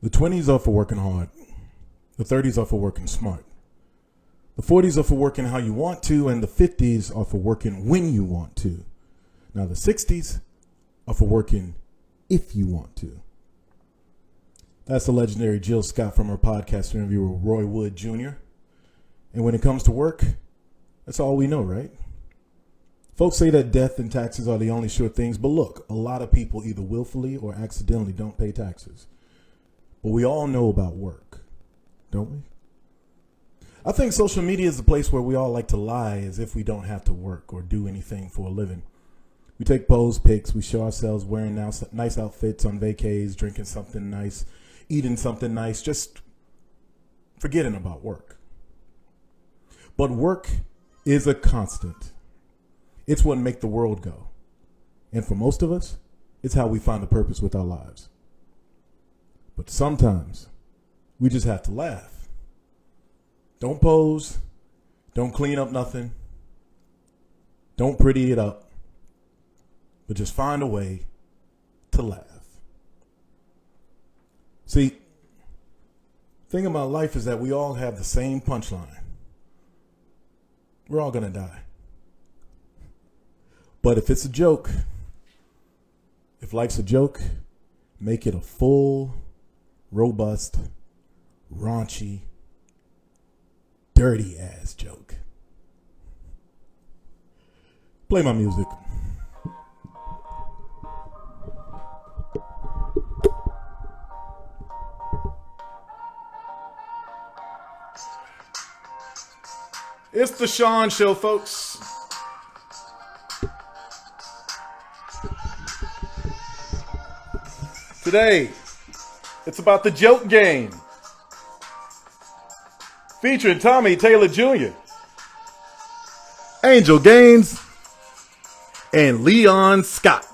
The 20s are for working hard. The 30s are for working smart. The 40s are for working how you want to, and the 50s are for working when you want to. Now the 60s are for working if you want to. That's the legendary Jill Scott from her podcast interview with Roy Wood Jr. And when it comes to work, that's all we know, right? Folks say that death and taxes are the only sure things, but look, a lot of people either willfully or accidentally don't pay taxes. But we all know about work, don't we? I think social media is the place where we all like to lie as if we don't have to work or do anything for a living. We take pose pics, we show ourselves wearing nice outfits on vacays, drinking something nice, eating something nice, just forgetting about work. But work is a constant. It's what makes the world go. And for most of us, it's how we find a purpose with our lives. But sometimes we just have to laugh. Don't pose. Don't clean up nothing. Don't pretty it up. But just find a way to laugh. See, the thing about life is that we all have the same punchline. We're all going to die. But if it's a joke, if life's a joke, make it a full, robust, raunchy, dirty ass joke. Play my music. It's the Shawn Show, folks. Today, it's about the joke game. Featuring Tommy Taylor Jr., Angel Gaines, and Leon Scott.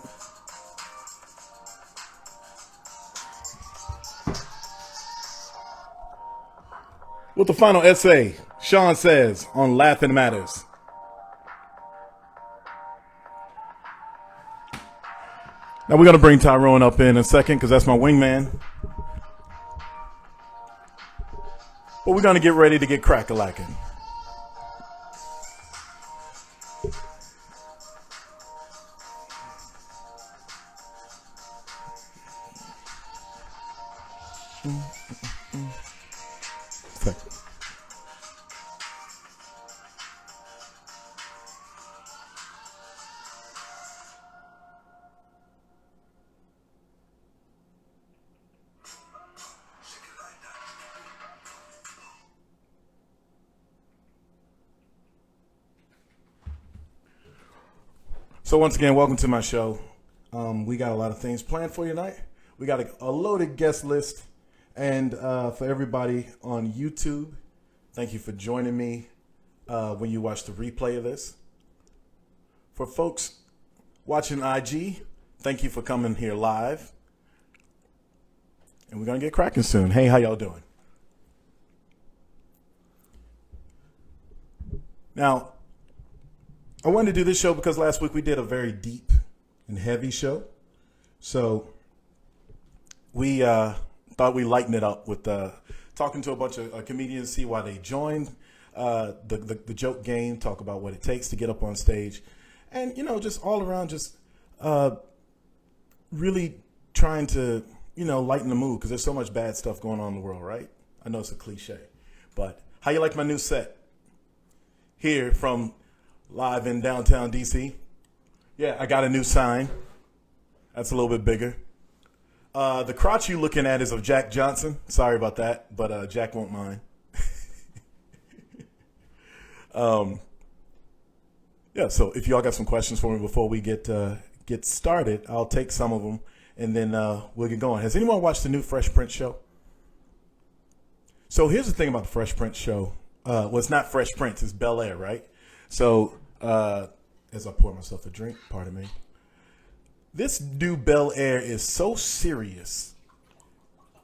With the final essay, Shawn says on Laughing Matters. Now we're going to bring Tyrone up in a second because that's my wingman. But we're going to get ready to get crack-a-lacking. So once again, welcome to my show. We got a lot of things planned for you tonight. We got a loaded guest list. And for everybody on YouTube, thank you for joining me when you watch the replay of this. For folks watching IG, thank you for coming here live. And we're going to get cracking soon. Hey, how y'all doing? Now, I wanted to do this show because last week we did a very deep and heavy show. So we thought we'd lighten it up with talking to a bunch of comedians, see why they joined the joke game, talk about what it takes to get up on stage. And, you know, just all around just really trying to, you know, lighten the mood because there's so much bad stuff going on in the world, right? I know it's a cliche. But how you like my new set? Here from live in downtown DC. Yeah, I got a new sign. That's a little bit bigger. The crotch you looking at is of Jack Johnson. Sorry about that, but Jack won't mind. Yeah, so if y'all got some questions for me before we get started, I'll take some of them and then we'll get going. Has anyone watched the new Fresh Prince show? So here's the thing about the Fresh Prince show. Well, it's not Fresh Prince, it's Bel Air, right? So as I pour myself a drink, pardon me. This new Bel Air is so serious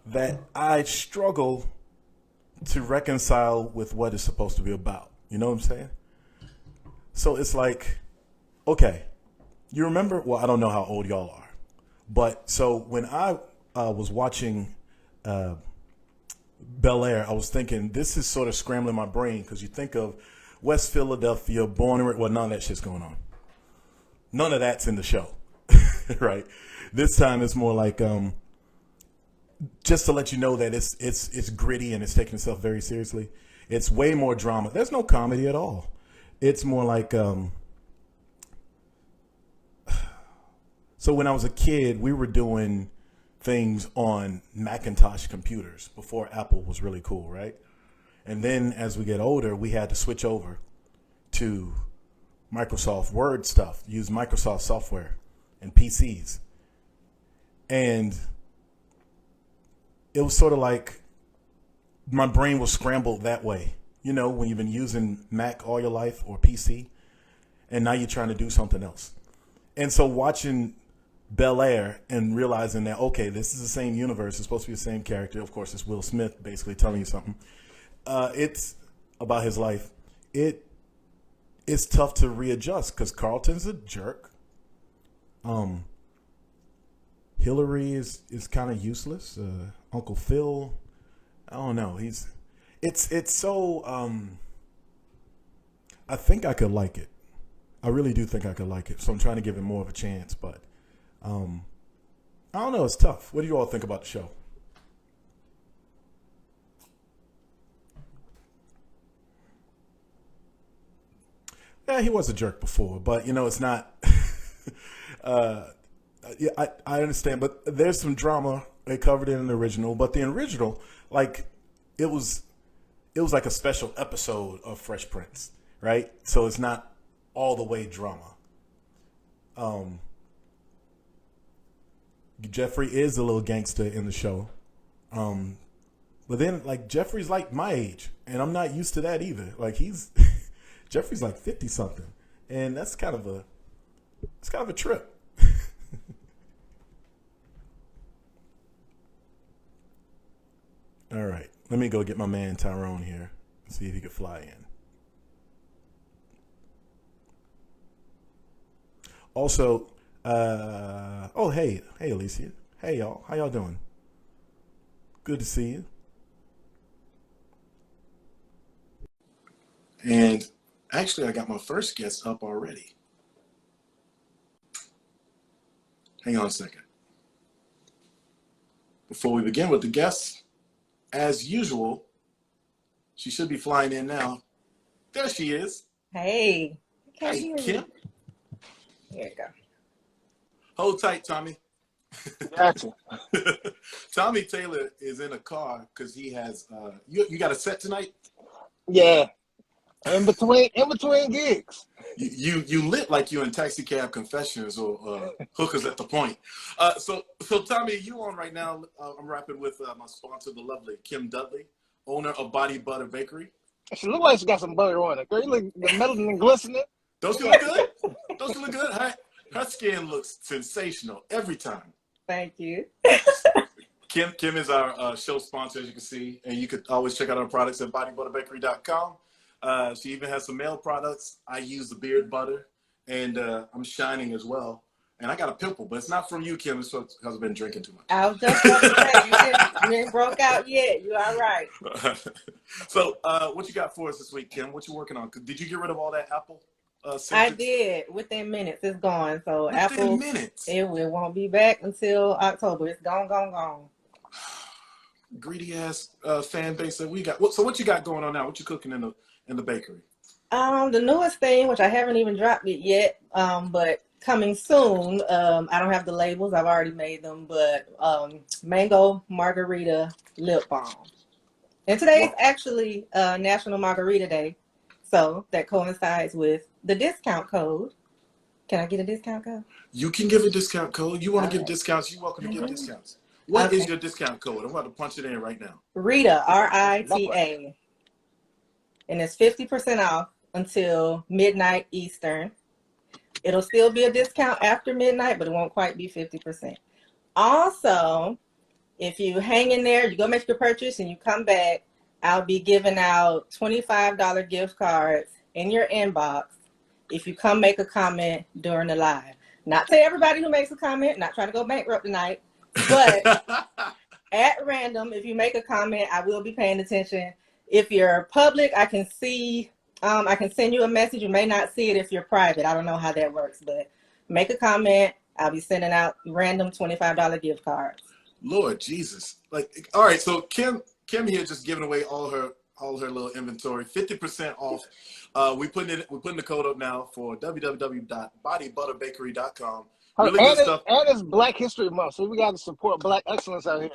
that I struggle to reconcile with what it's supposed to be about. You know what I'm saying? So it's like, okay, you remember, well, I don't know how old y'all are, but so when I was watching Bel Air, I was thinking this is sort of scrambling my brain because you think of West Philadelphia, born and well, none of that shit's going on. None of that's in the show, right? This time it's more like just to let you know that it's gritty and it's taking itself very seriously. It's way more drama. There's no comedy at all. It's more like so when I was a kid, we were doing things on Macintosh computers before Apple was really cool, right? And then as we get older, we had to switch over to Microsoft Word stuff, use Microsoft software and PCs. And it was sort of like my brain was scrambled that way. You know, when you've been using Mac all your life or PC, and now you're trying to do something else. And so watching Bel Air and realizing that, okay, this is the same universe. It's supposed to be the same character. Of course, it's Will Smith basically telling you something. It's about his life. It's tough to readjust because Carlton's a jerk. Hillary is kind of useless. Uncle Phil, I don't know. It's so. I think I could like it. I really do think I could like it. So I'm trying to give it more of a chance, but I don't know. It's tough. What do you all think about the show? Yeah, he was a jerk before, but it's not. Yeah, I understand, but there's some drama. They covered it in the original, but the original, like, it was like a special episode of Fresh Prince, right? So it's not all the way drama. Jeffrey is a little gangster in the show, but then like Jeffrey's like my age, and I'm not used to that either. Like Jeffrey's like 50 something, and it's kind of a trip. All right, let me go get my man Tyrone here and see if he could fly in. Also, oh hey Alicia, hey y'all, how y'all doing? Good to see you. And actually, I got my first guest up already. Hang on a second. Before we begin with the guests, as usual, she should be flying in now. There she is. Hey. Hey, Kim. Here you go. Hold tight, Tommy. Gotcha. Tommy Taylor is in a car because he has. You got a set tonight? Yeah. In between gigs. You lit like you in Taxi Cab Confessions or Hookers at the Point. So Tommy, you on right now? I'm rapping with my sponsor, the lovely Kim Dudley, owner of Body Butter Bakery. She look like she got some butter on it. Girl, you look the melanin glistening. Don't she look good? Don't she look good? Her skin looks sensational every time. Thank you. Kim is our show sponsor, as you can see, and you could always check out our products at bodybutterbakery.com. She even has some male products. I use the beard butter, and I'm shining as well. And I got a pimple, but it's not from you, Kim. It's because I've been drinking too much. I was just going to say, you ain't broke out yet. You all right. So what you got for us this week, Kim? What you working on? Did you get rid of all that Apple? I did. Within minutes, it's gone. So Within Apple, minutes? it won't be back until October. It's gone. Greedy ass fan base that we got. So what you got going on now? What you cooking in the bakery? The newest thing, which I haven't even dropped it yet, but coming soon. I don't have the labels. I've already made them, but mango margarita lip balm. And today is actually National Margarita Day, so that coincides with the discount code. Can I get a discount code? You can give a discount code. You want to give discounts? You're welcome to give discounts. What is your discount code? I'm about to punch it in right now. Rita, RITA. And it's 50% off until midnight Eastern. It'll still be a discount after midnight, but it won't quite be 50%. Also, if you hang in there, you go make your purchase and you come back, I'll be giving out $25 gift cards in your inbox if you come make a comment during the live. Not to everybody who makes a comment, not trying to go bankrupt tonight, but at random. If you make a comment, I will be paying attention. If you're public, I can see. I can send you a message. You may not see it if you're private. I don't know how that works, but make a comment. I'll be sending out random $25 gift cards. Lord Jesus! Like, all right. So Kim here just giving away all her little inventory, 50% off. We're putting the code up now for www.bodybutterbakery.com. Really good stuff. And it's Black History Month, so we got to support Black excellence out here.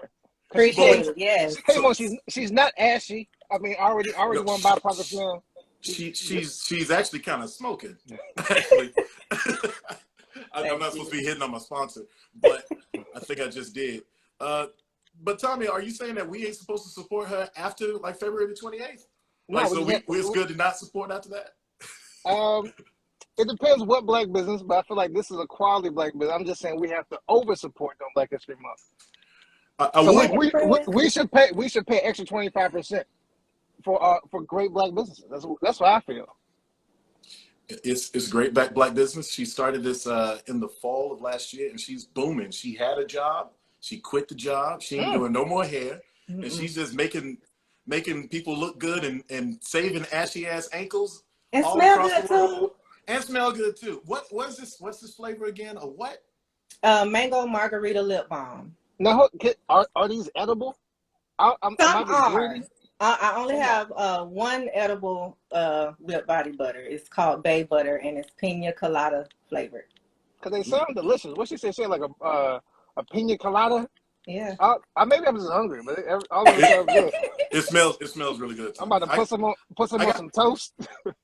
Appreciate it. Yes. She came on. She's not ashy. I mean, already won byproducts now. She's actually kind of smoking. Actually, I'm not supposed to be hitting on my sponsor, but I think I just did. But Tommy, are you saying that we ain't supposed to support her after like February the 28th? Like, No, so it's good to not support after that? It depends what Black business, but I feel like this is a quality Black business. I'm just saying we have to over support on Black History Month. We should pay extra 25% for great Black businesses. That's what I feel. It's great Black business. She started this in the fall of last year, and she's booming. She had a job. She quit the job. She ain't doing no more hair, and she's just making people look good and saving ashy ass ankles and all smell across good the world. too. And smell good too. What's this flavor again? A what? Mango margarita lip balm. Now, are these edible? Some are. I only have one edible lip body butter. It's called Bay Butter, and it's pina colada flavored. Because they sound delicious. What she said like a pina colada? Yeah. Maybe I'm just hungry, but all of it sounds good. It smells really good too. I'm about to put some on some toast.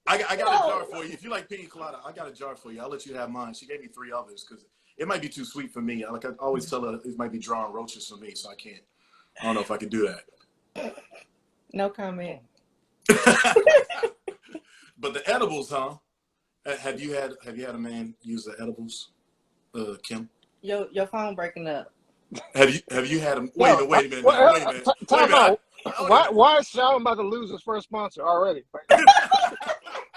I got a jar for you. If you like pina colada, I got a jar for you. I'll let you have mine. She gave me 3 others because it might be too sweet for me. Like I always tell her, it might be drawing roaches for me, so I don't know if I can do that. No comment. But the edibles, huh? Have you had a man use the edibles, Kim? Your phone breaking up. Have you had him? Wait a minute. Time out. Why is Shawn about to lose his first sponsor already?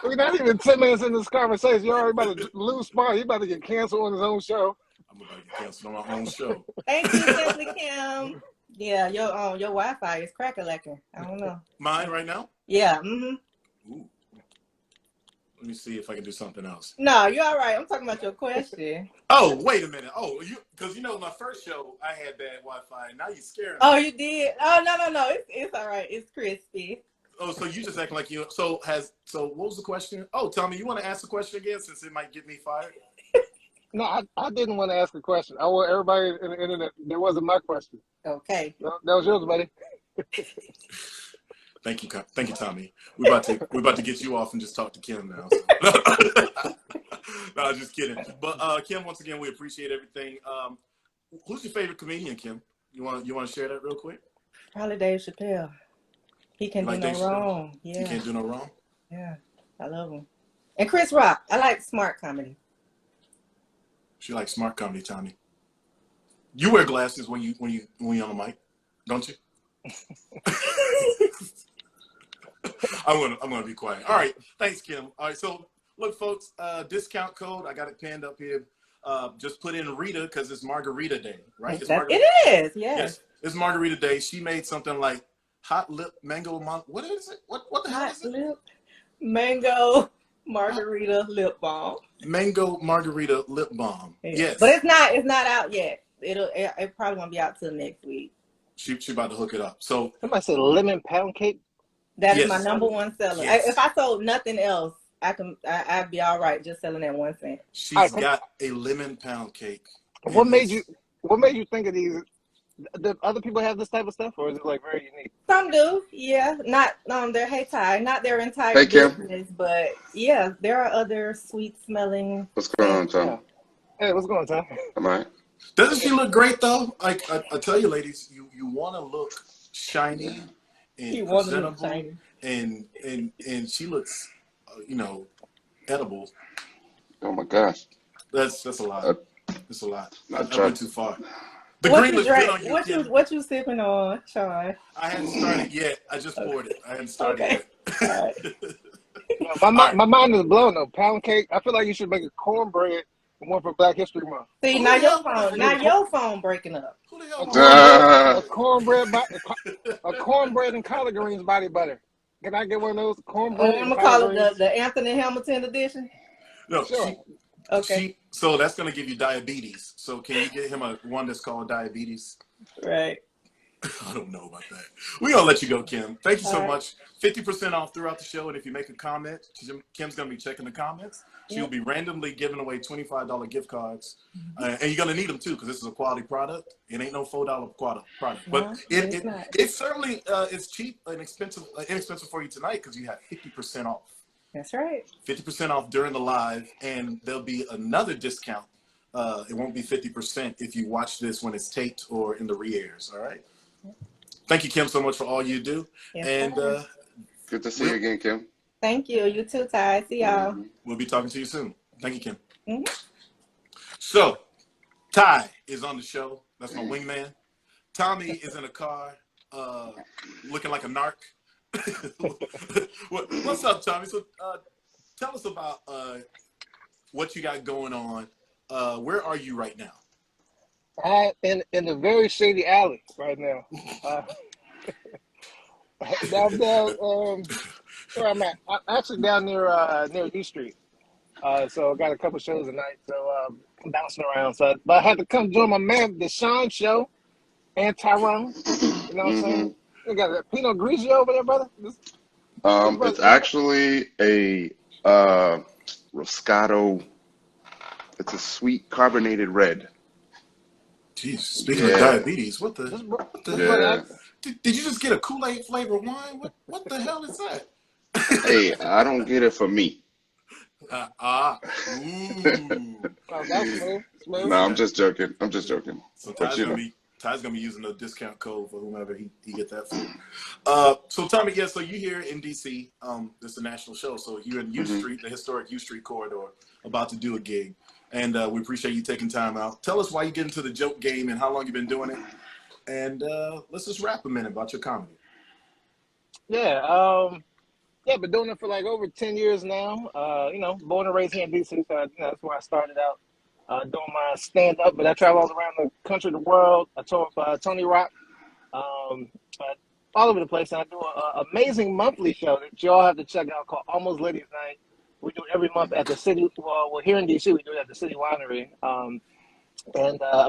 We're not even 10 minutes in this conversation. You're already about to lose sponsor. He's about to get canceled on his own show. I'm about to get canceled on my own show. Thank you, Simply Kim. Yeah, your Wi-Fi is crack-a-lacking. I don't know. Mine right now? Yeah. Mm-hmm. Ooh. Let me see if I can do something else. No, you're all right. I'm talking about your question. Oh, wait a minute. Oh, because my first show I had bad Wi-Fi, and now you're scaring me. Oh, you did? Oh, no. It's all right. It's crispy. Oh, so you just acting like you. So what was the question? Oh, Tommy, you want to ask the question again since it might get me fired? No, I didn't want to ask a question. I want everybody in the internet. That wasn't my question. Okay. That was yours, buddy. Thank you, Tommy. We're about to get you off and just talk to Kim now. So. No, just kidding. But Kim, once again, we appreciate everything. Who's your favorite comedian, Kim? You want to share that real quick? Probably Dave Chappelle. He can do no wrong. Yeah. He can't do no wrong. Yeah, I love him. And Chris Rock. I like smart comedy. She likes smart comedy, Tommy. You wear glasses when you on the mic, don't you? I'm gonna be quiet. All right, thanks, Kim. All right, so look, folks, discount code. I got it pinned up here. Just put in Rita because it's Margarita Day, right? It is. Yes. It's Margarita Day. She made something like hot lip mango. What is it? What the hell is it? Lip mango margarita lip balm. Mango margarita lip balm. Yeah. Yes, but it's not out yet. It probably won't be out till next week. She about to hook it up. So somebody said lemon pound cake. That is my #1 seller. Yes. If I sold nothing else, I'd be all right just selling at 1 cent. She's got a lemon pound cake. What made you think of these? Do other people have this type of stuff, or is it like very unique? Some do, yeah. Not their not their entire business, but yeah, there are other sweet smelling. What's going on, Tom? Hey, what's going on, Tom? Am I? Doesn't she look great though? Like I tell you, ladies, you want to look shiny and presentable, and she looks, edible. Oh my gosh. That's a lot. That's a lot. I went too far. The what green looks good on you. What you sipping on, Shawn? I hadn't started yet. I just poured it. I hadn't started yet. My mind is blown though. Pound cake. I feel like you should make a cornbread One for Black History Month. See, Who now the hell? your phone breaking up. Who the hell? A cornbread, a cornbread and collard greens body butter. Can I get one of those cornbread I'm and gonna collard call it greens? the Anthony Hamilton edition. No, Sure. Okay. So that's gonna give you diabetes. So can you get him one that's called diabetes? Right. I don't know about that. We're gonna let you go, Kim. Thank you so All right. much. 50% off throughout the show, and if you make a comment, Kim's gonna be checking the comments. She'll be randomly giving away $25 gift cards, and you're gonna need them too because this is a quality product. It ain't no $4 product, but it certainly is cheap and inexpensive for you tonight because you have 50% off. That's right. 50% off during the live, and there'll be another discount. It won't be 50% if you watch this when it's taped or in the re-airs. All right. Thank you, Kim, so much for all you do. Yes, and good to see you again, Kim. Thank you. You too, Ty. See y'all. We'll be talking to you soon. Thank you, Kim. Mm-hmm. So, Ty is on the show. That's my wingman. Tommy is in a car looking like a narc. What's up, Tommy? So tell us about what you got going on. Where are you right now? In a very shady alley right now. Down where I'm at. I'm actually down near U Street. So I got a couple shows tonight. So I'm bouncing around. But I had to come join my man, the Shawn show, and Tyrone. You know what I'm saying? We got a Pinot Grigio over there, brother. It's actually a Roscato. It's a sweet carbonated red. Jeez, speaking of diabetes, what the Yeah. Did you just get a Kool-Aid flavor wine? What the hell is that? Hey, I don't get it for me. Ooh. Oh, that's smooth. No, I'm just joking. So But Ty's gonna be using a discount code for whomever he get that for. So Tommy, so you're here in DC. This is a national show. So you're in U Street, the historic U Street corridor, about to do a gig. And we appreciate you taking time out. Tell us why you get into the joke game and how long you've been doing it. And let's just rap a minute about your comedy. Yeah, been doing it for like over 10 years now. Born and raised here in DC, so that's where I started out doing my stand-up. But I travel all around the country, the world. I tour with Tony Rock, all over the place. And I do an amazing monthly show that you all have to check out called Almost Ladies Night. We do it every month at the city. Well, we're here in DC. We do it at the City Winery, and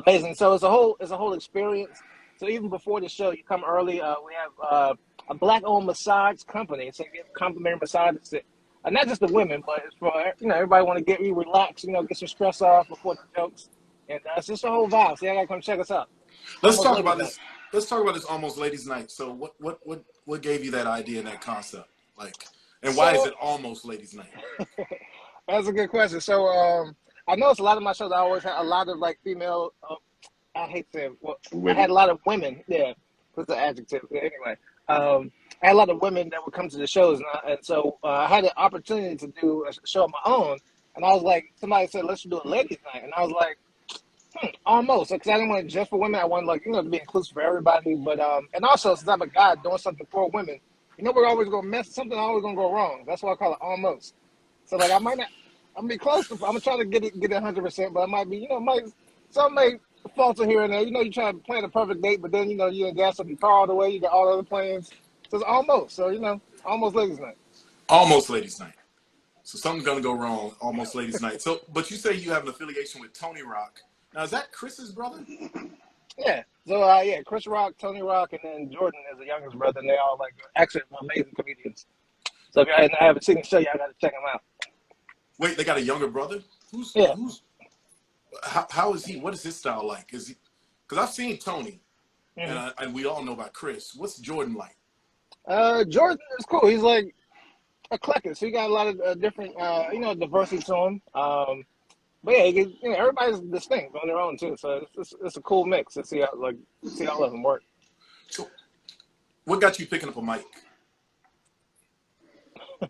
amazing. So it's a whole experience. So even before the show, you come early. We have a black-owned massage company, so you get complimentary massages. Not just the women, but it's for everybody want to get relaxed, get some stress off before the jokes, and it's just a whole vibe. So you gotta come check us out. Let's talk about this. Let's talk about this Almost Ladies Night. So what gave you that idea and that concept, and why is it Almost Ladies Night? That's a good question. So I noticed a lot of my shows. I always had a lot of female. I hate to say it. Well, I had a lot of women. Yeah, that's an adjective. Anyway, I had a lot of women that would come to the shows, and so I had an opportunity to do a show of my own. And I was like, somebody said, let's do a ladies' night, and I was like, almost, because I didn't want it just for women. I wanted to be inclusive for everybody. But and also, since I'm a guy doing something for women, we're always gonna mess something. Always gonna go wrong. That's why I call it almost. So I might not. I'm gonna be close to. I'm gonna try to get it 100%, but I might be. Some may falter here and there. You try to plan a perfect date, but then you didn't gas up your car all the way. You got all the other plans. So it's almost. So almost ladies' night. Almost Ladies Night. So something's gonna go wrong. Almost Ladies Night. So, but you say you have an affiliation with Tony Rock. Now, is that Chris's brother? Yeah. So Chris Rock, Tony Rock, and then Jordan is the youngest brother, and they all actually amazing comedians. So if I haven't seen the show, y'all got to check them out. Wait, they got a younger brother? Who's how is he? What is his style like? Is he? Because I've seen Tony, and we all know about Chris. What's Jordan like? Jordan is cool. He's eclectic. So he got a lot of different, diversity to him. But yeah, everybody's distinct on their own too. So it's a cool mix to see all of them work. So, what got you picking up a mic?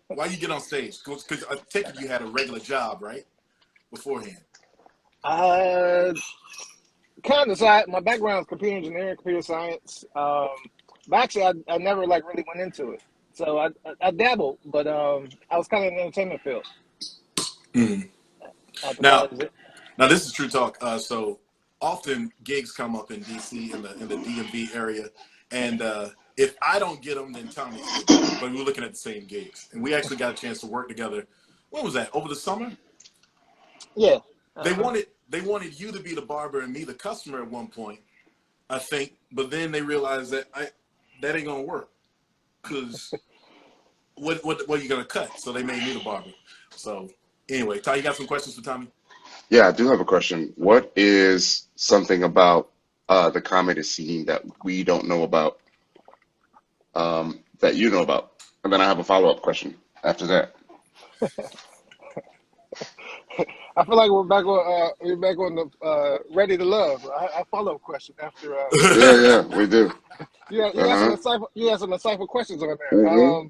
Why you get on stage? Because I take it you had a regular job, right? Beforehand. Kind of. So my background is computer engineering, computer science. But actually, I never really went into it. So I dabbled, but I was kind of in the entertainment field. Mm-hmm. Now this is true talk. So often gigs come up in DC in the DMV area, and if I don't get them, then Tommy's getting them. But we're looking at the same gigs, and we actually got a chance to work together. When was that? Over the summer? Yeah. They wanted you to be the barber and me the customer at one point, I think. But then they realized that that ain't gonna work, because what are you gonna cut? So they made me the barber. So anyway, Ty, you got some questions for Tommy? Yeah, I do have a question. What is something about the comedy scene that we don't know about, that you know about? And then I have a follow-up question after that. I feel like we're back on the Ready to Love. I follow up question after. Yeah, we do. You had some Uh-huh. insightful questions on there. Hmm.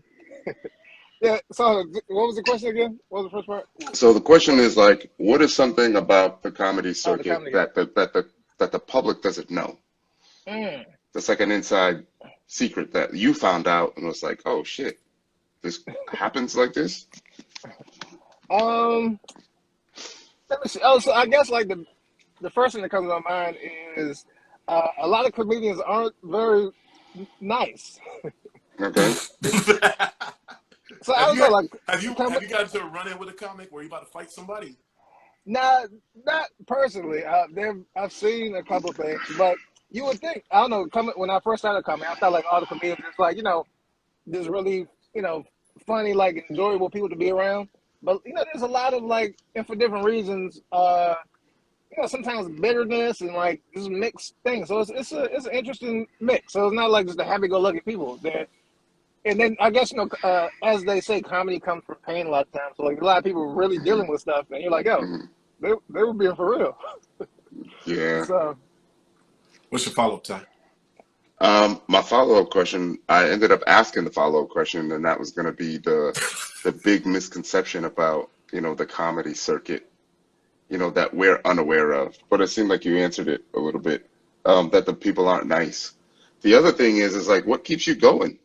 Yeah. So what was the question again? What was the first part? So the question is like, what is something about the comedy Oh, the circuit comedy. that the public doesn't know? Mm. That's like an inside secret that you found out and was like, oh shit, this happens like this? Um. Let me see. Oh, so I guess like the first thing that comes to my mind is a lot of comedians aren't very nice. Okay. So I don't know, like have you gotten into a run-in with a comic where you about to fight somebody? not personally. I've seen a couple of things, but you would think I don't know. When I first started coming, I felt like all the comedians just like just really funny, like enjoyable people to be around. But there's a lot of like, and for different reasons, sometimes bitterness and like this mixed thing. So it's an interesting mix. So it's not like just a happy-go-lucky people there. And then I guess as they say, comedy comes from pain a lot of times. So like a lot of people are really dealing with stuff, and you're like, yo, Mhm. they were being for real. Yeah. So What's your follow-up, Ty? My follow-up question, I ended up asking the follow-up question, and that was going to be the big misconception about, the comedy circuit, that we're unaware of. But it seemed like you answered it a little bit, that the people aren't nice. The other thing is like, what keeps you going?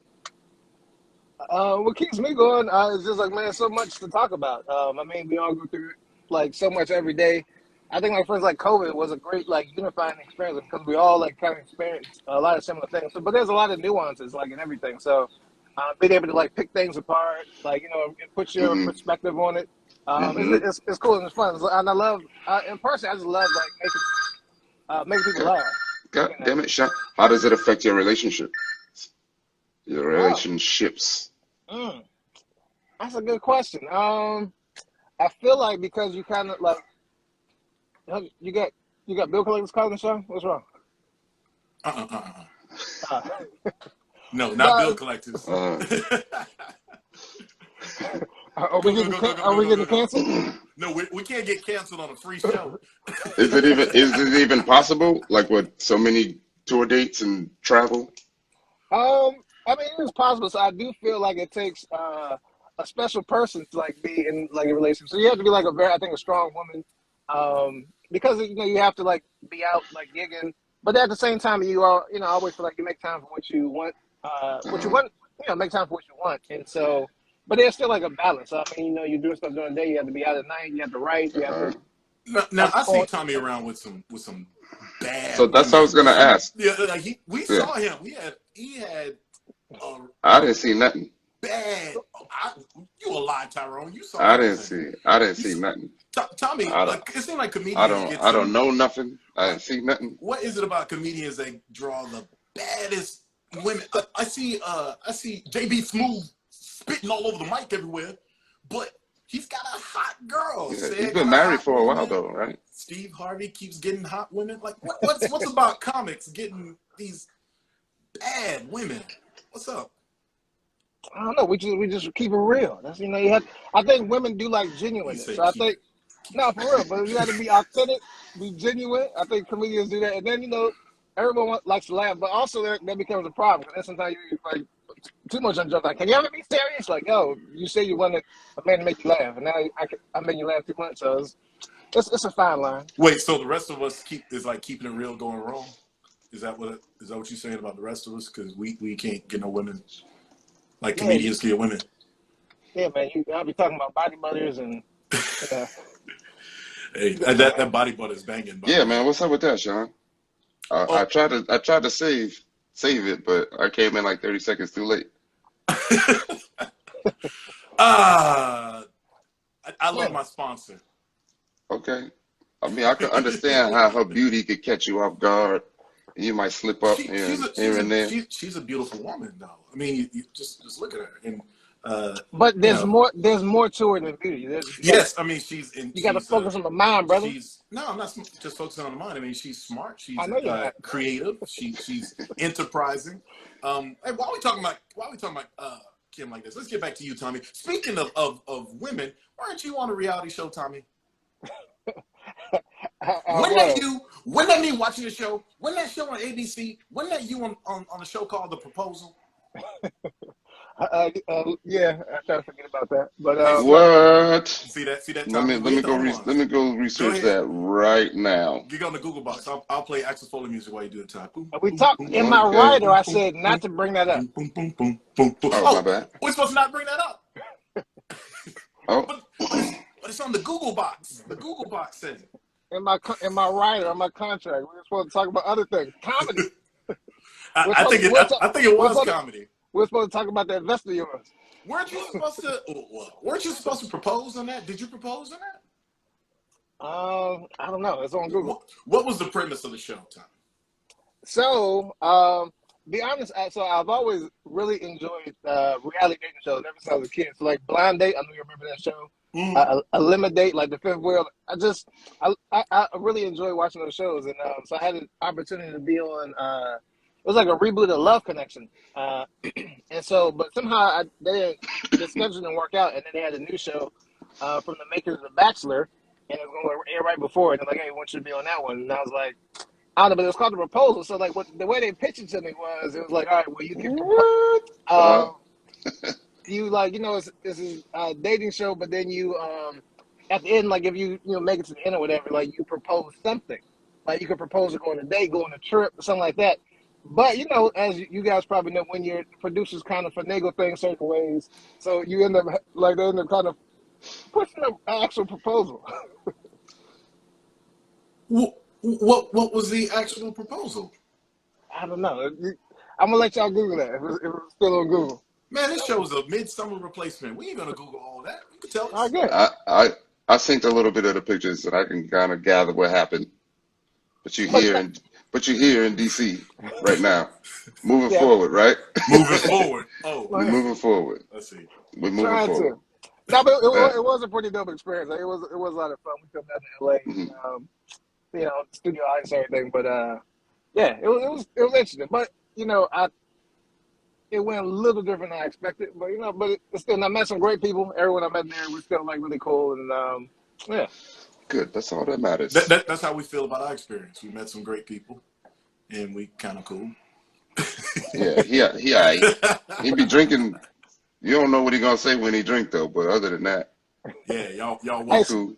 what keeps me going is just like, man, so much to talk about. I mean, we all go through like so much every day. I think like friends like COVID was a great like unifying experience because we all like kind of experienced a lot of similar things. So, but there's a lot of nuances like in everything. So being able to like pick things apart, like and put your Hmm. perspective on it, Hmm. it's cool and it's fun. And I love, in person, I just love like making people laugh. God You know. damn it, Sean. How does it affect your relationship? Your Oh, relationships? mm, that's a good question. I feel like because you kind of like you got bill collectors calling the show. What's wrong? Uh, No, not bill no, collectors. Uh, are we Go, go, getting go, go, go, are go, we go, getting go, go. canceled? No, we can't get canceled on a free show. is it even possible? Like with so many tour dates and travel? I mean, it's possible. So I do feel like it takes a special person to like be in like a relationship. So you have to be like I think, a strong woman, because you have to like be out like gigging, but at the same time, you are always feel like you make time for what you Uh-huh. want, make time for what you want, and so. But there's still like a balance. I mean, you're doing stuff during the day. You have to be out at night. You have to write. You have Uh-huh. to Now have I see on. Tommy around with some So bad that's what I women. was gonna ask. Yeah, like we Yeah, saw him. He had a, I a didn't see nothing. bad. You a lie, Tyrone. You saw I didn't everything. see. I didn't You, see nothing. Tommy, I don't. it seems like I comedians don't. get I don't some. know nothing. I didn't see nothing. What is it about comedians that draw the baddest women? I see JB Smooth spitting all over the mic everywhere, but he's got a hot girl. Yeah, he's Said got been a married hot for a while woman. though, right? Steve Harvey keeps getting hot women. Like what's about comics getting these bad women? What's up? I don't know. We just keep it real. That's you have. I think women do like You genuineness. say So I keep think it. no, for real. But you got to be authentic, be genuine. I think comedians do that, and then everyone likes to laugh, but also that becomes a problem. Because then sometimes you like too much on joke. Like, can you ever be serious? Like, yo, you say you wanted a man to make you laugh, and now I make you laugh too much. So it's a fine line. Wait, so the rest of us is like keeping it real going wrong? Is that what you're saying about the rest of us? Because we can't get no women like Yeah, comedians get women. yeah, man. I'll be talking about bodybuilders and. Hey, that body butter is banging, by the Yeah, way. man. What's up with that, Sean? I Oh, tried to save it, but I came in like 30 seconds too late. ah, I love Hmm. my sponsor. Okay. I mean, I could understand how her beauty could catch you off guard. You might slip up here and there. She's a beautiful woman, though. I mean, you just look at her, and But you know, there's more to it than beauty. yes, I mean, You gotta focus on the mind, brother. she's no, I'm not just focusing on the mind. I mean, she's smart, I she's know you're not. creative, she's enterprising. Hey, why are we talking about Kim like this? Let's get back to you, Tommy. Speaking of women, weren't you on a reality show, Tommy? I Wasn't that was. you? Wasn't that me watching the show? Wasn't that show on ABC? Wasn't that you on a show called The Proposal? Yeah, I try to forget about that. But Hey, no. What? see that, Tommy? We ain't the only Let ones. me go Go research ahead. that right now. Get on the Google box. I'll play Axel Foley music while you do the time. Boom, We boom, talked boom, in boom, my boom, Okay. writer. boom, I boom, said not boom, to bring that up. boom, boom, boom, boom, boom, boom. Oh, my Oh, bad. we're supposed to not bring that up. Oh, But it's on the Google box. The Google box says it. In my writer on my contract. We were supposed to talk about other things, comedy. I, We're I supposed think to, it. I think it was comedy. we're supposed to talk about that vest of yours. Weren't you supposed to? Weren't you supposed to propose on that? Did you propose on that? I don't know. It's on Google. What was the premise of the show, Tom? So, be honest. So I've always really enjoyed reality dating shows ever since I was a kid. So like Blind Date, I know you remember that show. Mm-hmm. Eliminate, like the Fifth Wheel. I really enjoy watching those shows, and so I had an opportunity to be on. It was like a reboot of Love Connection, and so but somehow the schedule didn't work out, and then they had a new show from the makers of The Bachelor, and it was going to air right before it. And they're like, hey, we want you to be on that one, and I was like. I don't know, but it was called The Proposal. So, like, the way they pitched it to me was, it was like, all right, well, you can propose. what? Uh, you like, it's a dating show, but then you, at the end, like, if you make it to the end or whatever, like, you propose something. Like, you could propose to go on a date, go on a trip, or something like that. But as you guys probably know, when your producers kind of finagle things certain ways, so you end up like they end up kind of pushing an actual proposal. What was the actual proposal? I don't know. I'm gonna let y'all Google that if it's still on Google. Man, this show is a midsummer replacement. We ain't gonna Google all that. You can tell I us. get. I synced a little bit of the pictures and I can kind of gather what happened. But you But here in DC right now. Moving yeah, forward, right? Moving forward. Oh, We're like, moving forward. let's see. We're moving trying forward. to. No, but Uh, it was a pretty dope experience. Like, it was a lot of fun. We come down to LA, mhm. studio audience and everything. But yeah, it was interesting. But I it went a little different than I expected. But it's still. I met some great people. Everyone I met there was still like really cool. And yeah, Good. That's all that matters. That's how we feel about our experience. We met some great people, and we kind of cool. Yeah, he all right. He be drinking. You don't know what he gonna say when he drink though, but other than that, Yeah, y'all he hey, welcome. cool.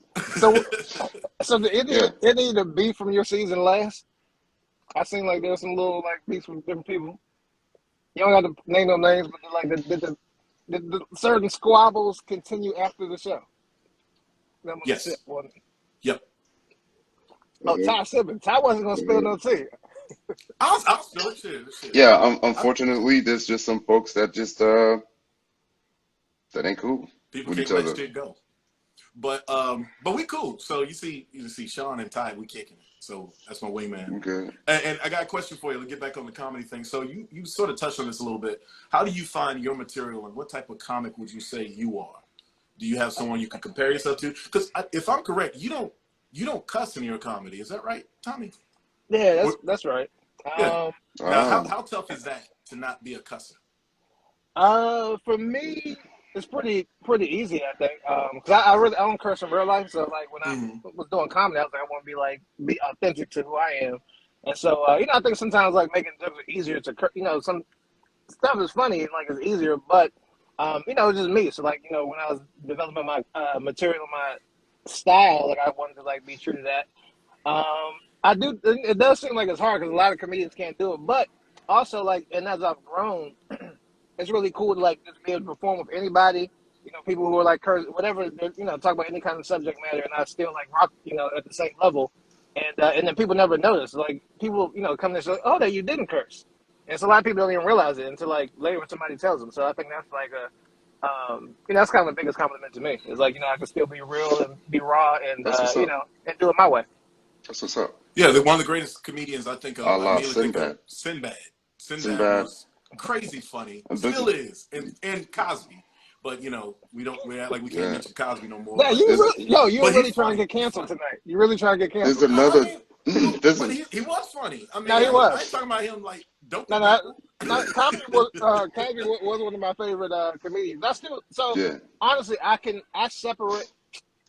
so it Yeah. need to be from your season last. I seen like there's some little like beats from different people. You don't have to name no names, but the certain squabbles continue after the show. That was the shit. Yes. Wasn't it? Yep. Oh, Mhm, Ty Simmons. Ty wasn't gonna spill mhm. no tea. I'll spill it. Shit. Yeah, I, unfortunately, there's just some folks that just that ain't cool people with each can't let other. shit go. But we cool. So you see Shawn and Ty, we kicking it. So that's my wingman. Okay. And I got a question for you. Let's get back on the comedy thing. So you sort of touched on this a little bit. How do you find your material, and what type of comic would you say you are? Do you have someone you can compare yourself to? Because if I'm correct, you don't cuss in your comedy. Is that right, Tommy? Yeah, Or- that's right. yeah. Um, Now, Ah, how tough is that to not be a cusser? for me, it's pretty easy, I think. 'Cause I don't curse in real life, so like when I Mm-hmm. was doing comedy, I was like, I want to be authentic to who I am, and so I think sometimes like making jokes are easier to some stuff is funny and like it's easier, but it's just me. So like when I was developing my material, my style, like I wanted to like be true to that. I do. It does seem like it's hard because a lot of comedians can't do it, but also like, and as I've grown, it's really cool to like just be able to perform with anybody. people who are like curse, whatever, talk about any kind of subject matter, and I still like rock, at the same level, and then people never notice. Like people, come and say, "Oh, that you didn't curse," and so a lot of people don't even realize it until like later when somebody tells them. So I think that's like that's kind of the biggest compliment to me. Is like I can still be real and be raw and That's what's up. and do it my way. That's what's up. Yeah, one of the greatest comedians I think of. I Allah immediately think of Sinbad. Sinbad was crazy funny. And Still is, and Cosby. But we act like we can't mention Cosby no more. Yeah, you're really he's trying to funny. get canceled tonight. You're really trying to get There's canceled. another. But he was funny. I mean, No, he I was. ain't talking about him like dope. No, Cosby was one of my favorite comedians. That's still so. Yeah. Honestly, I separate.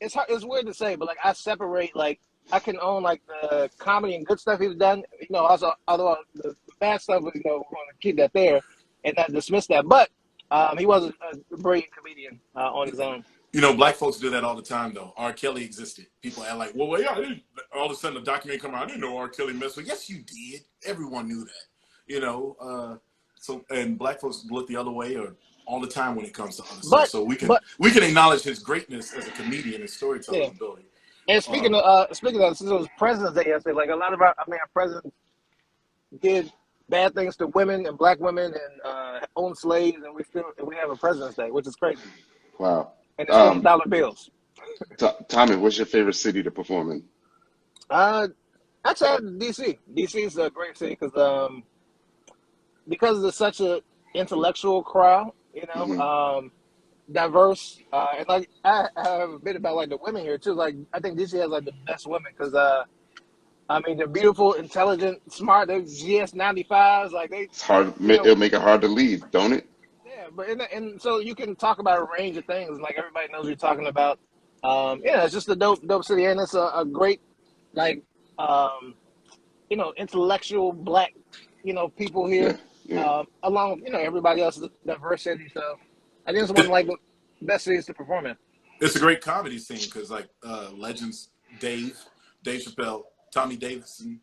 It's weird to say, but like I separate like I can own like the comedy and good stuff he's done. Also although the bad stuff, we're going to keep that there and not dismiss that. But he was a brilliant comedian on his own. Black folks do that all the time, though. R. Kelly existed. People act like, well, yeah, all of a sudden the documentary come out. I didn't know R. Kelly messed with. Yes, you did. Everyone knew that. So and black folks look the other way or all the time when it comes to other stuff. So we can acknowledge his greatness as a comedian and storytelling ability. And speaking of, since it was President's Day yesterday, like a lot of our presidents did bad things to women and black women and owned slaves, and we have a President's Day, which is crazy. Wow. And it's on dollar bills. Tommy, what's your favorite city to perform in? Actually, I had DC. DC is a great city because it's such an intellectual crowd, diverse, and like I have a bit about like the women here too. Like I think DC has like the best women because they're beautiful, intelligent, smart. They're GS95s. Like it's hard. It'll make it hard to leave, don't it? Yeah, but and so you can talk about a range of things. Like everybody knows what you're talking about. It's just a dope city, and it's a great like intellectual black people here. Yeah. Along everybody else's diversity. So I think it's one of like the best cities to perform in. It's a great comedy scene because like legends Dave Chappelle, Tommy Davidson,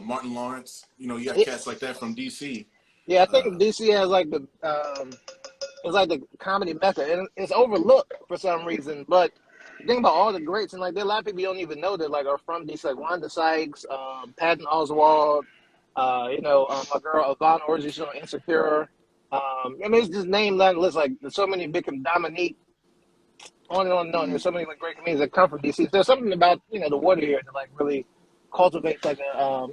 Martin Lawrence. You got cats like that from DC. Yeah, I think DC has like it's like the comedy mecca, and it's overlooked for some reason. But think about all the greats, and like there are a lot of people you don't even know that like are from DC, like Wanda Sykes, Patton Oswalt. My girl Yvonne Orji, she's on Insecure. It's just name that list. Like there's so many big Dominique, on and on and on. There's so many like great comedians that come from DC. There's something about the water here that like really cultivates like a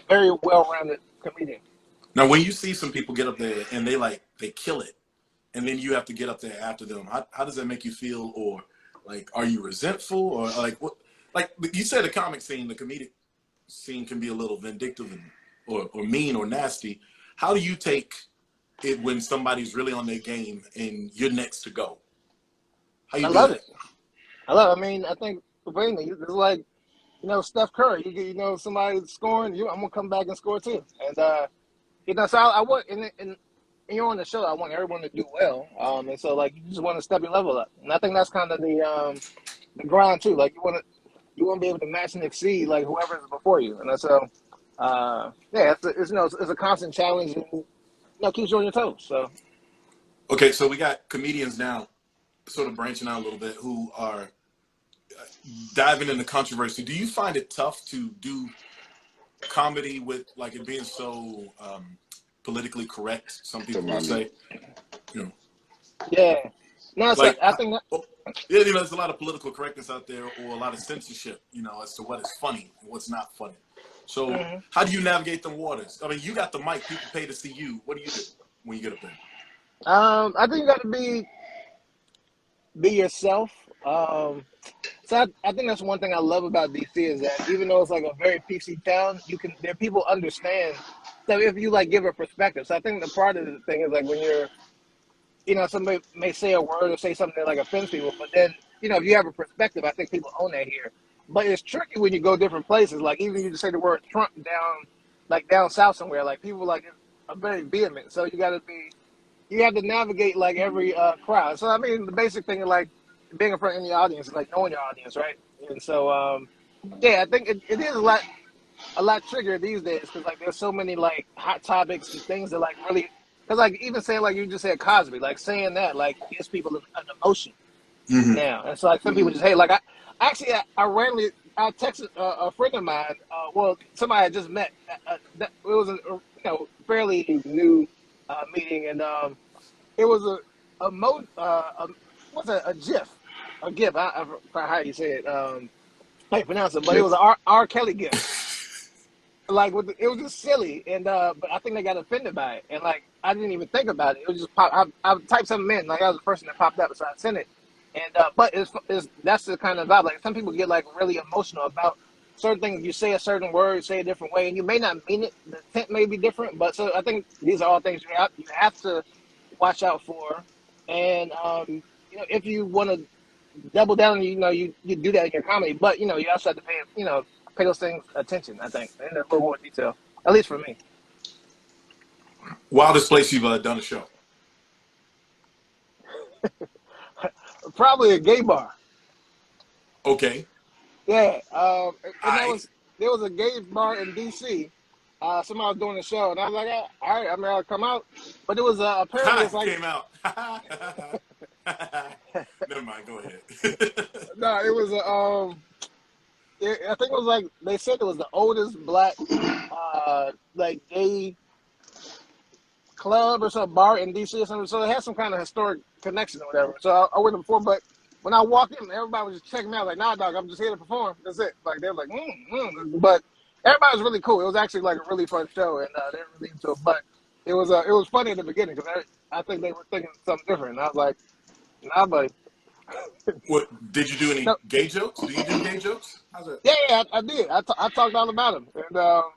very well-rounded comedian. Now, when you see some people get up there and they kill it, and then you have to get up there after them, how does that make you feel? Or like, are you resentful? Or like what? Like you said, the comic scene, the comedic scene can be a little vindictive or mean or nasty. How do you take it when somebody's really on their game and you're next to go? How you I love it. I think it's like Steph Curry. You somebody scoring, I'm gonna come back and score too. And so I want and you're on the show. I want everyone to do well. And so like you just want to step your level up. And I think that's kind of the grind too. Like you want to be able to match and exceed like whoever is before you. And so it's a constant challenge and keeps you on your toes. So okay, so we got comedians now sort of branching out a little bit who are diving into controversy. Do you find it tough to do comedy with like it being so politically correct? Some people would say, Yeah, no, like I think there's a lot of political correctness out there, or a lot of censorship, as to what is funny and what's not funny. So how do you navigate the waters? I mean, you got the mic; people pay to see you. What do you do when you get up there? I think you got to be yourself. So I think that's one thing I love about DC is that even though it's like a very PC town, there people understand. So if you like give a perspective, so I think the part of the thing is like when you're, somebody may say a word or say something that like offends people, but then if you have a perspective, I think people own that here. But it's tricky when you go different places. Like even you just say the word Trump down south somewhere, like people like are very vehement. So you have to navigate like every crowd. So I mean the basic thing is like being in front of the audience is like knowing your audience, right? And so I think it is a lot trickier these days because like there's so many like hot topics and things that like really because like even saying like you just said Cosby, like saying that like gives people an emotion now. And so like some people just hate. Like I randomly I texted a friend of mine. Well, somebody I just met. It was a fairly new meeting, and it was a GIF, a GIF. I forgot how you say it. How you pronounce it? But it was an R. Kelly GIF. Like it was just silly, and but I think they got offended by it, and like I didn't even think about it. It was just pop. I typed something in, like I was the person that popped up, so I sent it. And but it's that's the kind of vibe. Like some people get like really emotional about certain things. You say a certain word, say a different way, and you may not mean it. The intent may be different, but so I think these are all things you have to watch out for. And if you want to double down, you do that in your comedy, but you also have to pay those things attention, I think, in a little more detail. At least for me. Wildest place you've done a show? Probably a gay bar. Okay. Yeah. And there was a gay bar in DC. Somebody was doing a show, and I was like, all right, I mean, I'll come out. But it was apparently it's like came out. Never mind. Go ahead. no, it was I think it was like they said it was the oldest black like gay club or some bar in DC or something. So it had some kind of historic connection or whatever. So I went before, but when I walked in, everybody was just checking me out like, nah, dog, I'm just here to perform. That's it. Like they were like, but everybody was really cool. It was actually like a really fun show, and they were really into it. But it was funny in the beginning because I think they were thinking something different. And I was like, nah, buddy. What did you do? Any No. gay jokes? Do you do gay jokes? How's that? Yeah, I did. I talked all about them, and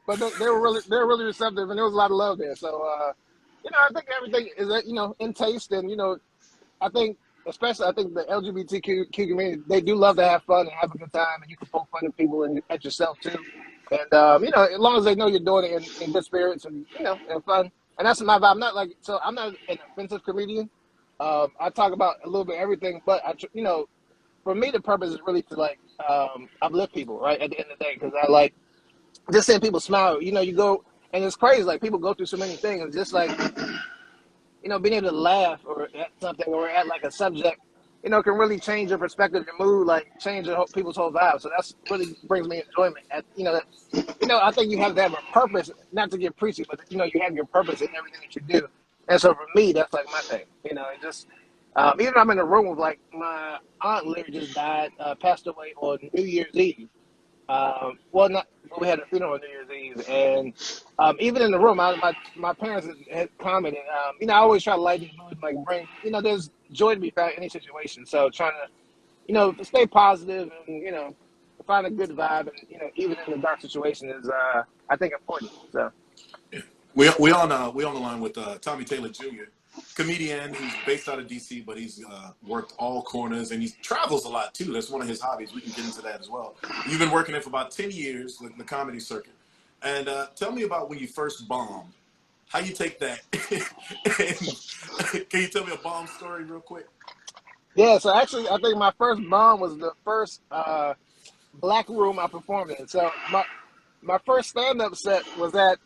but they were really receptive, and there was a lot of love there. So I think everything is in taste, and I think especially the LGBTQ community, they do love to have fun and have a good time, and you can poke fun at people and at yourself too. And as long as they know you're doing it in good spirits and and fun, and that's my vibe. I'm not an offensive comedian. I talk about a little bit of everything, but for me, the purpose is really to uplift people, right? At the end of the day, because I like just seeing people smile. You go and it's crazy. Like people go through so many things, and just like being able to laugh or at something or at like a subject, can really change your perspective, your mood, like change people's whole vibe. So that's really brings me enjoyment. I think you have to have a purpose, not to get preachy, but you have your purpose in everything that you do. And so for me, that's like my thing. It just. Even if I'm in a room with like my aunt literally just died, passed away on New Year's Eve. We had a funeral on New Year's Eve, and even in the room, my parents had commented. I always try to lighten the mood, like bring, there's joy to be found in any situation. So trying to, stay positive and find a good vibe, and even in the dark situation is, I think, important. So We on the line with Tommy Taylor Jr., comedian. He's based out of DC, but he's worked all corners and he travels a lot too. That's one of his hobbies. We can get into that as well. You've been working it for about 10 years, the comedy circuit. And tell me about when you first bombed. How you take that? And can you tell me a bomb story real quick? Yeah, so actually, I think my first bomb was the first black room I performed in. So my first stand-up set was at,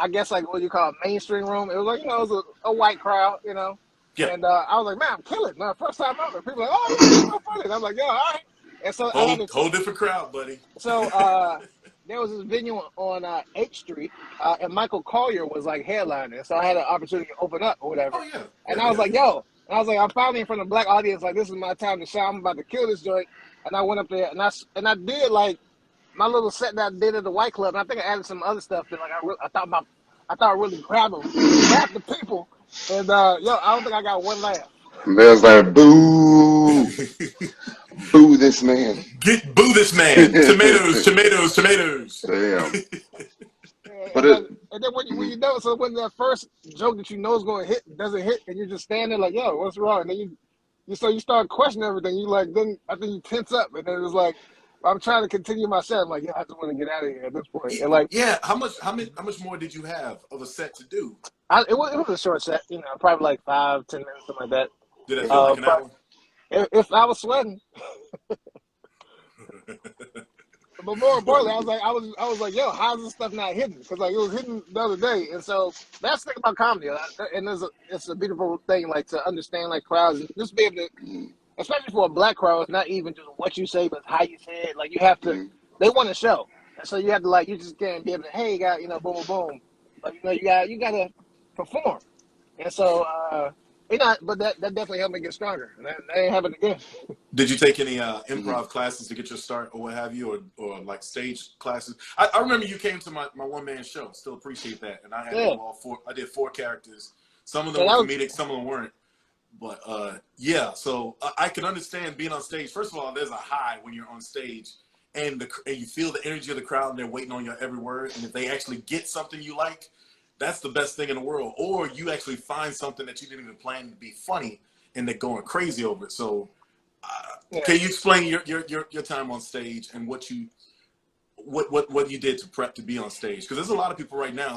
I guess, like what you call a mainstream room. It was like, it was a white crowd, Yeah. And I was like, man, I'm killing it. My first time ever. People were like, oh, this is so funny. And I'm like, yeah, all right. And so whole different crowd, buddy. So there was this venue on H Street, and Michael Collier was like headlining. So I had an opportunity to open up or whatever. Oh, yeah. And I was like, yo. And I was like, I'm finally in front of a black audience. Like, this is my time to shine. I'm about to kill this joint. And I went up there, and I did like my little set that I did at the White Club, and I think I added some other stuff that like I thought really grabbed the people, and I don't think I got one laugh. There's like boo, boo this man. Boo this man. Tomatoes. Damn. And then when so when that first joke that is going to hit doesn't hit, and you're just standing there like, yo, what's wrong? And then you start questioning everything. You like then I think you tense up, and then it was like, I'm trying to continue my set. I'm like, I just want to get out of here at this point. And like, yeah, how much more did you have of a set to do? It was a short set, probably like 5-10 minutes, something like that. Did it feel like an hour? If I was sweating. But more importantly, I was like, yo, how's this stuff not hidden? Because like it was hidden the other day, and so that's the thing about comedy, and it's a beautiful thing, like to understand like crowds and just be able to, Mm, especially for a black crowd, it's not even just what you say, but how you say it. Like you have to, mm, they want to show, and so you have to like you just can't be able to, hey, you got boom, boom, boom, but you got to perform, and so but that definitely helped me get stronger, and that ain't happened again. Did you take any mhm, improv classes to get your start or what have you, or like stage classes? I remember you came to my one man show. Still appreciate that. And I had to Yeah, do all four. I did four characters. Some of them yeah, were that was comedic, some of them weren't. But yeah, so I can understand being on stage. First of all, there's a high when you're on stage, and you feel the energy of the crowd, and they're waiting on your every word. And if they actually get something you like, that's the best thing in the world. Or you actually find something that you didn't even plan to be funny, and they're going crazy over it. So, yeah. can you explain your time on stage and what you did to prep to be on stage? Because there's a lot of people right now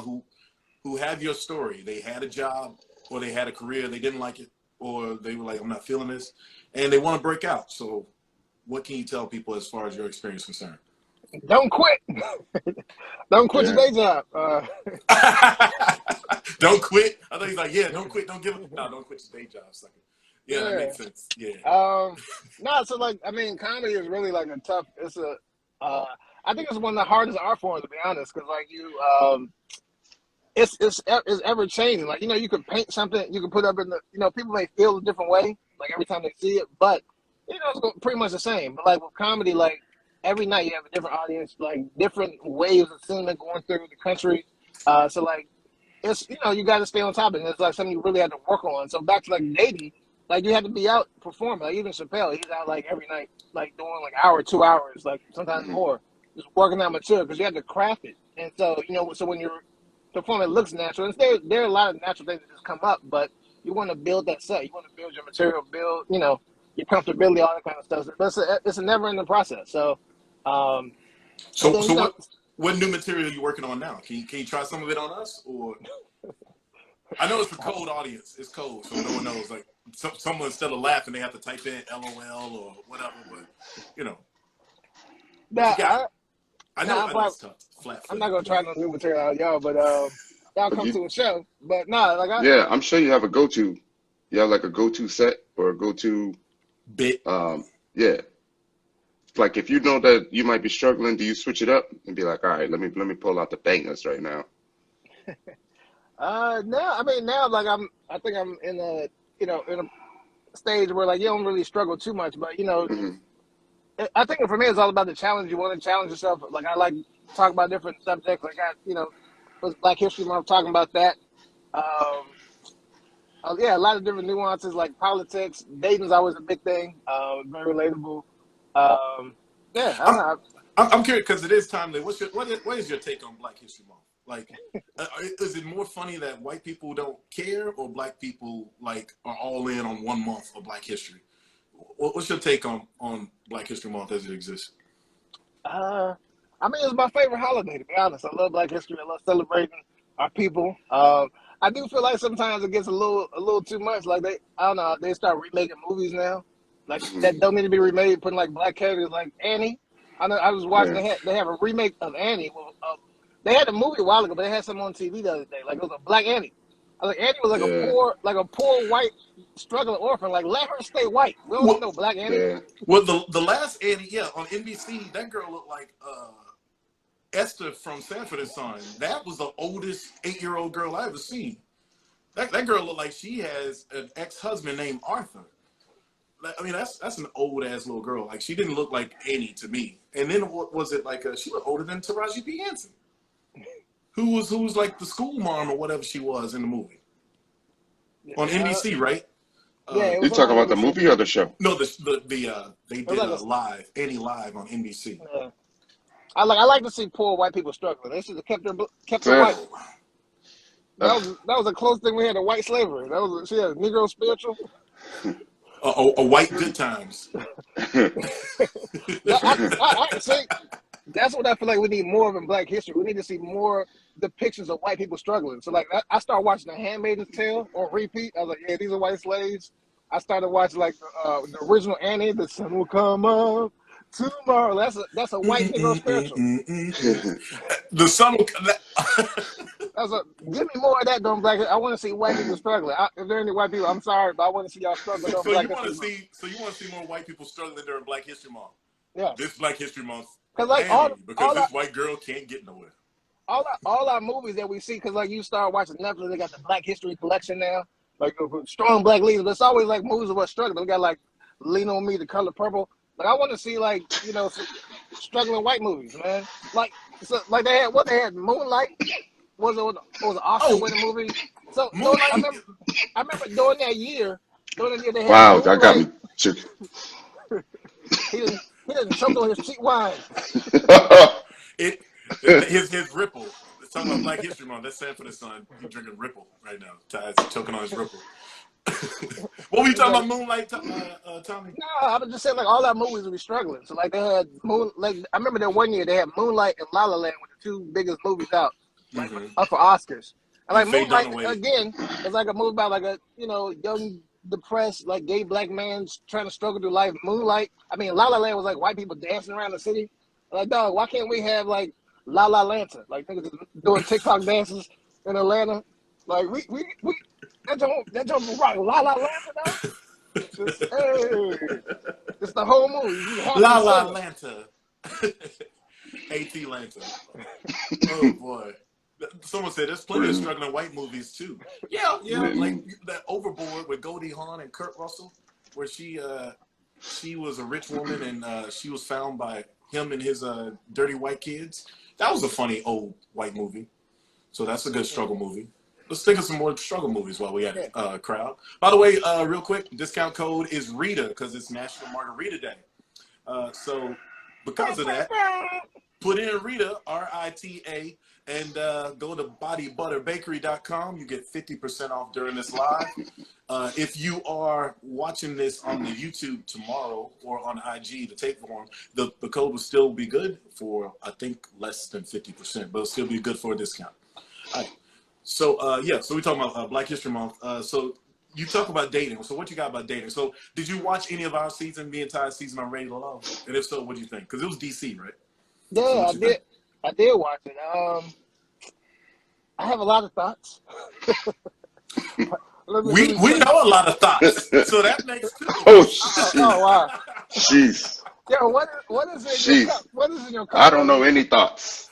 who have your story. They had a job or they had a career, they didn't like it, or they were like, I'm not feeling this, and they want to break out. So what can you tell people as far as your experience is concerned? Don't quit, don't quit your yeah, day job. Don't quit. I thought he's like, yeah, don't quit, don't give up. No, don't quit your day job, sucker. Yeah, that Yeah. makes sense. Yeah. No, so like I mean, comedy is really like a tough. Uh, I think it's one of the hardest art forms to be honest, because like it's ever changing. Like you can paint something, you can put up in the, people may feel a different way, like every time they see it, but it's pretty much the same. But like with comedy, like every night you have a different audience, like different waves of cinema going through the country. So like it's you got to stay on top of it. And it's like something you really had to work on. So back to like dating, like you had to be out performing. Like even Chappelle, he's out like every night, like doing like hour, 2 hours, like sometimes mhm, more, just working out material because you had to craft it. And so so when you're performing, it looks natural. And there are a lot of natural things that just come up, but you want to build that set. You want to build your material, build your comfortability, all that kind of stuff. But it's a never ending process. So, um, and So then so what new material are you working on now? Can you try some of it on us? Or I know it's a cold audience. It's cold, so no one knows. Like someone instead of laughing, they have to type in LOL or whatever. But you know what you now got. I know probably it's tough. Flat I'm not footed. gonna try no new material out, y'all, but y'all but come you, to a show. But nah, like yeah, I'm sure you have a go-to. You have like a go-to set or a go-to, Bit. um, yeah. Like if you know that you might be struggling, do you switch it up and be like, all right, let me pull out the bangers right now. now I mean now like I think I'm in a in a stage where like you don't really struggle too much, but Hmm. I think for me it's all about the challenge. You want to challenge yourself. Like I like to talk about different subjects. Like was Black History Month talking about that. Um, yeah, a lot of different nuances like politics. Dating's always a big thing. Very relatable. Um, yeah, I don't I'm know. I'm curious because it is timely. What is your take on Black History Month? Like, is it more funny that white people don't care, or black people like are all in on 1 month of Black History? What's your take on Black History Month as it exists? Uh, I mean, it's my favorite holiday to be honest. I love Black History. I love celebrating our people. I do feel like sometimes it gets a little too much. Like I don't know, they start remaking movies now, like Hmm. that don't need to be remade. Putting like black characters like Annie. I know. I was watching. Yeah, They have a remake of Annie. Well, they had a movie a while ago, but they had some on TV the other day. Like it was a Black Annie. I was like Annie was yeah, like a poor white struggling orphan. Like let her stay white. We don't need Well, no Black Annie. yeah, well, the last Annie, yeah, on NBC, that girl looked like Esther from Sanford and Son. That was the oldest 8-year-old girl I ever seen. That girl looked like she has an ex-husband named Arthur. I mean, that's an old ass little girl. Like she didn't look like Annie to me. And then what was it like? She looked older than Taraji P Henson, who was like the school mom or whatever she was in the movie on Uh, NBC, right? yeah, Uh, it you was talking on about the NBC. movie or the show? no, they It was did like a live Annie live on NBC. I like to see poor white people struggling. They should have kept her Uh, white. That was a close thing we had to white slavery. That was she had a Negro spiritual. A white good times. That I see. That's what I feel like we need more of in Black history. We need to see more depictions of white people struggling. So like I started watching The Handmaid's Tale on repeat. I was like, yeah, these are white slaves. I started watching like the original Annie. The sun will come up. Tomorrow. That's a white Negro spiritual. The sun will. Give me more of that during Black. I want to see white people struggling. If there are any white people, I'm sorry, but I want to see y'all struggling during Black History Month. So you want to see more white people struggling during Black History Month? Yeah. This Black History Month, because this white girl can't get nowhere. All our movies that we see, because like you start watching Netflix, they got the Black History collection now, like strong Black leaders. But it's always like movies of us struggling. We got like Lean on Me, The Color Purple. Like I want to see like struggling white movies, man. Like they had Moonlight. Was an Oscar winning movie. So I remember during that year they had Wow, Moonlight. that got me shook. He didn't choke on his cheap wine. His Ripple. It's talking about Black History Month. That's Sanford & Son. He's drinking Ripple right now. Ty's choking on his Ripple. What were you talking about, Moonlight, Tommy? No, I was just saying like all our movies would be struggling. So like they had I remember that one year they had Moonlight and La La Land were the two biggest movies out, like up for Oscars. And like Moonlight again, it's like a movie about like a young depressed like gay Black man trying to struggle through life. Moonlight, La La Land was like white people dancing around the city. Like dog, why can't we have like La La Lanta, like niggas doing TikTok dances in Atlanta? Like we that don't rock La La Lanta though. It's the whole movie. La La Lanta. AT Lanta. Oh boy. Someone said there's plenty of struggling white movies too. Yeah, like that Overboard with Goldie Hawn and Kurt Russell, where she was a rich woman and she was found by him and his dirty white kids. That was a funny old white movie. So that's a good struggle movie. Let's think of some more struggle movies while we at crowd. By the way, real quick, discount code is Rita because it's National Margarita Day. So because of that, put in Rita, RITA, and go to bodybutterbakery.com. You get 50% off during this live. If you are watching this on the YouTube tomorrow or on IG, the tape form, the code will still be good for, I think, less than 50%, but it'll still be good for a discount. All right. So, so we're talking about Black History Month. So you talk about dating. So what you got about dating? So did you watch any of our season, the entire season on Ready to Love? And if so, what do you think? Because it was DC, right? Yeah, so I did. I did watch it. I have a lot of thoughts. We know a lot of thoughts, so that makes two. Oh wow. Jeez. Yeah, what is in your what is in your cup? I don't know any thoughts.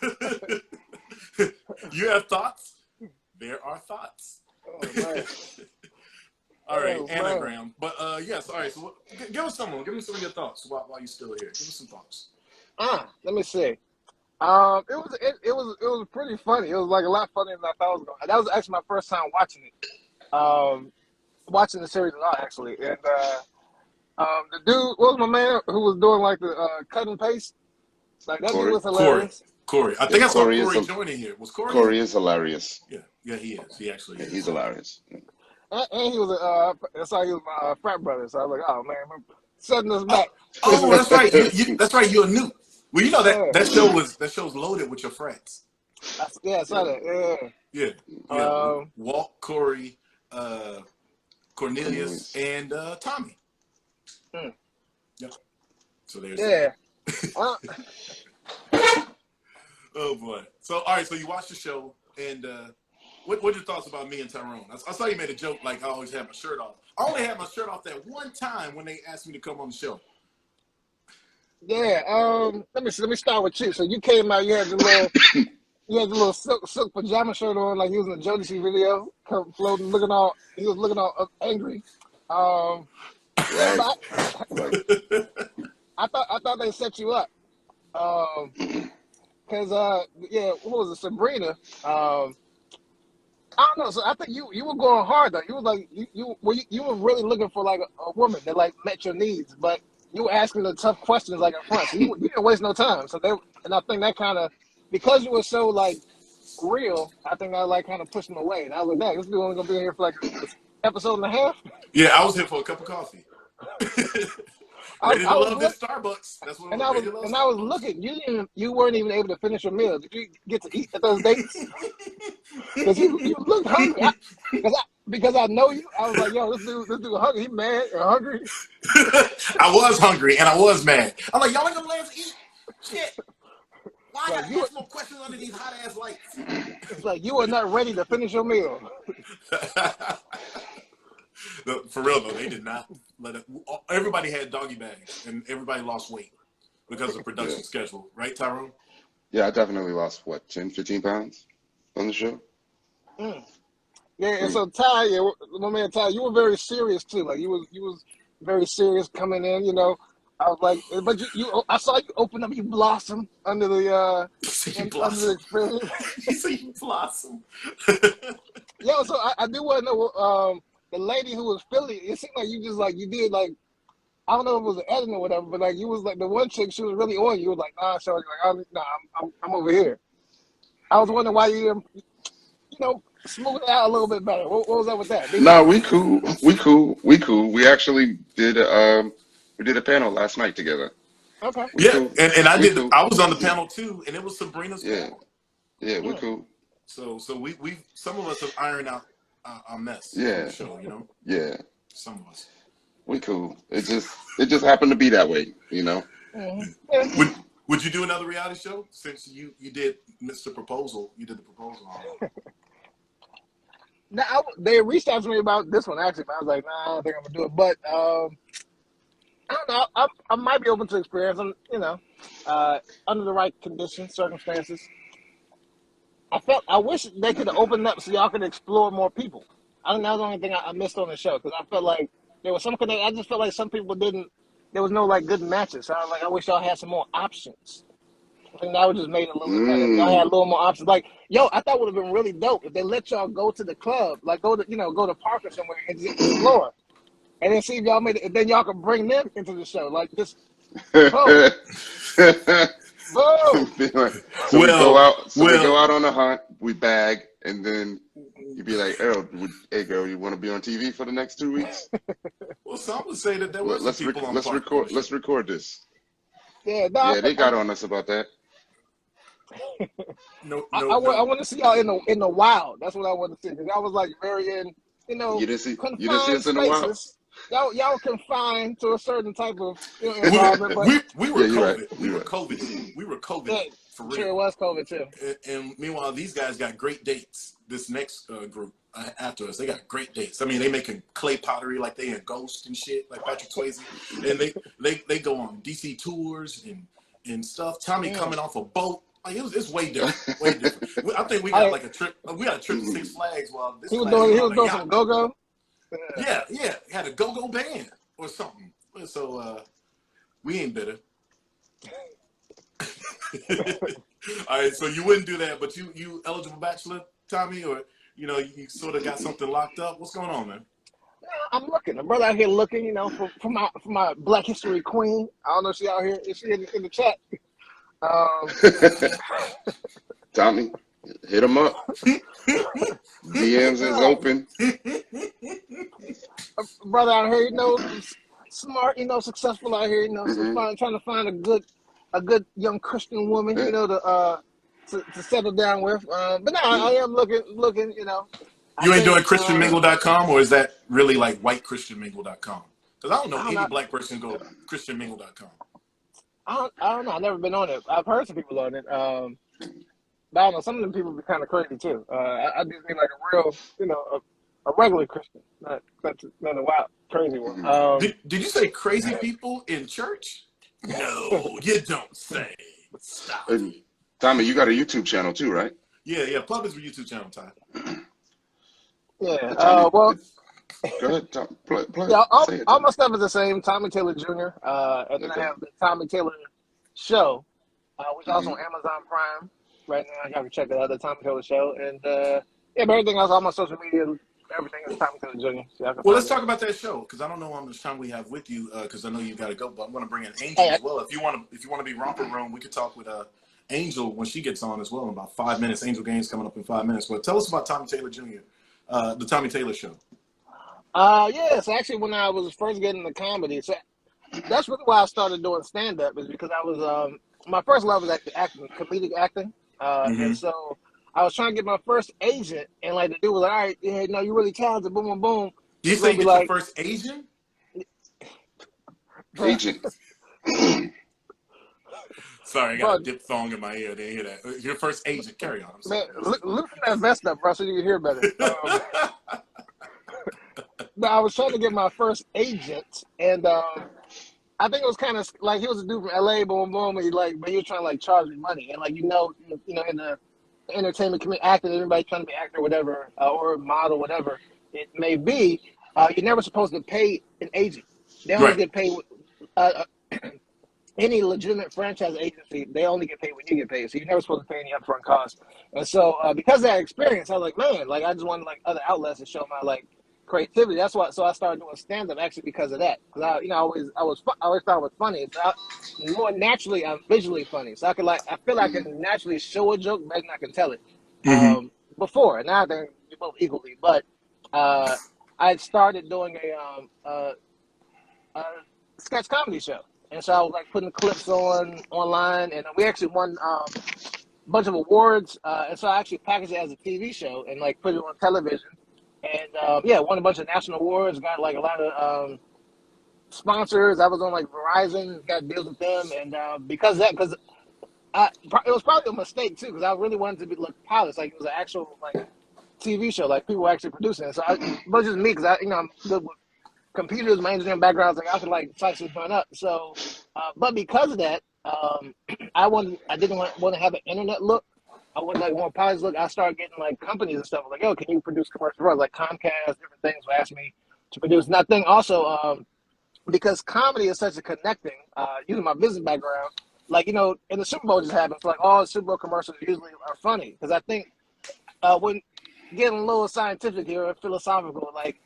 You have thoughts? There are thoughts. Oh, man. All right, anagram. Man. But yes, all right. So give me some of your thoughts while you're still here. Give us some thoughts. Let me see. It was pretty funny. It was like a lot funnier than I thought it was going. That was actually my first time watching it. Watching the series at all, actually. And the dude, what was my man who was doing like the cut and paste? Like that dude was hilarious. Corey. I think I saw Corey joining here. Was Corey? Corey is hilarious. Yeah, he is. He actually is. He's hilarious. And he was that's why he was my frat brother. So I was like, oh man, I'm setting us back. Oh, that's right. That's right. You're new. Well, you know that show's loaded with your friends. I saw that. Yeah. Walt, Corey, Cornelius, and Tommy. Yep. So there's oh boy. So all right. So you watched the show, and what your thoughts about me and Tyrone? I saw you made a joke like I always have my shirt off. I only had my shirt off that one time when they asked me to come on the show. Yeah, let me start with you. So you came out, you had the little silk pajama shirt on, like he was in a Jodeci video, floating, he was looking all angry. I thought they set you up, cause what was it, Sabrina? I don't know. So I think you were going hard though. You were like you were really looking for like a woman that like met your needs, but you were asking the tough questions like up front. So you didn't waste no time. So and I think that kind of, because you were so like real, I think I like kind of pushed them away. And I was like, "Dang, this dude only gonna be here for like an episode and a half." Yeah, I was here for a cup of coffee. Ready to love this Starbucks. That's what. And I was looking. You weren't even able to finish your meal. Did you get to eat at those dates? Because you looked hungry. because I know you. I was like, yo, this dude hungry. He mad or hungry? I was hungry and I was mad. I'm like, y'all ain't gonna let us eat? Shit. Why I Like gotta you, ask more questions under these hot ass lights? it's like you are not ready to finish your meal. For real though, they did not let it. Everybody had doggy bags and everybody lost weight because of Yeah. production schedule, right, Tyrone? Yeah, I definitely lost what, 10, 15 pounds on the show. Mm. Yeah, and Mm. so Ty, yeah, my man Ty, you were very serious too. Like you was very serious coming in. You know, I was like, but I saw you open up, you blossom under the He said you under the blossom. experience. He said you blossom. Yo, so I do want to know the lady who was Philly. It seemed like you just like you did like I don't know if it was an editing or whatever, but like you was like the one chick. She was really on you. You was like, nah, so like, nah, I'm over here. I was wondering why you didn't, smooth it out a little bit better. What was up with that? Did No, you? we cool. We cool. We cool. We actually did we did a panel last night together. Okay. We Yeah, cool. and I We did. cool. I was on the panel too, and it was Sabrina's Yeah. panel. Yeah, we Mm. cool. So we some of us have ironed out our mess from the Yeah. show. You know, Yeah. some of us. We cool. It just happened to be that way, you know? Yeah. Would you do another reality show since you did Mr. Proposal? You did the proposal already. Now they reached out to me about this one actually, but I was like, nah, I don't think I'm gonna do it. But I don't know. I might be open to experience. Under the right conditions, circumstances. I wish they could have opened up so y'all could explore more people. I think that was the only thing I missed on the show because I felt like there was some connect. I just felt like some people didn't. There was no like good matches. So I was like, I wish y'all had some more options. I think that would just made it a little bit better. If y'all had a Mm. little more options. Like, yo, I thought would have been really dope if they let y'all go to the club, like go to park or somewhere and just explore, and then see if y'all made it. And then y'all could bring them into the show, like just boom, boom. Be like, so Well, we go well, out on a hunt, we bag, and then you'd be like, Earl, hey girl, you want to be on TV for the next 2 weeks? well. Some would say that there were some Let's people on let's part on record the show. let's record this. Yeah, no, Yeah, they got on us about that. No, I no, no. want to see y'all in the wild. That's what I want to see because I was like very in You didn't see confined us in a while? spaces. Y'all confined to a certain type of We, environment, but we were Yeah, you're right. COVID. We You're were right. COVID. We were yeah, COVID for sure it real. was COVID too. And meanwhile, these guys got great dates. This next group after us, they got great dates. I mean, they making clay pottery like they in Ghost and shit, like Patrick Swayze, and they go on DC tours and stuff. Tommy Mm. coming off a boat. Like it's way different, way different. I think we got I like a trip. We got a trip to Six Flags while this he was class went he was on a doing some yacht. go go. Yeah, yeah, had a go-go band or something. So we ain't bitter. All right, so you wouldn't do that, but you eligible bachelor, Tommy, or you sort of got something locked up. What's going on, man? I'm looking. The brother out here looking, for my Black History Queen. I don't know if she out here. Is she in the chat? Um, Tommy, hit him up. DMs is no, open. brother out here, smart, successful out here, so Hmm. trying to find a good young Christian woman, Yeah. to settle down with. But no, I am looking. I You ain't think doing ChristianMingle.com, or is that really like whitechristianmingle.com? Because I don't know I don't any know. black person who go ChristianMingle.com. I don't know. I've never been on it. I've heard some people on it. But I don't know. Some of them people be kind of crazy too. I just mean like a real, a regular Christian, not a wild crazy one. Hmm. Did you say crazy people in church? No, you don't say. Stop And it. Tommy, you got a YouTube channel too, right? Yeah. Plug his YouTube channel, Ty. Yeah. Tommy, Well, go ahead, Tom, play, yeah. say it, All Tommy. my stuff is the same. Tommy Taylor Jr. And then I Okay. have the Tommy Taylor Show, which is also Hmm. on Amazon Prime right now. You have to check it out. The Tommy Taylor Show, and yeah, but everything else, all my social media, everything is Tommy Taylor Jr. So y'all can Well, find let's me. talk about that show because I don't know how much time we have with you because I know you got to go. But I'm going to bring in Angel Hey, as well. If you want to be romper room, we could talk with Angel when she gets on as well in about 5 minutes. Angel Gaines coming up in 5 minutes. But tell us about Tommy Taylor Jr., the Tommy Taylor Show. yeah. So actually, when I was first getting into comedy, so that's really why I started doing stand up is because I was my first love was actually acting, comedic acting, and Mm-hmm. so I was trying to get my first agent, and like the dude was like, "All right, yeah, no, you're really talented." Boom, boom, boom. You It's say gonna you be get your like, first Asian? bro, Agent. Sorry, I got a bro, dip thong in my ear. They hear that. Your first agent. Carry on. I'm man, sorry. You were saying loosen that vest up, bro, so you can hear better. something. No, I was trying to get my first agent, and I think it was kind of like he was a dude from LA, boom, boom, and but he was trying to like charge me money, and like in the entertainment community, acting, everybody trying to be actor, whatever, or model, whatever it may be. You're never supposed to pay an agent. They only Right. get paid. Uh, any legitimate franchise agency, they only get paid when you get paid. So you're never supposed to pay any upfront costs. And so because of that experience, I was like, man, like I just wanted like other outlets to show my like creativity. That's why. So I started doing stand up actually because of that. Because I always thought it was funny. So more naturally, I'm visually funny. So I feel like I can naturally show a joke better than I can tell it. Mm-hmm. Before, now I think we both equally, but I started doing a sketch comedy show. And so I was like putting clips online, and we actually won a bunch of awards. And so I actually packaged it as a TV show and like put it on television. And yeah, won a bunch of national awards. Got like a lot of sponsors. I was on like Verizon, got deals with them, and because it was probably a mistake too, because I really wanted to look polished, like it was an actual like TV show, like people were actually producing it. So but just me, because I'm good with computers, my engineering background, like I could like spice this one up. So, but because of that, I didn't want to have an internet look. I wanted like more polished look. I started getting like companies and stuff like, oh, can you produce commercials for us? Like Comcast, different things would ask me to produce. And I think also because comedy is such a connecting, using my business background, like in the Super Bowl just happened. So like all the Super Bowl commercials usually are funny because I think when getting a little scientific here or philosophical, like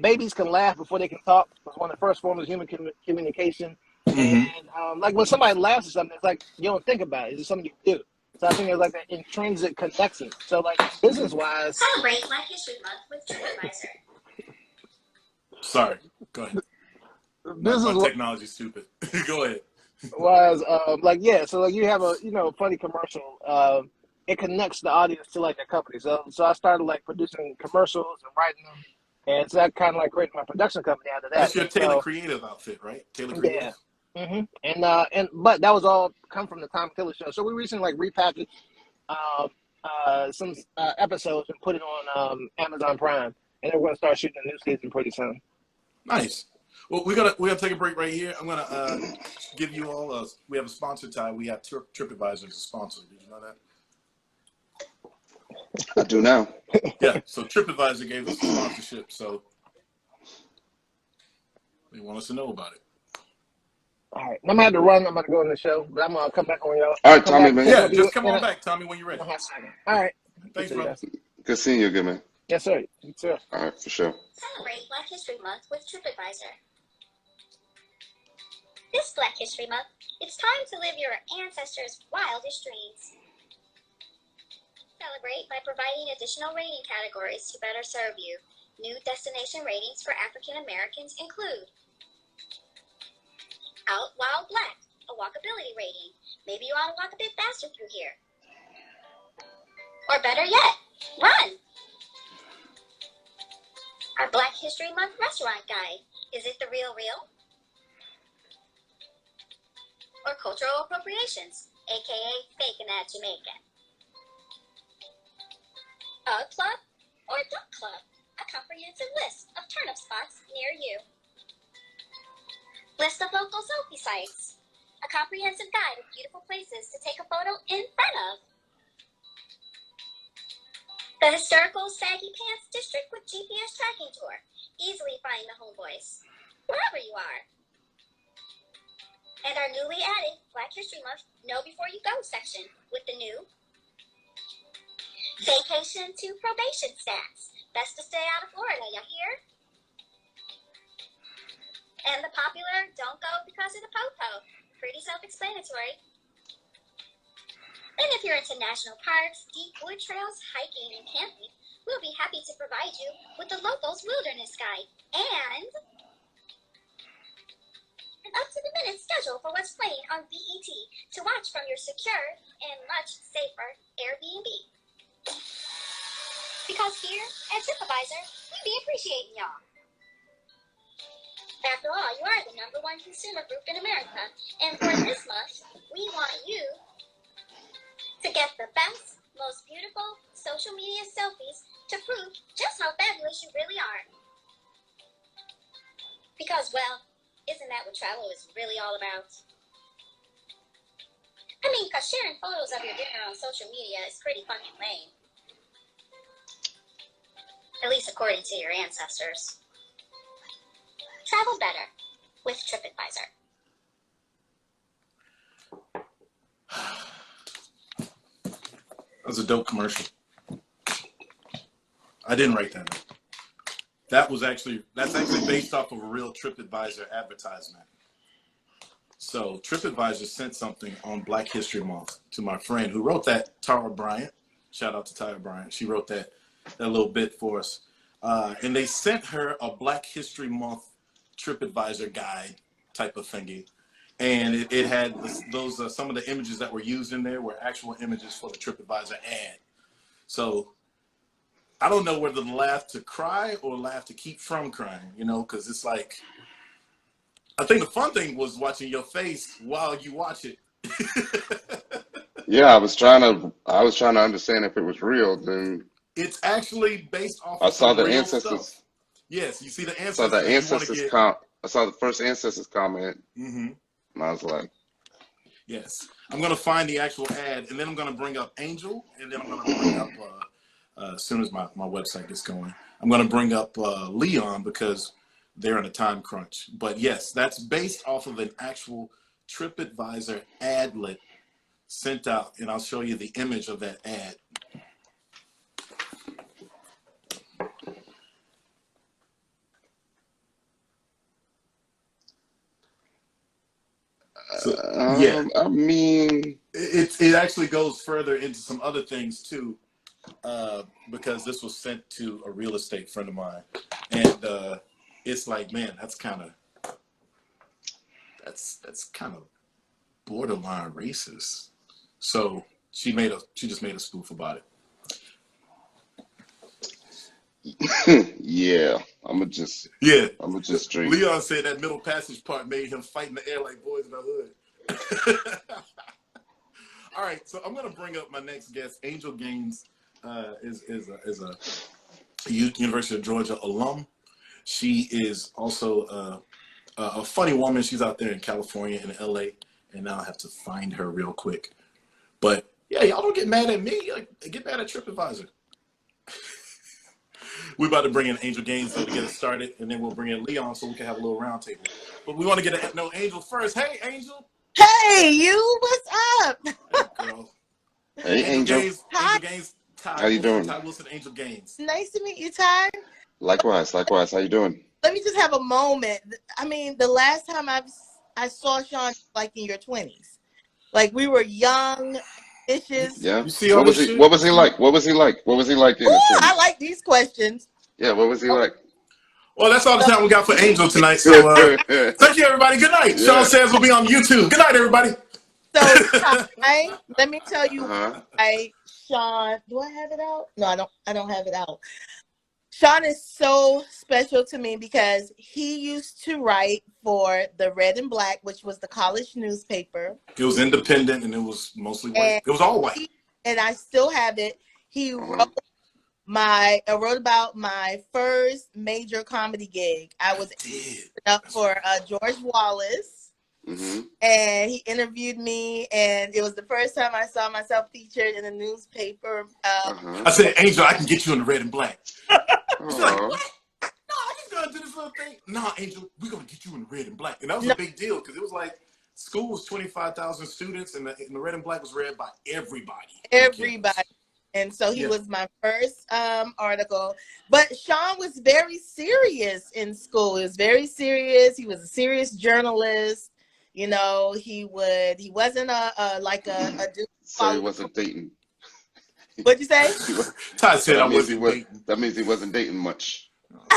babies can laugh before they can talk. It's one of the first forms of human communication. Mm-hmm. And like when somebody laughs at something, it's like you don't think about it. It's just something you do. So I think there's like an intrinsic connection. So like business wise, Celebrate Black History Month with TripAdvisor. Sorry. Go ahead. My business technology's stupid. Go ahead. wise, like yeah. So like you have a funny commercial. It connects the audience to like the company. So I started like producing commercials and writing them, and so that kind of like created my production company out of that. That's your And Taylor so Creative outfit, right? Taylor yeah. Creative. And but that was all come from the Tom Tiller show. So we recently like repackaged some episodes and put it on Amazon Prime, and then we're gonna start shooting a new season pretty soon. Nice. Well, we're gonna take a break right here. I'm gonna give you all we have a sponsor tie. We have TripAdvisor as a sponsor. Did you know that? I do now. Yeah. So TripAdvisor gave us the sponsorship, so they want us to know about it. All right, I'm gonna have to run. I'm gonna go in the show, but I'm gonna come back on y'all. All right, Come Tommy, back, man. catch Yeah, up with you just come on back. Tell me when you're ready. a hot second. All right. Thanks, Appreciate you brother. guys. Good seeing you again, man. Yes, sir. You too. All right, for sure. Celebrate Black History Month with TripAdvisor. This Black History Month, it's time to live your ancestors' wildest dreams. Celebrate by providing additional rating categories to better serve you. New destination ratings for African Americans include Out Wild Black, a walkability rating. Maybe you ought to walk a bit faster through here. Or better yet, run! Our Black History Month restaurant guide. Is it the real real? Or cultural appropriations, aka faking that Jamaican. A club or duck club, a comprehensive list of turnip spots near you. List of local selfie sites, a comprehensive guide of beautiful places to take a photo in front of. The historical Saggy Pants District with GPS tracking tour. Easily find the homeboys, wherever you are. And our newly added Black History Month Know Before You Go section with the new Vacation to Probation Stats. Best to stay out of Florida, you hear? And the popular Don't Go Because of the Popo. Pretty self-explanatory. And if you're into national parks, deep wood trails, hiking, and camping, we'll be happy to provide you with the Locals Wilderness Guide and an up-to-the-minute schedule for what's playing on BET to watch from your secure and much safer Airbnb. Because here at TripAdvisor, we be appreciating y'all. After all, you are the #1 consumer group in America, and for this month, we want you to get the best, most beautiful social media selfies to prove just how fabulous you really are. Because, well, isn't that what travel is really all about? I mean, because sharing photos of your dinner on social media is pretty fucking lame. At least according to your ancestors. Travel better with TripAdvisor. That was a dope commercial. I didn't write that down. That's actually based off of a real TripAdvisor advertisement. So TripAdvisor sent something on Black History Month to my friend who wrote that, Tara Bryant. Shout out to Tara Bryant. She wrote that little bit for us. And they sent her a Black History Month TripAdvisor guide type of thingy. And it had those some of the images that were used in there were actual images for the TripAdvisor ad. So I don't know whether to laugh to cry or laugh to keep from crying, you know, because it's like, I think the fun thing was watching your face while you watch it. Yeah, I was trying to understand if it was real. Then It's actually based off I of saw some the real ancestors. stuff. Yes, you see the I saw ancestors the that you want to ancestors get. I saw the first ancestors comment, Mm-hmm. and I was like, Yes, I'm gonna find the actual ad, and then I'm gonna bring up Angel, and then I'm gonna bring up as soon as my website gets going, I'm gonna bring up Leon because they're in a time crunch. But yes, that's based off of an actual TripAdvisor adlet sent out, and I'll show you the image of that ad. So yeah, I mean, it actually goes further into some other things too, because this was sent to a real estate friend of mine, and it's like, man, that's kind of borderline racist. So she just made a spoof about it. yeah, I'm gonna just drink. Leon said that middle passage part made him fight in the air like boys in the hood. All right, so I'm gonna bring up my next guest. Angel Gaines is a University of Georgia alum. She is also a funny woman. She's out there in California and LA, and now I have to find her real quick. But yeah, y'all don't get mad at me. Like, get mad at TripAdvisor. We're about to bring in Angel Gaines though to get us started, and then we'll bring in Leon so we can have a little round table. But we want to get to know Angel first. Hey, Angel. Hey, you. What's up? Hey, girl. Hey, Angel. Gaines, Angel Gaines. Ty How you doing? Ty Wilson, Angel Gaines. Nice to meet you, Ty. Likewise. How you doing? Let me just have a moment. I mean, the last time I saw Shawn, like in your 20s, like we were young, ambitious. Yeah. You see all this shit? What was he like? What was he like in his 20s? I like these questions. Yeah. What was he like? Well, that's all the time we got for Angel tonight. So thank you, everybody. Good night. Yeah. Shawn says we'll be on YouTube. Good night, everybody. So, let me tell you, Shawn, do I have it out? No, I don't have it out. Shawn is so special to me because he used to write for the Red and Black, which was the college newspaper. It was independent and it was mostly white. It was all white. And I still have it. He wrote about my first major comedy gig. I was up for George Wallace. Mm-hmm. And he interviewed me, and it was the first time I saw myself featured in a newspaper. I said, Angel, I can get you in the Red and Black. She's like, what? No, I just gonna do this little thing. Nah, Angel, we're gonna get you in the Red and Black. And that was a big deal because it was like school was 25,000 students, and the Red and Black was read by everybody. Everybody. And so he was my first article. But Shawn was very serious in school. He was very serious. He was a serious journalist. You know, he wasn't a dude. So he wasn't dating. What'd you say? Ty said I wasn't dating. That means he wasn't dating much. Well,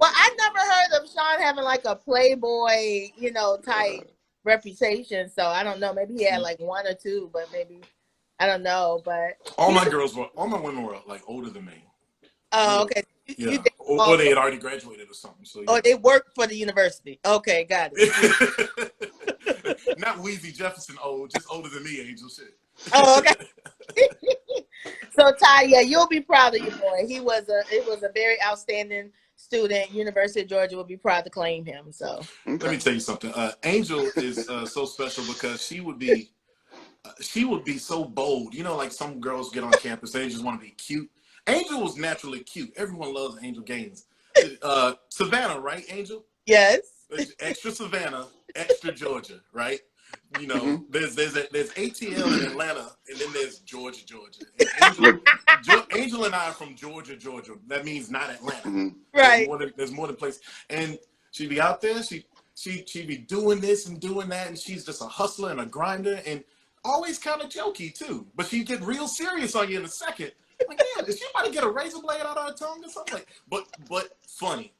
I never heard of Shawn having like a playboy, type reputation. So I don't know. Maybe he had like one or two, but maybe I don't know, but all my women were like older than me. oh, okay. Yeah, You or they had already graduated or something. So yeah. or they worked for the university. Okay, got it. Not Weezy Jefferson old, just older than me, Angel. Shit. Oh, okay. So Ty, yeah, you'll be proud of your boy. It was a very outstanding student. University of Georgia will be proud to claim him. So Let me tell you something. Angel is so special because she would be so bold. You know, like some girls get on campus, they just want to be cute. Angel was naturally cute. Everyone loves Angel Gaines. Savannah, right, Angel? yes. Extra Savannah, extra Georgia, right? You know, there's ATL in Atlanta, and then there's Georgia. And Angel and I are from Georgia. That means not Atlanta. Right. There's more than place. And she'd be out there. She'd be doing this and doing that, and she's just a hustler and a grinder, and always kind of jokey too. But she'd get real serious on you in a second. Like, damn, is she about to get a razor blade out of her tongue or something? But funny.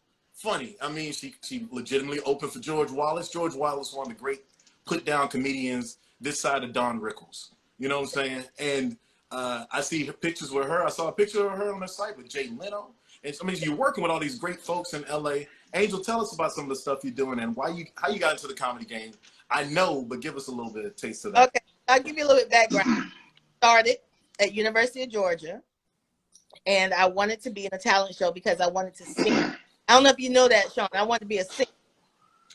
I mean, she legitimately opened for George Wallace. George Wallace, one of the great put-down comedians this side of Don Rickles. You know what I'm saying? And I see her pictures with her. I saw a picture of her on her site with Jay Leno. And I mean, you're working with all these great folks in LA. Angel, tell us about some of the stuff you're doing and how you got into the comedy game. I know, but give us a little bit of taste of that. Okay, I'll give you a little bit of background. Started at University of Georgia, and I wanted to be in a talent show because I wanted to sing. I don't know if you know that, Shawn. I wanted to be a singer.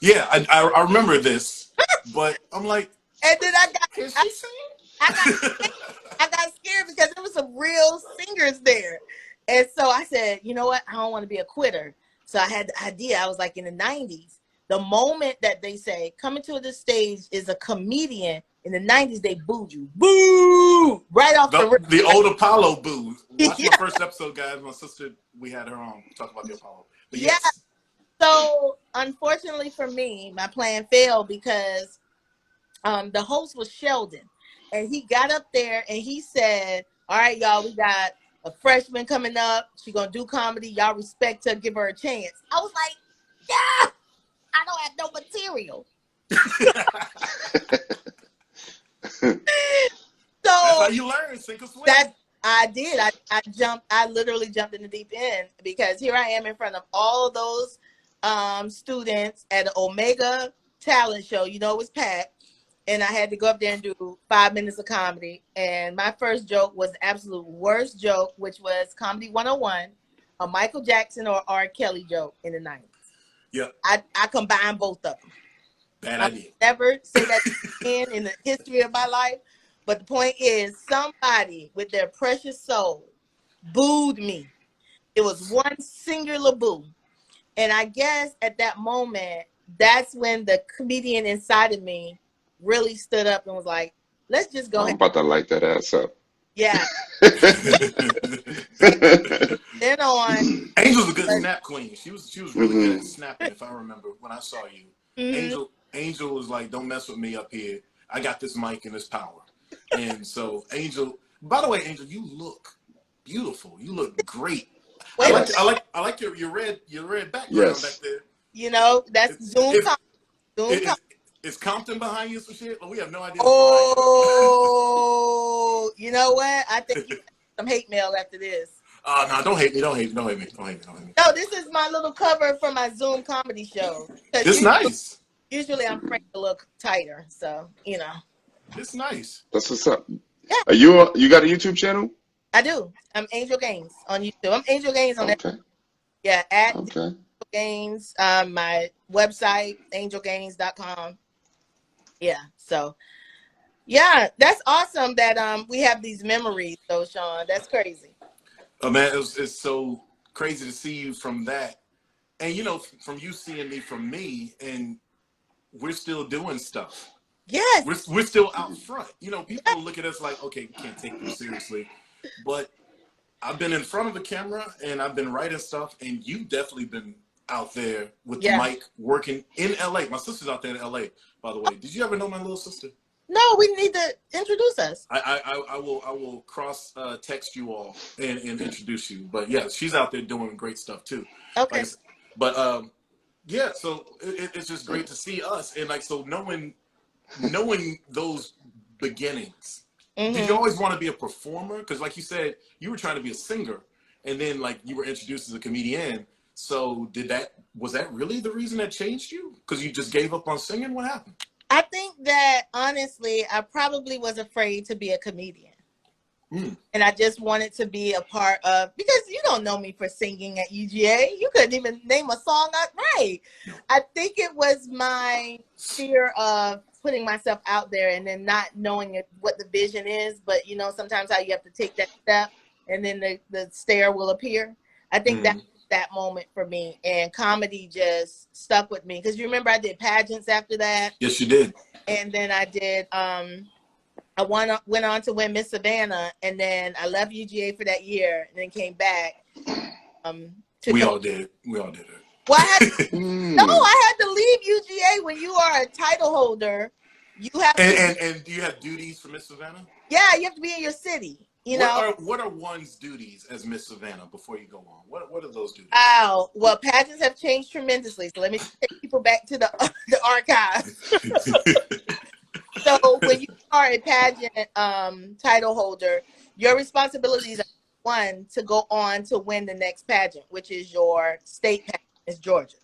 Yeah, I remember this, but I'm like, and then I got scared because there was some real singers there. And so I said, you know what? I don't want to be a quitter. So I had the idea. I was like in the 90s. The moment that they say, coming to the stage is a comedian, in the 90s, they booed you. Boo! Right off the old Apollo boo. Watch my first episode, guys. My sister, we had her on. Talk about the Apollo. But yes. Yeah. So unfortunately for me, my plan failed because the host was Sheldon. And he got up there and he said, all right, y'all, we got a freshman coming up. She's going to do comedy. Y'all respect her. Give her a chance. I was like, yeah, I don't have no material. That's how you learn, sink or swim. I did. I jumped. I literally jumped in the deep end because here I am in front of all of those students at the Omega talent show. You know, it was packed. And I had to go up there and do 5 minutes of comedy. And my first joke was the absolute worst joke, which was Comedy 101, a Michael Jackson or R. Kelly joke in the 90s. Yeah. I combined both of them. Bad idea. Never say that again in the history of my life. But the point is, somebody with their precious soul booed me. It was one singular boo. And I guess at that moment, that's when the comedian inside of me really stood up and was like, let's just go ahead. I'm about to light that ass up. Yeah. Then on. Angel's a good snap queen. She was really good at snapping, if I remember when I saw you. Angel was like, don't mess with me up here. I got this mic and this power. And so Angel, by the way, Angel, you look beautiful. You look great. I like your red background back there. You know, that's Zoom. Is Compton behind you some shit? Well, we have no idea. Oh, you know what? I think you got some hate mail after this. No, don't hate me. Don't hate me. No, this is my little cover for my Zoom comedy show. It's nice. Usually I'm framed a little tighter, so you know. It's nice. That's what's up. Yeah. Are you got a YouTube channel? I do. I'm Angel Gaines on YouTube. I'm Angel Gaines on that. Yeah, at Angel Gaines. My website, angelgaines.com. Yeah, so yeah, that's awesome that we have these memories though, Shawn. That's crazy. Oh man, it's so crazy to see you from that. And you know, from you seeing me from me, and we're still doing stuff. Yes. We're still out front. You know, people look at us like, okay, we can't take them seriously. But I've been in front of the camera and I've been writing stuff, and you've definitely been out there with the mic working in LA. My sister's out there in LA, by the way. Did you ever know my little sister? No, we need to introduce us. I will cross text you all and introduce you. But yeah, she's out there doing great stuff too. Okay. But yeah, so it's just great to see us, and like, so knowing those beginnings Did you Mm-hmm. always want to be a performer? Because like you said, you were trying to be a singer, and then like you were introduced as a comedian. So was that really the reason that changed you? Because you just gave up on singing? What happened? I think that honestly, I probably was afraid to be a comedian. And I just wanted to be a part of, because you don't know me for singing at UGA. You couldn't even name a song right. I think it was my fear of putting myself out there and then not knowing what the vision is. But you know, sometimes how you have to take that step and then the stare will appear. I think that moment for me, and comedy just stuck with me. Because you remember I did pageants after that. Yes, you did. And then I did I went on to win Miss Savannah, and then I left UGA for that year, and then came back. We all did. We all did it. Well, I had to leave UGA. When you are a title holder, you have and do you have duties for Miss Savannah? Yeah, you have to be in your city. What are one's duties as Miss Savannah before you go on? What are those duties? Wow. Well, pageants have changed tremendously. So let me take people back to the archives. So when you are a pageant title holder, your responsibilities are, one, to go on to win the next pageant, which is your state pageant, is Georgia.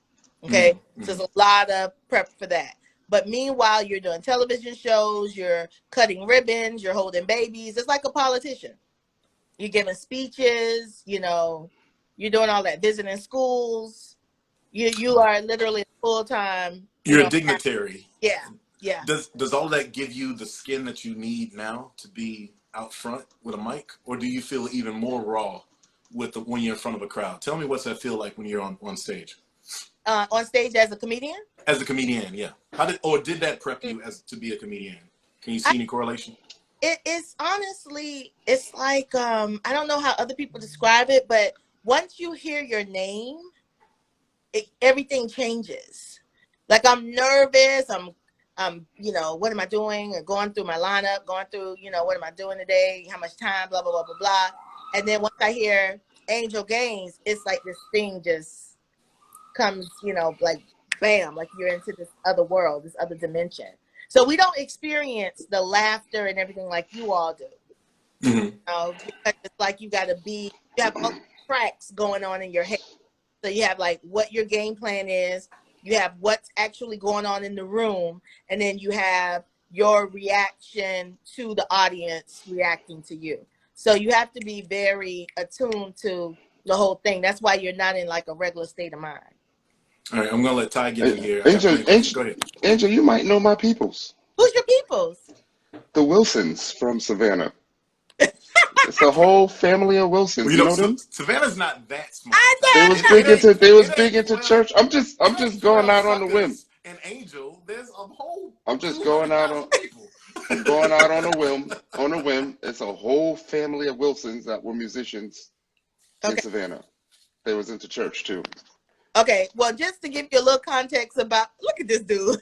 Okay, so there's a lot of prep for that. But meanwhile, you're doing television shows, you're cutting ribbons, you're holding babies. It's like a politician. You're giving speeches, you're doing all that, visiting schools. You are literally full time. You're a dignitary. Yeah. Does all that give you the skin that you need now to be out front with a mic, or do you feel even more raw when you're in front of a crowd? Tell me what's that feel like when you're on stage. On stage as a comedian? As a comedian, yeah. Did that prep you to be a comedian? Can you see any correlation? It's honestly, it's like I don't know how other people describe it, but once you hear your name, everything changes. Like I'm nervous. I'm what am I doing? And going through my lineup, going through, what am I doing today? How much time? Blah, blah, blah, blah, blah. And then once I hear Angel Gaines, it's like this thing just comes, like bam, like you're into this other world, this other dimension. So we don't experience the laughter and everything like you all do. Because it's like you have all the tracks going on in your head. So you have like what your game plan is. You have what's actually going on in the room, and then you have your reaction to the audience reacting to you. So you have to be very attuned to the whole thing. That's why you're not in like a regular state of mind. All right, I'm gonna let Ty get in here. Angel, go ahead. Angel, you might know my peoples. Who's your peoples? The Wilsons from Savannah. It's a whole family of Wilsons. Well, you know them? Savannah's not that small. They was big into church. I'm just going out on a whim. And Angel, there's a whole. I'm just going out on. I'm going out on a whim. On a whim, it's a whole family of Wilsons that were musicians in Savannah. They was into church too. Okay, well, just to give you a little context about, look at this dude.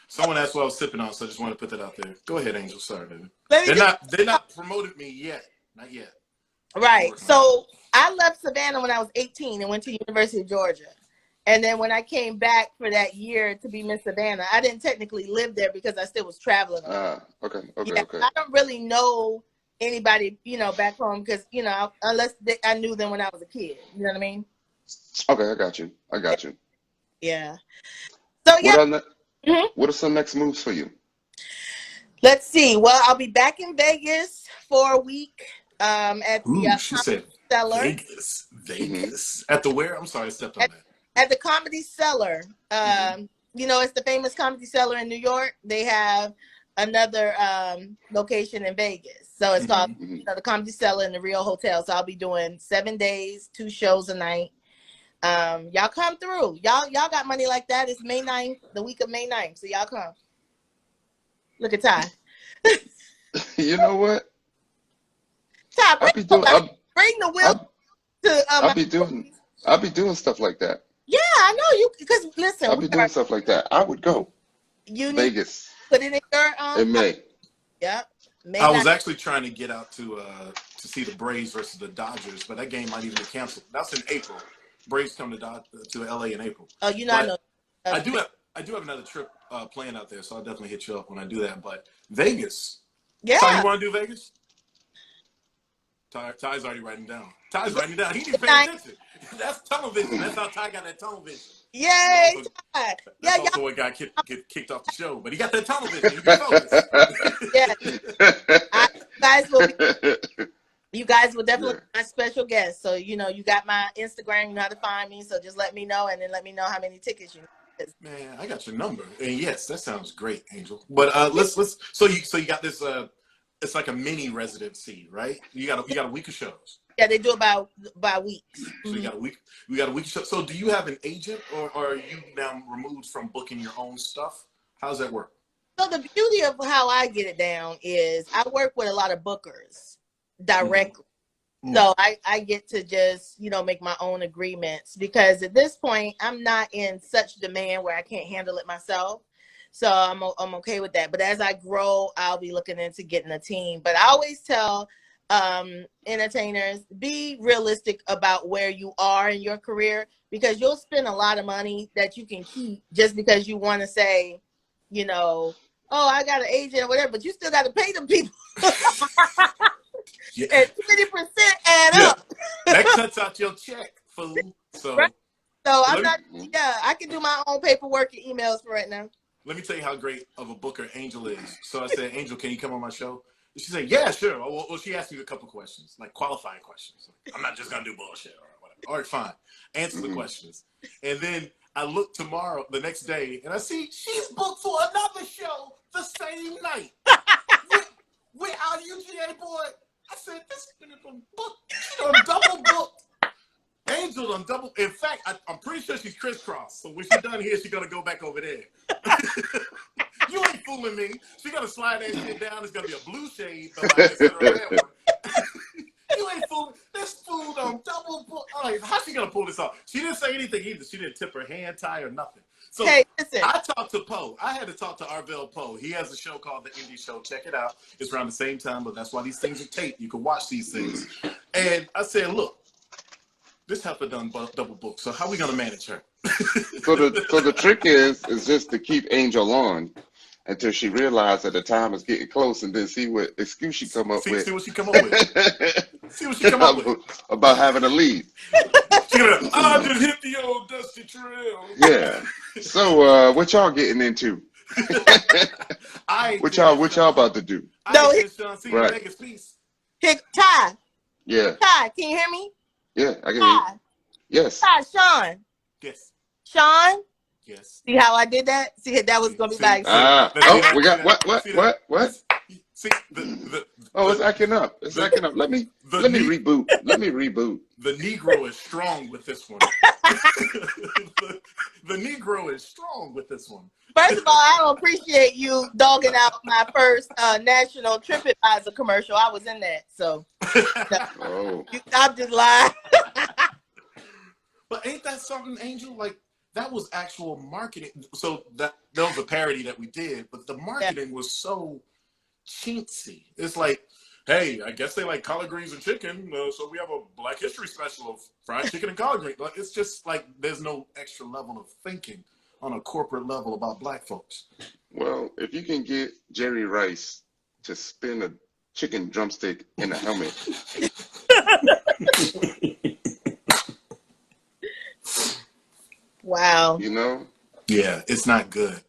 Someone asked what I was sipping on, so I just want to put that out there. Go ahead, Angel. Sorry, baby. They're not promoted me yet. Not yet. Right. So I left Savannah when I was 18 and went to University of Georgia. And then when I came back for that year to be Miss Savannah, I didn't technically live there because I still was traveling. Okay. I don't really know anybody, back home because, unless I knew them when I was a kid. You know what I mean? Okay, I got you. Yeah. So yeah. What are some next moves for you? Let's see. Well, I'll be back in Vegas for a week at the she said Cellar. Vegas. At the where? I'm sorry, I stepped on that. At the Comedy Cellar. It's the famous Comedy Cellar in New York. They have another location in Vegas. So it's called the Comedy Cellar in the Rio Hotel. So I'll be doing 7 days, 2 shows a night. Y'all come through. Y'all got money like that. It's May 9th, the week of May 9th. So y'all come. Look at Ty. You know what? Ty, bring the wheel to I'll be doing stuff like that. Yeah, I know you, because listen, I'll be doing stuff like that. I would go. Vegas. Put it in your in May. Yep. I was actually trying to get out to see the Braves versus the Dodgers, but that game might even be canceled. That's in April. Braves come to LA in April. Oh, I know. I do have another trip planned out there, so I'll definitely hit you up when I do that. But Vegas, Ty, you Yeah. want to do Vegas? Ty's already writing down. Ty's writing down. He didn't pay attention. That's tunnel vision. That's how Ty got that tunnel vision. Yay, Ty. That's Yeah, also what got kicked off the show. But he got that tunnel vision. He be focused. yeah. You guys will definitely be my special guest. So, you know, you got my Instagram, you know how to find me. So just let me know, and then let me know how many tickets you need. Man, I got your number. And yes, that sounds great, Angel. But let's so you got this it's like a mini residency, right? You got a week of shows. Yeah, they do about weeks. So you got a week. We got a week of shows. So do you have an agent, or are you now removed from booking your own stuff? How does that work? So the beauty of how I get it down is I work with a lot of bookers directly. Mm-hmm. So I get to just, you know, make my own agreements, because at this point I'm not in such demand where I can't handle it myself. So I'm okay with that. But as I grow, I'll be looking into getting a team. But I always tell entertainers, be realistic about where you are in your career, because you'll spend a lot of money that you can keep just because you want to say, you know, oh, I got an agent or whatever, but you still got to pay them people. Yeah. And 20% add up. That cuts out your check, fool. So, right. So I can do my own paperwork and emails for right now. Let me tell you how great of a booker Angel is. So I said, Angel, can you come on my show? And she said, yeah, sure. Well, she asked me a couple questions, like qualifying questions. I'm not just going to do bullshit or whatever. All right, fine. Answer the questions. And then I look the next day, and I see she's booked for another show the same night. with our UGA boy. I said, this is booked. She done double booked. Angel done double. In fact, I'm pretty sure she's crisscrossed. So when she's done here, she's going to go back over there. You ain't fooling me. She's going to slide that shit down. It's going to be a blue shade instead of a red one. You ain't fooling. This fool done double book. Like, how's she going to pull this off? She didn't say anything either. She didn't tip her hand, tie, or nothing. So hey, listen. I talked to Poe. I had to talk to Arvell Poe. He has a show called The Indie Show. Check it out. It's around the same time, but that's why these things are taped. You can watch these things. And I said, look, this heifer done double book. So how are we going to manage her? So the trick is just to keep Angel on until she realizes that the time is getting close, and then see what excuse she come up with. See what she come up with. See what she come up with. About having to leave. I just hit the old dusty trail. Yeah. So what y'all getting into? What y'all about to do? Right. Vegas piece. Ty. Yeah. Ty, can you hear me? Yeah, I can hear you. Yes. Ty, Shawn. Yes. Shawn. Yes. See how I did that? See, that was gonna be like. We got what? See, it's acting up. It's acting up. Let me reboot. Let me reboot. The Negro is strong with this one. the Negro is strong with this one. First of all, I don't appreciate you dogging out my first national TripAdvisor commercial. I was in that, so. I'm just lying. But ain't that something, Angel? Like, that was actual marketing. So that was a parody that we did, but the marketing was so chintzy. It's like, hey, I guess they like collard greens and chicken, so we have a Black History special of fried chicken and collard greens. Like, it's just like there's no extra level of thinking on a corporate level about Black folks. Well, if you can get Jerry Rice to spin a chicken drumstick in a helmet. Wow. You know? Yeah, it's not good.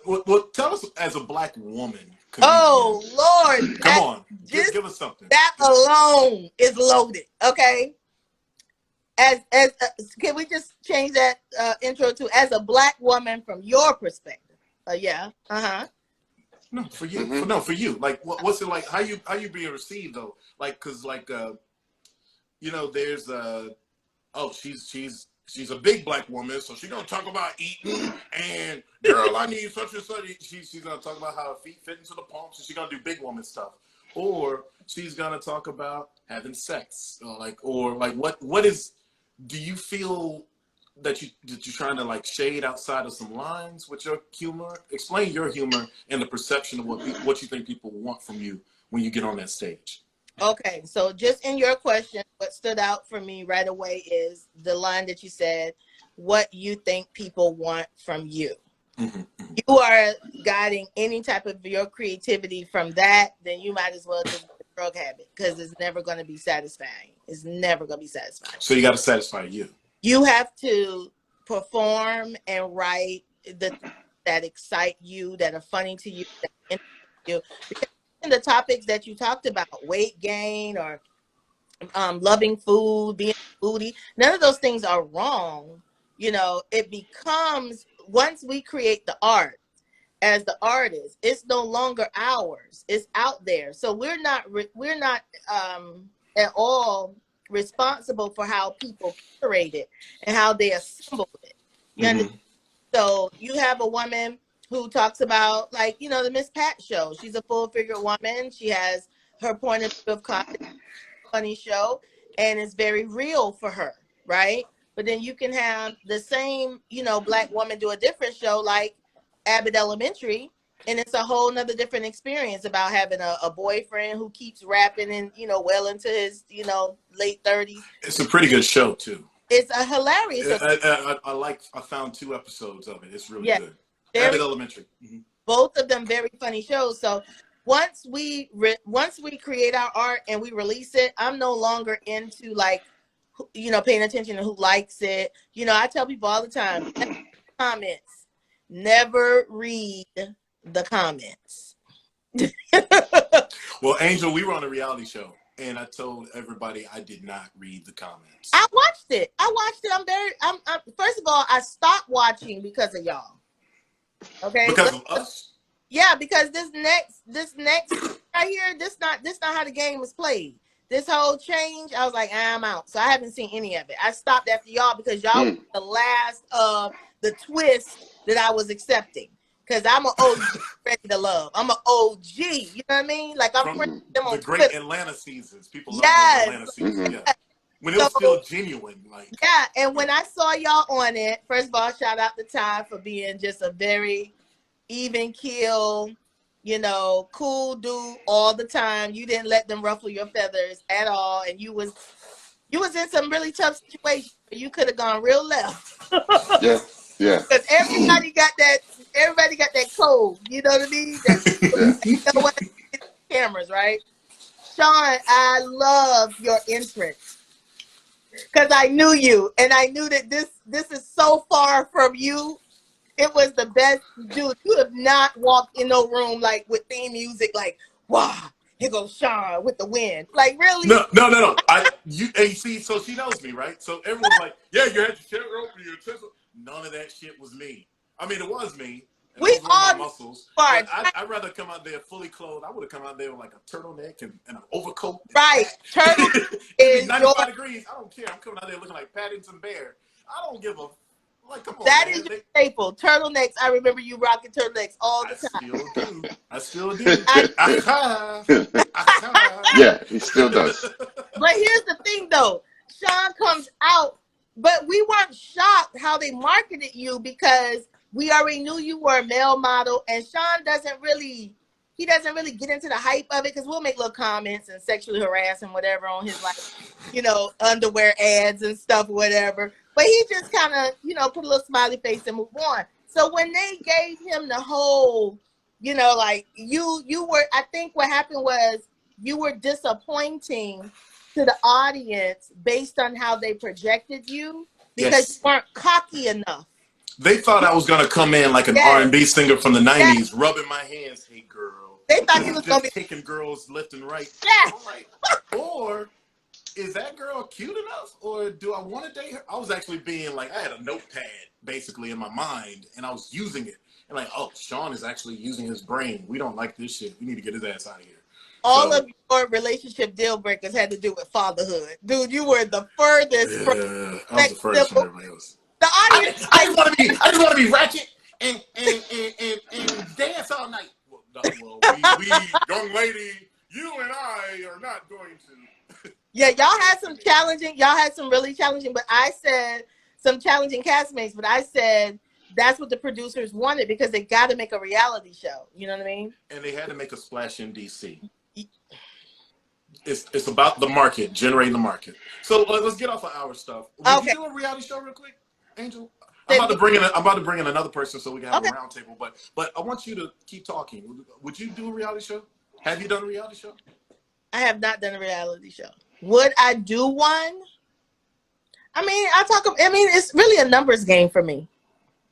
Well, tell us as a Black woman. Oh, Lord. Come on. Give us something. That alone is loaded, okay? As can we just change that intro to as a Black woman from your perspective? Yeah. No, for you. Mm-hmm. For you. Like, what's it like? How you being received though? Like, cause like, you know, there's she's a big Black woman, so she's gonna talk about eating and girl, I need such and such. She's gonna talk about how her feet fit into the pumps, and she's gonna do big woman stuff. Or she's gonna talk about having sex, or what is? Do you feel that you're trying to like shade outside of some lines with your humor? Explain your humor and the perception of what you think people want from you when you get on that stage. Okay, so just in your question, what stood out for me right away is the line that you said, what you think people want from you. You are guiding any type of your creativity from that, then you might as well just get a drug habit because it's never going to be satisfying. It's never going to be satisfying. So you got to satisfy you. You have to perform and write the things that excite you, that are funny to you, that interest you. Because in the topics that you talked about, weight gain or loving food, being a foodie, none of those things are wrong. You know, it becomes, once we create the art as the artist, it's no longer ours. It's out there. So we're not at all responsible for how people curate it and how they assemble it. You understand? So you have a woman who talks about, like, you know, the Miss Pat show. She's a full-figured woman. She has her point of view of content, funny show, and it's very real for her, right? But then you can have the same, you know, black woman do a different show like Abbott Elementary, and it's a whole nother different experience about having a boyfriend who keeps rapping and, you know, well into his, you know, late 30s. It's a pretty good show too. It's a hilarious. I found 2 episodes of it. It's really good. Abbott Elementary. Both of them very funny shows. So once we create our art and we release it, I'm no longer into, like, you know, paying attention to who likes it. You know, I tell people all the time, comments, never read the comments. Well, Angel, we were on a reality show, and I told everybody I did not read the comments. I watched it. I'm first of all, I stopped watching because of y'all. Okay. Because of us? Yeah, because this next right here, this not how the game is played. This whole change, I was like, I'm out. So I haven't seen any of it. I stopped after y'all because y'all were the last of the twist that I was accepting. Because I'm an OG ready to love. I'm an OG. You know what I mean? Like, I'm friends with them on the great Twitter. Atlanta seasons. People love Yes. Atlanta seasons. Yeah. When it was still genuine. Like. Yeah, and when I saw y'all on it, first of all, shout out to Ty for being just a very even keel, you know, cool dude all the time. You didn't let them ruffle your feathers at all, and you was in some really tough situations where you could have gone real left. Yeah. Because everybody got that code. You know what I mean? You know what? Cameras, right? Shawn, I love your entrance. Because I knew you, and I knew that this is so far from you. It was the best. Dude, you have not walked in no room like with theme music, like, wow, here goes Shawn with the wind. Like, really? No. And see, so she knows me, right? So everyone's like, yeah, you had your chair open, your chest. None of that shit was me. I mean, it was me. We all my muscles. But I'd rather come out there fully clothed. I would have come out there with like a turtleneck and an overcoat. Right. Turtle is 95 degrees. I don't care. I'm coming out there looking like Paddington Bear. I don't give a like. Come on. That man. is your staple. Turtlenecks. I remember you rocking turtlenecks all the time. I still do. Yeah, he still does. But here's the thing, though. Shawn comes out, but we weren't shocked how they marketed you because we already knew you were a male model, and Shawn doesn't really get into the hype of it because we'll make little comments and sexually harass and whatever on his, like, you know, underwear ads and stuff, whatever. But he just kind of, you know, put a little smiley face and move on. So when they gave him the whole, you know, like you were, I think what happened was you were disappointing to the audience based on how they projected you because you weren't cocky enough. They thought I was gonna come in like an R&B singer from the '90s, rubbing my hands. Hey, girl. They thought you was just gonna be taking girls left and right. Yeah. Or is that girl cute enough, or do I want to date her? I was actually being like, I had a notepad basically in my mind, and I was using it, and like, oh, Shawn is actually using his brain. We don't like this shit. We need to get his ass out of here. All of your relationship deal breakers had to do with fatherhood, dude. You were the furthest. Yeah, I was the furthest from everybody else. The audience, I just want to be ratchet and dance all night. Well, we young lady, you and I are not going to. Yeah, y'all had some really challenging, but I said some challenging castmates, but I said that's what the producers wanted because they got to make a reality show. You know what I mean? And they had to make a splash in DC. It's about the market, generating the market. So let's get off of our stuff. Would you do a reality show real quick, Angel? I'm about to bring in another person so we can have Okay. a round table. But I want you to keep talking. Would you do a reality show? Have you done a reality show? I have not done a reality show. Would I do one? I mean, it's really a numbers game for me.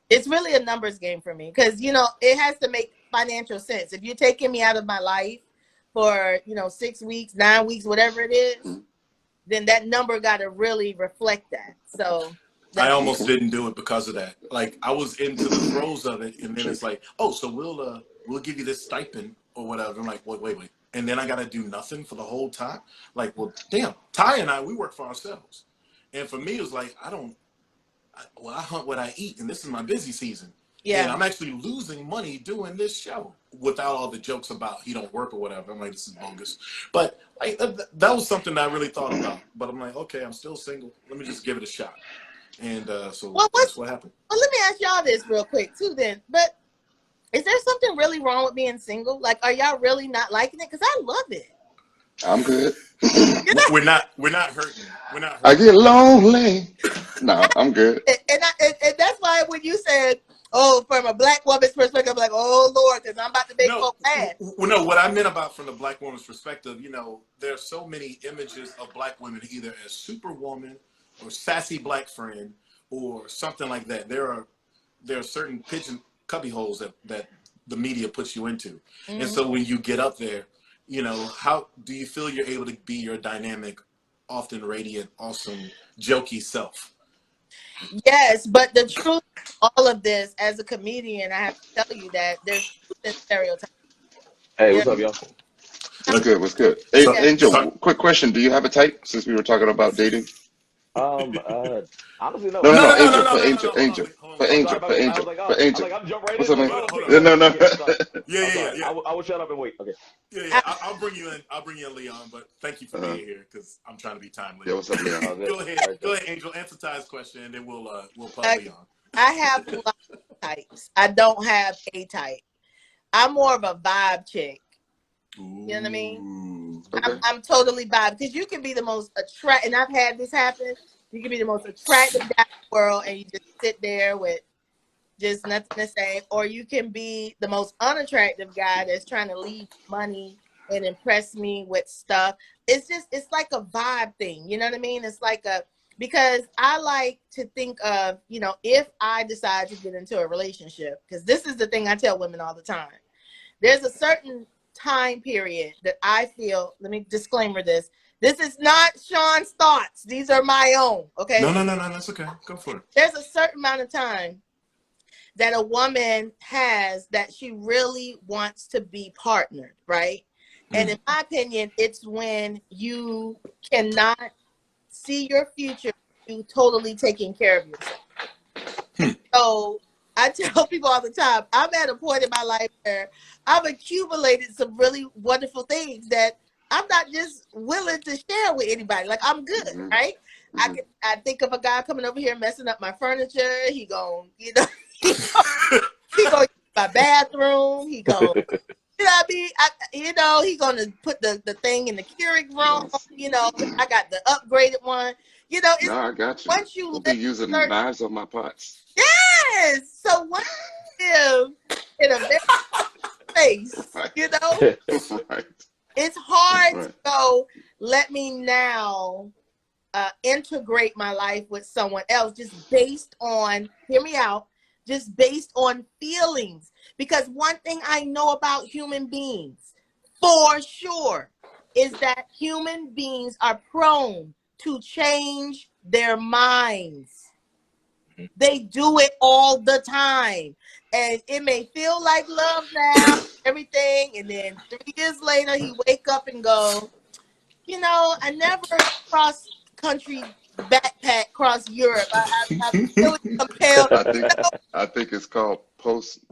It's really a numbers game for me because, it has to make financial sense. If you're taking me out of my life for, 6 weeks, 9 weeks, whatever it is, then that number got to really reflect that. So I almost didn't do it because of that. Like, I was into the throes of it, and then it's like, oh, so we'll give you this stipend or whatever. I'm like, wait. And then I got to do nothing for the whole time? Like, well, damn. Ty and I, we work for ourselves. And for me, it was like, I hunt what I eat, and this is my busy season. Yeah. And I'm actually losing money doing this show without all the jokes about he don't work or whatever. I'm like, this is bogus. But that was something that I really thought about. But I'm like, okay, I'm still single. Let me just give it a shot. And so that's what happened. Well, let me ask y'all this real quick, too, then. But is there something really wrong with being single? Like, are y'all really not liking it? Because I love it. I'm good. We're not hurting. We're not hurting. I get lonely. No, I'm good. And that's why when you said, oh, from a black woman's perspective, I'm like, oh, Lord, because I'm about to make folk mad. Well, no, what I meant about from the black woman's perspective, there's so many images of black women either as superwoman or sassy black friend or something like that. There are certain pigeon cubby holes that the media puts you into. Mm-hmm. And so when you get up there, how do you feel you're able to be your dynamic, often radiant, awesome, jokey self? Yes, but the truth of all of this, as a comedian, I have to tell you that there's stereotypes. Hey, what's up, y'all? What's good? Hey, Angel, quick question. Do you have a type since we were talking about dating? Honestly, no. No, Angel. What's up, man? No. Yeah. I will shut up and wait. Okay. Yeah. I'll bring you in, Leon. But thank you for being here because I'm trying to be timely. Yeah, what's up, Leon? Go ahead, Angel. Answer Ty's question, and then we'll put Leon. I have a lot of types. I don't have a type. I'm more of a vibe chick. You know what I mean? Okay. I'm totally vibe because you can be the most attractive, and I've had this happen. You can be the most attractive guy in the world, and you just sit there with just nothing to say, or you can be the most unattractive guy that's trying to leave money and impress me with stuff. It's like a vibe thing. You know what I mean? It's like because I like to think of, if I decide to get into a relationship, because this is the thing I tell women all the time. There's a certain time period that I feel, let me disclaimer this. This is not Shawn's thoughts. These are my own, okay? No, that's okay. Go for it. There's a certain amount of time that a woman has that she really wants to be partnered, right? And in my opinion, it's when you cannot see your future, you totally taking care of yourself. So I tell people all the time, I'm at a point in my life where I've accumulated some really wonderful things that I'm not just willing to share with anybody. Like, I'm good, right? I think of a guy coming over here messing up my furniture. He gon', he gonna use my bathroom. He gonna, he gonna put the thing in the Keurig room. I got the upgraded one. I got you. Once you be using knives on my pots. Yes. So once you live in a very space, right. Right. It's hard to go, let me now integrate my life with someone else just based on, hear me out, just based on feelings. Because one thing I know about human beings, for sure, is that human beings are prone to change their minds. They do it all the time. And it may feel like love now, everything, and then 3 years later, he wake up and go, I never cross-country backpack cross Europe. I'm really compelled. I think it's called post.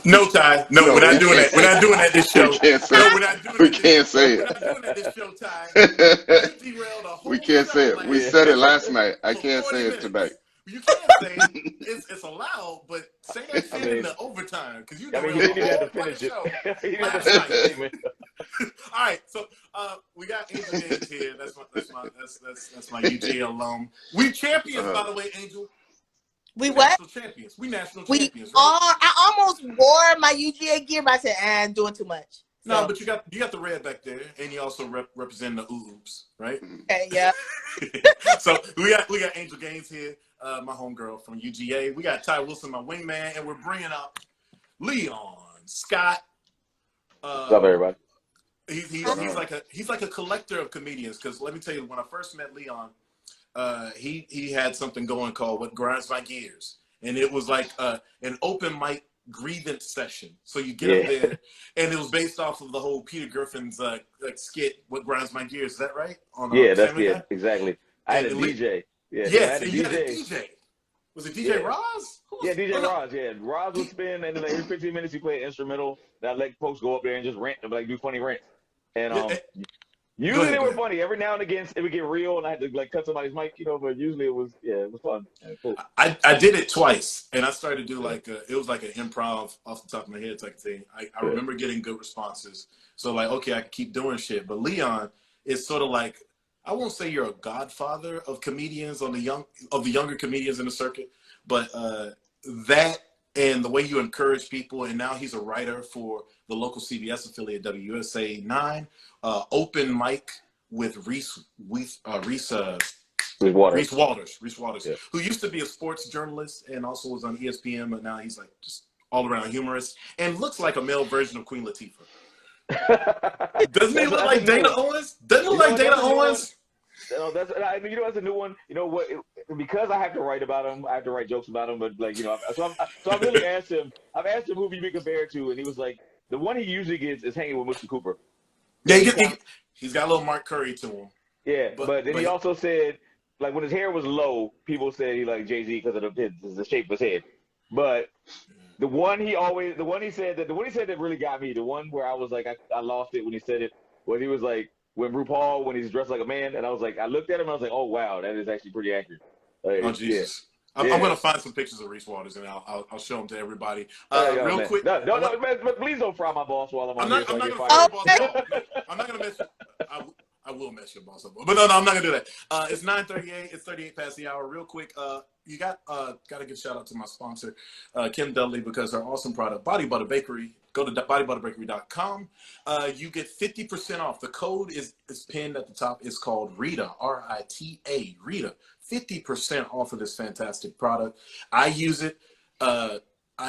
No, Ty. No, we're not doing that. We're not doing that this show. We can't say it. We can't say it. We're not doing that this show, Ty. We can't say it. We said it last night. I can't say it tonight. You can't say it. It's allowed, but say that shit in the overtime because you didn't have to finish it. All right, so we got Angel Gaines here. That's my UGA alum. We champions, by the way, Angel. We We what? national champions. We national We champions, are. right? I almost wore my UGA gear, but I said, I'm doing too much. No, So but you got the red back there, and you also represent the oops, right? okay, yeah. So we got Angel Gaines here, my homegirl from UGA. We got Ty Wilson, my wingman, and we're bringing up Leon Scott. What's up, everybody? He's like a collector of comedians. Because let me tell you, when I first met Leon, he had something going called What Grinds My Gears, and it was like an open mic grievance session. So you get up there, and it was based off of the whole Peter Griffin's like skit What Grinds My Gears. Is that right? On That's Family Guy? exactly. I had a DJ. Yeah, so I Yes, had a and you DJ. had a DJ. Was it DJ Yeah. Roz? Yeah, DJ Roz. Yeah, Roz would spin, and then every 15 minutes he played an instrumental. And I let folks go up there and just rant, and like do funny rants. And usually they were funny. Every now and again it would get real, and I had to like cut somebody's mic, But usually it was fun. Cool. I did it twice, and I started to do like it was like an improv off the top of my head type of thing. I remember getting good responses, so like okay, I can keep doing shit. But Leon is sort of like, I won't say you're a godfather of comedians the younger comedians in the circuit, but that and the way you encourage people, and now he's a writer for the local CBS affiliate WUSA 9, open mic with Reese Waters, who used to be a sports journalist and also was on ESPN, but now he's like just all around humorous and looks like a male version of Queen Latifah. Doesn't he look like Dana Owens? Doesn't he look like Dana Owens? That's a new one. You know what? Because I have to write about him, I have to write jokes about him. But like so I've really asked him. I've asked him who he be compared to, and he was like, the one he usually gets is hanging with Mr. Cooper. Yeah, he's got a little Mark Curry to him. Yeah, but then he also said, like when his hair was low, people said he like Jay-Z because of the shape of his head. But the one he said that really got me, the one where I was like I lost it when he said it, when he was like, when RuPaul, when he's dressed like a man, and I was like, I looked at him and I was like, oh wow, that is actually pretty accurate. Like, oh Jesus. Yeah. I'm gonna find some pictures of Reese Waters and I'll show them to everybody. Real quick. No, but please don't fry my boss while I'm on here. I'm not gonna fry your boss at all. No, I'm not gonna mess. I will mess your boss up, but no, I'm not gonna do that. It's 9:38. It's 38 past the hour. Real quick, you got to give a shout out to my sponsor, Kim Dudley, because her awesome product, Body Butter Bakery. Go to bodybutterbakery.com. You get 50% off. The code is pinned at the top. It's called Rita, RITA, Rita. 50% off of this fantastic product. I use it. I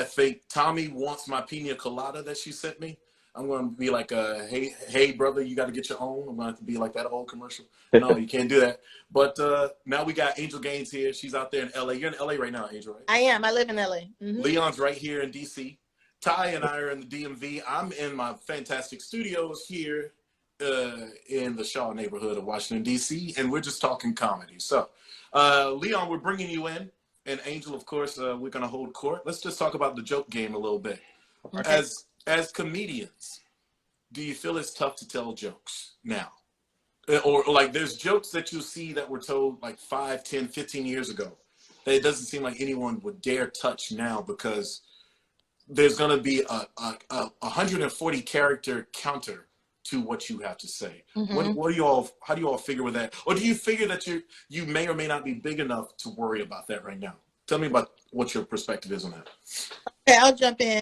think Tommy wants my pina colada that she sent me. I'm going to be like, hey, brother, you got to get your own. I'm going to be like that old commercial. No, you can't do that. But now we got Angel Gaines here. She's out there in LA. You're in LA right now, Angel, right? I am. I live in LA. Mm-hmm. Leon's right here in DC. Ty and I are in the DMV. I'm in my fantastic studios here in the Shawn neighborhood of Washington, D.C., and we're just talking comedy. So, Leon, we're bringing you in, and Angel, of course, we're going to hold court. Let's just talk about the joke game a little bit. Okay. As comedians, do you feel it's tough to tell jokes now? Or like there's jokes that you see that were told like 5, 10, 15 years ago that it doesn't seem like anyone would dare touch now because there's going to be a 140 character counter to what you have to say. Mm-hmm. How do you all figure with that? Or do you figure that you may or may not be big enough to worry about that right now? Tell me about what your perspective is on that. Okay, I'll jump in.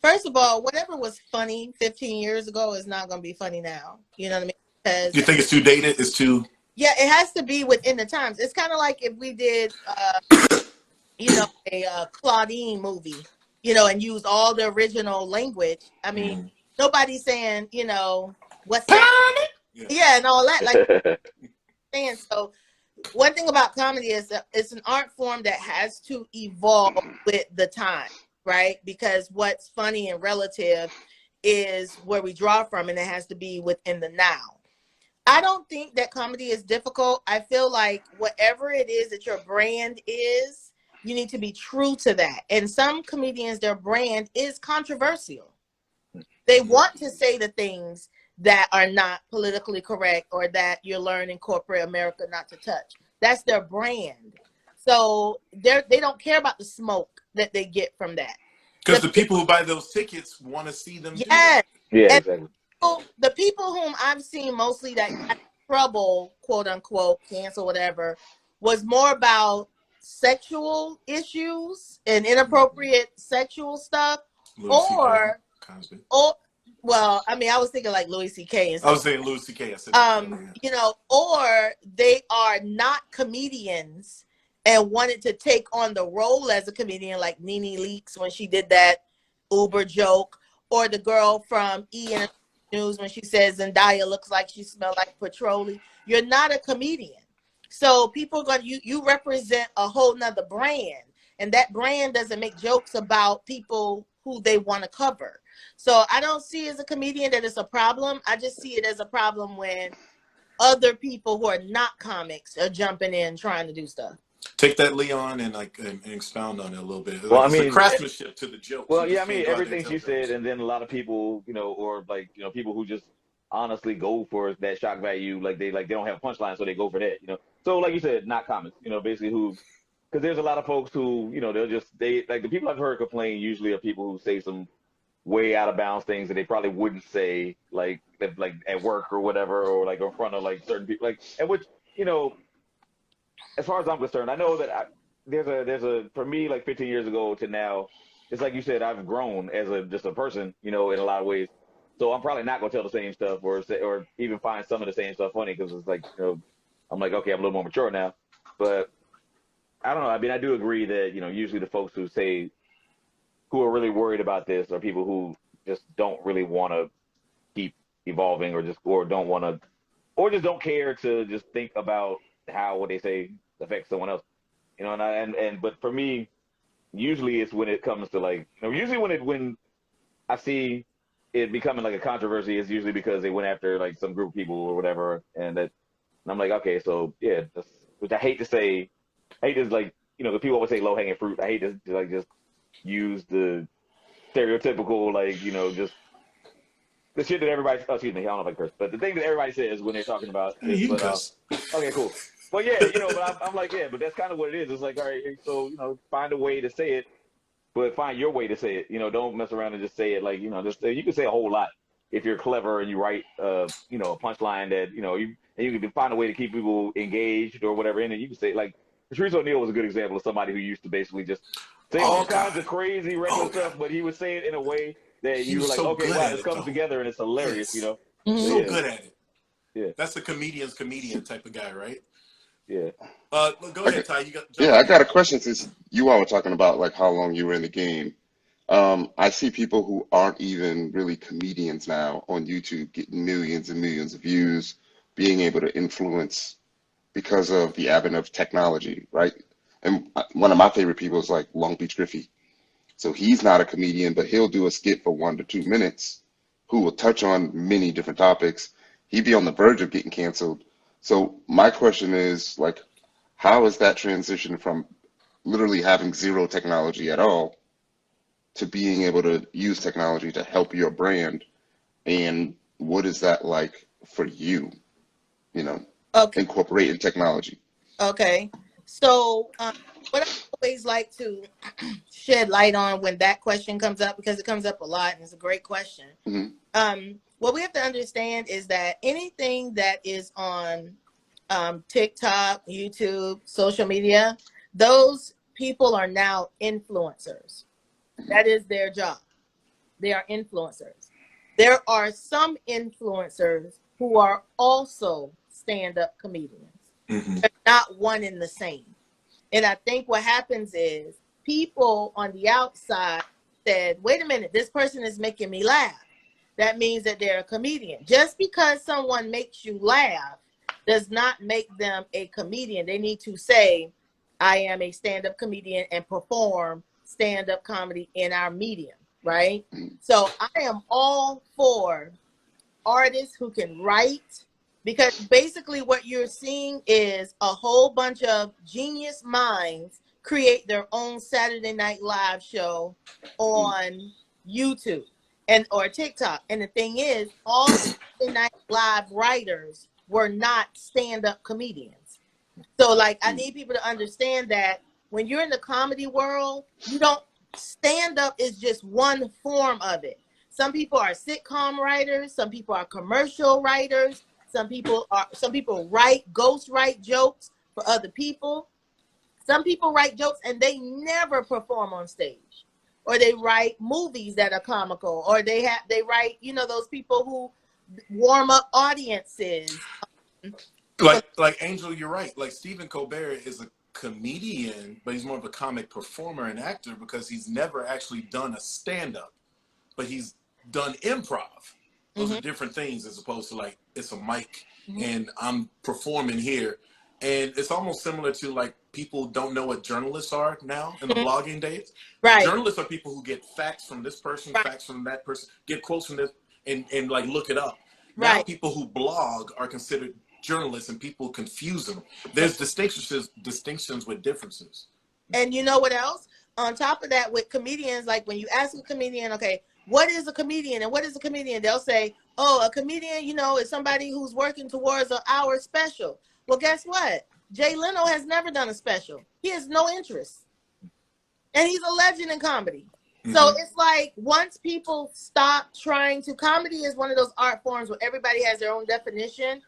First of all, whatever was funny 15 years ago is not going to be funny now. You know what I mean? Because you think it's too dated? It's too... Yeah, it has to be within the times. It's kind of like if we did, a Claudine movie, and used all the original language. I mean, nobody's saying, what's that? Yeah, and all that. Like, saying so. One thing about comedy is that it's an art form that has to evolve with the time, right? Because what's funny and relative is where we draw from, and it has to be within the now. I don't think that comedy is difficult. I feel like whatever it is that your brand is, you need to be true to that. And some comedians, their brand is controversial. They want to say the things that are not politically correct or that you learn in corporate America not to touch. That's their brand. So they don't care about the smoke that they get from that. Because the people who buy those tickets want to see them do that. Yeah, and exactly. The people whom I've seen mostly that got trouble, quote unquote, cancel, whatever, was more about sexual issues and inappropriate sexual stuff, Louis C.K. or Cosby. well, I mean, I was thinking like Louis C.K. and stuff. I was saying Louis C.K. I said that earlier. You know, or they are not comedians and wanted to take on the role as a comedian, like Nene Leakes when she did that Uber joke, or the girl from E! News when she says Zendaya looks like she smelled like petroleum. You're not a comedian. So people are going, you represent a whole nother brand, and that brand doesn't make jokes about people who they want to cover. So I don't see as a comedian that it's a problem. I just see it as a problem when other people who are not comics are jumping in trying to do stuff. Take that, Leon, and and expound on it a little bit. Well, Like, I it's a mean, craftsmanship to the jokes. well, You yeah, I just mean, can't go out there and everything tell she said, jokes. and then a lot of people, you know, or like, you know, people who just honestly go for that shock value, like they don't have a punchline, so they go for that, you know. So like you said, not comics, you know, basically who, because there's a lot of folks who, you know, they like the people I've heard complain usually are people who say some way out of bounds things that they probably wouldn't say like at work or whatever, or like in front of like certain people, like, and which, you know, as far as I'm concerned, I know that there's a for me, like 15 years ago to now, it's like you said, I've grown as just a person, you know, in a lot of ways. So I'm probably not gonna tell the same stuff or even find some of the same stuff funny, because it's like, you know, I'm like, okay, I'm a little more mature now. But I don't know. I mean, I do agree that, you know, usually the folks who are really worried about this are people who just don't really want to keep evolving, or don't want to, or just don't care to just think about how what they say affects someone else, you know. And but for me, usually it's when it comes to, like, you know, usually when I see it becoming like a controversy, it's usually because they went after like some group of people or whatever, and I'm like, okay, so yeah, which I hate to say, like, you know, the people always say low hanging fruit. I hate to like just use the stereotypical, like, you know, just the shit that everybody, excuse me, I don't know if I curse, but the thing that everybody says when they're talking about Hey, this. you can But cuss. okay, cool. Well, yeah, you know, but I'm like, yeah, but that's kind of what it is. It's like, all right, so, you know, find a way to say it, but find your way to say it. You know, don't mess around and just say it like, you know, just you can say a whole lot if you're clever and you write, you know, a punchline that, you know, you can find a way to keep people engaged or whatever. And then you can say, like, Patrice O'Neal was a good example of somebody who used to basically just say all Oh kinds of God. crazy regular Oh stuff, God. but he would say it in a way that He you were was like, so okay, good wow, at this it comes though. together and it's hilarious, you Yes. know? So, So yeah, good at it. yeah, That's a comedian's comedian type of guy, right? yeah. Go I got, ahead, Ty. You got jump yeah, I in. got a question since you all were talking about like how long you were in the game. I see people who aren't even really comedians now on YouTube getting millions and millions of views, being able to influence because of the advent of technology, right? And one of my favorite people is like Long Beach Griffey. So he's not a comedian, but he'll do a skit for 1 to 2 minutes, who will touch on many different topics. He'd be on the verge of getting canceled. So my question is like, how is that transition from literally having zero technology at all to being able to use technology to help your brand? And what is that like for you, you know, Okay. incorporating technology? Okay. So, what I always like to shed light on when that question comes up, because it comes up a lot and it's a great question. What we have to understand is that anything that is on TikTok, YouTube, social media, those people are now influencers. That is their job. They are influencers. There are some influencers who are also stand-up comedians. Mm-hmm. They're not one and the same. And I think what happens is people on the outside said, wait a minute, this person is making me laugh. That means that they're a comedian. Just because someone makes you laugh does not make them a comedian. They need to say, I am a stand-up comedian and perform stand-up comedy in our medium, right? So I am all for artists who can write, because basically what you're seeing is a whole bunch of genius minds create their own Saturday Night Live show on YouTube or TikTok. And the thing is, all Saturday Night Live writers were not stand-up comedians. So like, I need people to understand that when you're in the comedy world, you don't, stand-up is just one form of it. Some people are sitcom writers, some people are commercial writers, some people ghost write jokes for other people. Some people write jokes and they never perform on stage, or they write movies that are comical, or they write, you know, those people who warm up audiences. Like Angel, you're right. Like Stephen Colbert is a comedian, but he's more of a comic performer and actor because he's never actually done a stand-up, but he's done improv. Those are different things as opposed to like it's a mic and I'm performing here. And it's almost similar to like people don't know what journalists are now in the blogging days. Right. Journalists are people who get facts from this person, facts from that person, get quotes from this, and like look it up. Now people who blog are considered journalists, and people confuse them. There's distinctions with differences. And you know what else? On top of that, with comedians, like when you ask a comedian, okay, what is a comedian and what is a comedian? They'll say, oh, a comedian, you know, is somebody who's working towards an hour special. Well, guess what? Jay Leno has never done a special. He has no interest. And he's a legend in comedy. So it's like once people stop trying to, comedy is one of those art forms where everybody has their own definition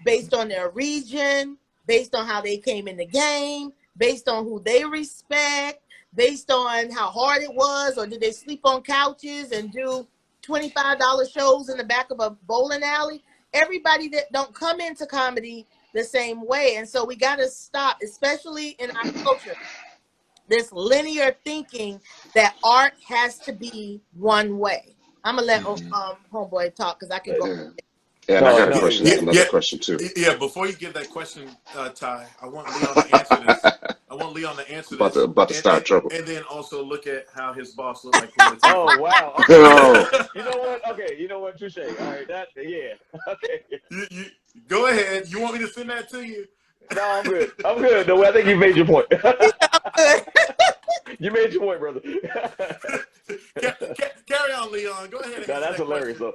based on their region, based on how they came in the game, based on who they respect, based on how hard it was, or did they sleep on couches and do $25 shows in the back of a bowling alley? Everybody that don't come into comedy the same way. And so we got to stop, especially in our culture, this linear thinking that art has to be one way. I'm going to let homeboy talk because I can go. Yeah, and I got a question. Another question too. Yeah, before you give that question, Ty, I want Leon to answer this. About to start trouble. And then also look at how his boss looked like. When oh wow! Okay. You know what? Okay, you know what? Touche. All right, okay. You go ahead. You want me to send that to you? No, I'm good. No, I think you made your point. You made your point, brother. Carry on, Leon. Go ahead. No, that's hilarious, though.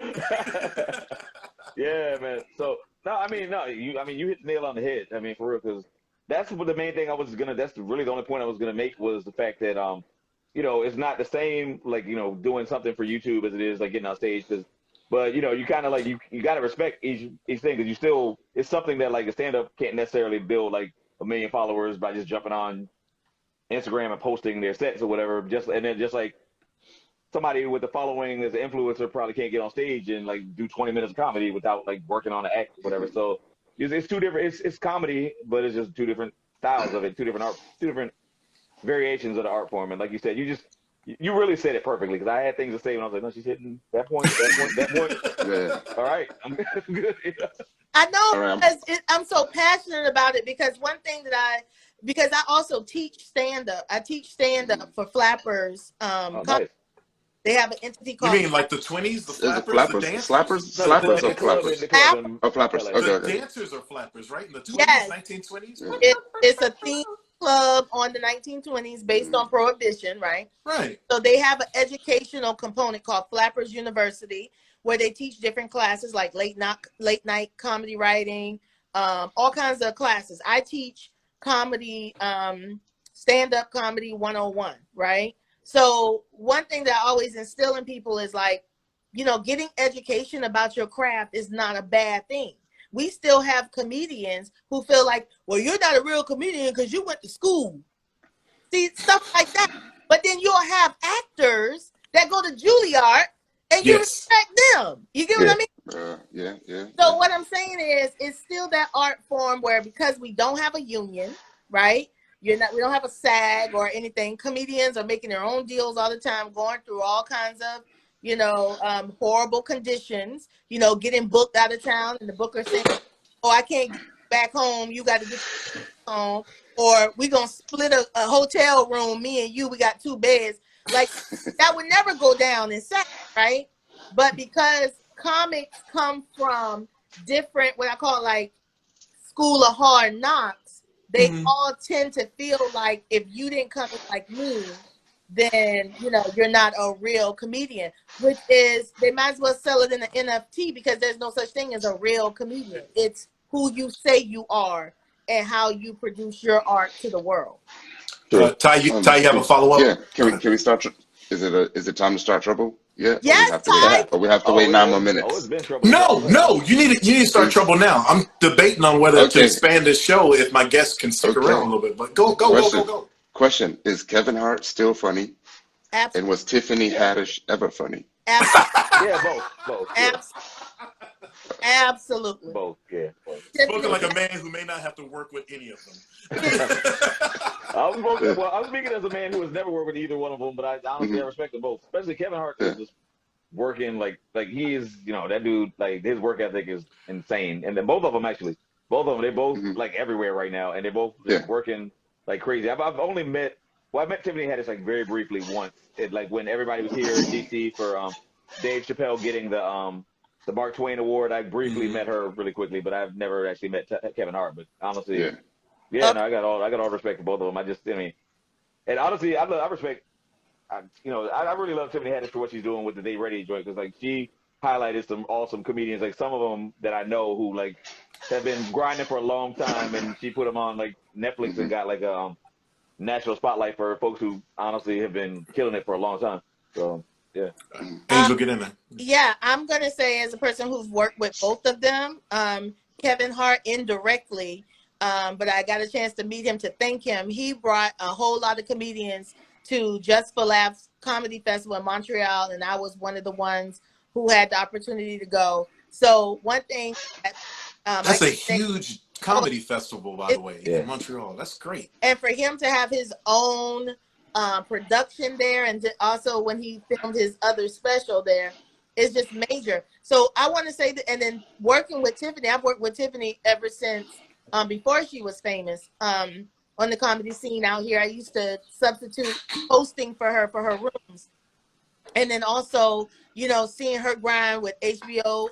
Yeah, man. So you hit the nail on the head. I mean, for real, because that's what the main thing that's really the only point I was gonna make was the fact that you know, it's not the same like, you know, doing something for YouTube as it is like getting on stage. But you know, you kind of like you gotta respect each thing because you still, it's something that like a stand-up can't necessarily build like 1 million followers by just jumping on Instagram and posting their sets or whatever. Just like somebody with the following as an influencer probably can't get on stage and like do 20 minutes of comedy without like working on the act or whatever. So it's two different. It's comedy, but it's just two different styles of it, two different variations of the art form. And like you said, you really said it perfectly because I had things to say when I was like, no, she's hitting that point. Yeah. All right, I'm good. I know because I'm so passionate about it because one thing because I also teach stand-up. I teach stand-up for flappers. Nice. They have an entity called. You mean like the 20s, the flappers, the dancers? Slappers or flappers? Oh, flappers. The dancers are flappers, right? In the 20s, 1920s? Yeah. It's a theme club on the 1920s based on Prohibition, right? Right. So they have an educational component called Flappers University where they teach different classes like late night comedy writing, all kinds of classes. I teach comedy, stand-up comedy 101, right? So one thing that I always instill in people is like, you know, getting education about your craft is not a bad thing. We still have comedians who feel like, well, you're not a real comedian because you went to school. See, stuff like that. But then you'll have actors that go to Juilliard and you respect them. You get what I mean? Yeah. So what I'm saying is, it's still that art form where because we don't have a union, right? We don't have a SAG or anything. Comedians are making their own deals all the time, going through all kinds of, you know, horrible conditions, you know, getting booked out of town and the booker saying, oh, I can't get back home. You got to get home. Or we're going to split a hotel room, me and you, we got 2 beds. Like that would never go down in SAG, right? But because comics come from different, what I call like school of hard knocks, they all tend to feel like if you didn't come like me, then, you know, you're not a real comedian, which is, they might as well sell it in an NFT because there's no such thing as a real comedian. It's who you say you are and how you produce your art to the world. Ty, you have a follow-up? Yeah, can we start? Is it time to start trouble? Yeah, but we Yes, have to wait. Ty. But we have to Oh, wait 9 more it's minutes. been trouble. No, Go ahead. no, you need to start trouble now. I'm debating on whether to Okay. expand this show if my guests can stick around a little bit. But go. Question: Is Kevin Hart still funny? Absolutely. And was Tiffany Haddish ever funny? Absolutely. Yeah, both. Yeah. Absolutely. Both. Yeah. Both. Spoken like a man who may not have to work with any of them. I'm speaking as a man who has never worked with either one of them, but I honestly I respect them both. Especially Kevin Hart is just working like he is. That dude, like his work ethic is insane. And then both of them they both like everywhere right now, and they're both just working like crazy. I've only met I met Tiffany Haddish like very briefly once, like when everybody was here in DC for Dave Chappelle getting the Mark Twain Award. I briefly met her really quickly, but I've never actually met Kevin Hart. But honestly, no, I got all respect for both of them. And honestly, I respect. I really love Tiffany Haddish for what she's doing with the They Ready joint, because like she highlighted some awesome comedians, like some of them that I know who like have been grinding for a long time, and she put them on like Netflix and got like a national spotlight for folks who honestly have been killing it for a long time. So yeah. Angel, get in there. Yeah, I'm gonna say as a person who's worked with both of them, Kevin Hart indirectly, but I got a chance to meet him to thank him. He brought a whole lot of comedians to Just for Laughs Comedy Festival in Montreal, and I was one of the ones who had the opportunity to go. So one thing that's a huge comedy festival, by the way, in Montreal. That's great. And for him to have his own production there, and also when he filmed his other special there, is just major. So I want to say that, and then working with Tiffany, I've worked with Tiffany ever since before she was famous on the comedy scene out here. I used to substitute hosting for her rooms, and then also seeing her grind with HBO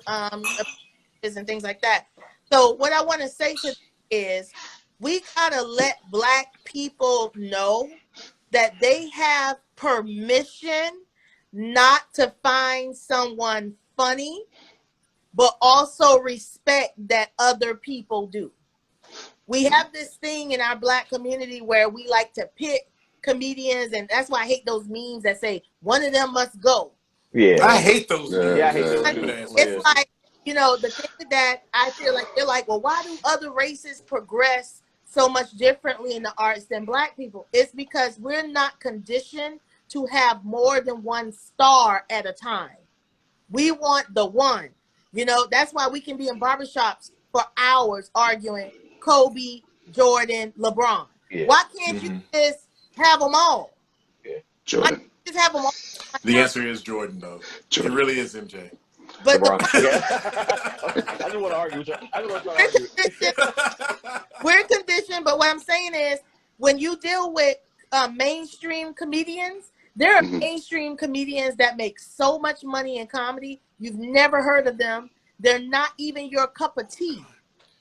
and things like that. So what I want to say to is, we gotta let Black people know that they have permission not to find someone funny, but also respect that other people do. We have this thing in our Black community where we like to pick comedians, and that's why I hate those memes that say one of them must go. Yeah, I hate those memes. Yeah, I hate those memes. It's like, the thing that I feel like they're like, well, why do other races progress so much differently in the arts than Black people? It's because we're not conditioned to have more than one star at a time. We want the one. That's why we can be in barbershops for hours arguing Kobe, Jordan, LeBron. Yeah. Why can't you just have them all? Yeah. Jordan. Just have them all. The answer is Jordan, though. Jordan. It really is MJ. But LeBron. I just want to argue with you. I just want to argue. We're conditioned, but what I'm saying is, when you deal with mainstream comedians, there are mainstream comedians that make so much money in comedy, you've never heard of them. They're not even your cup of tea,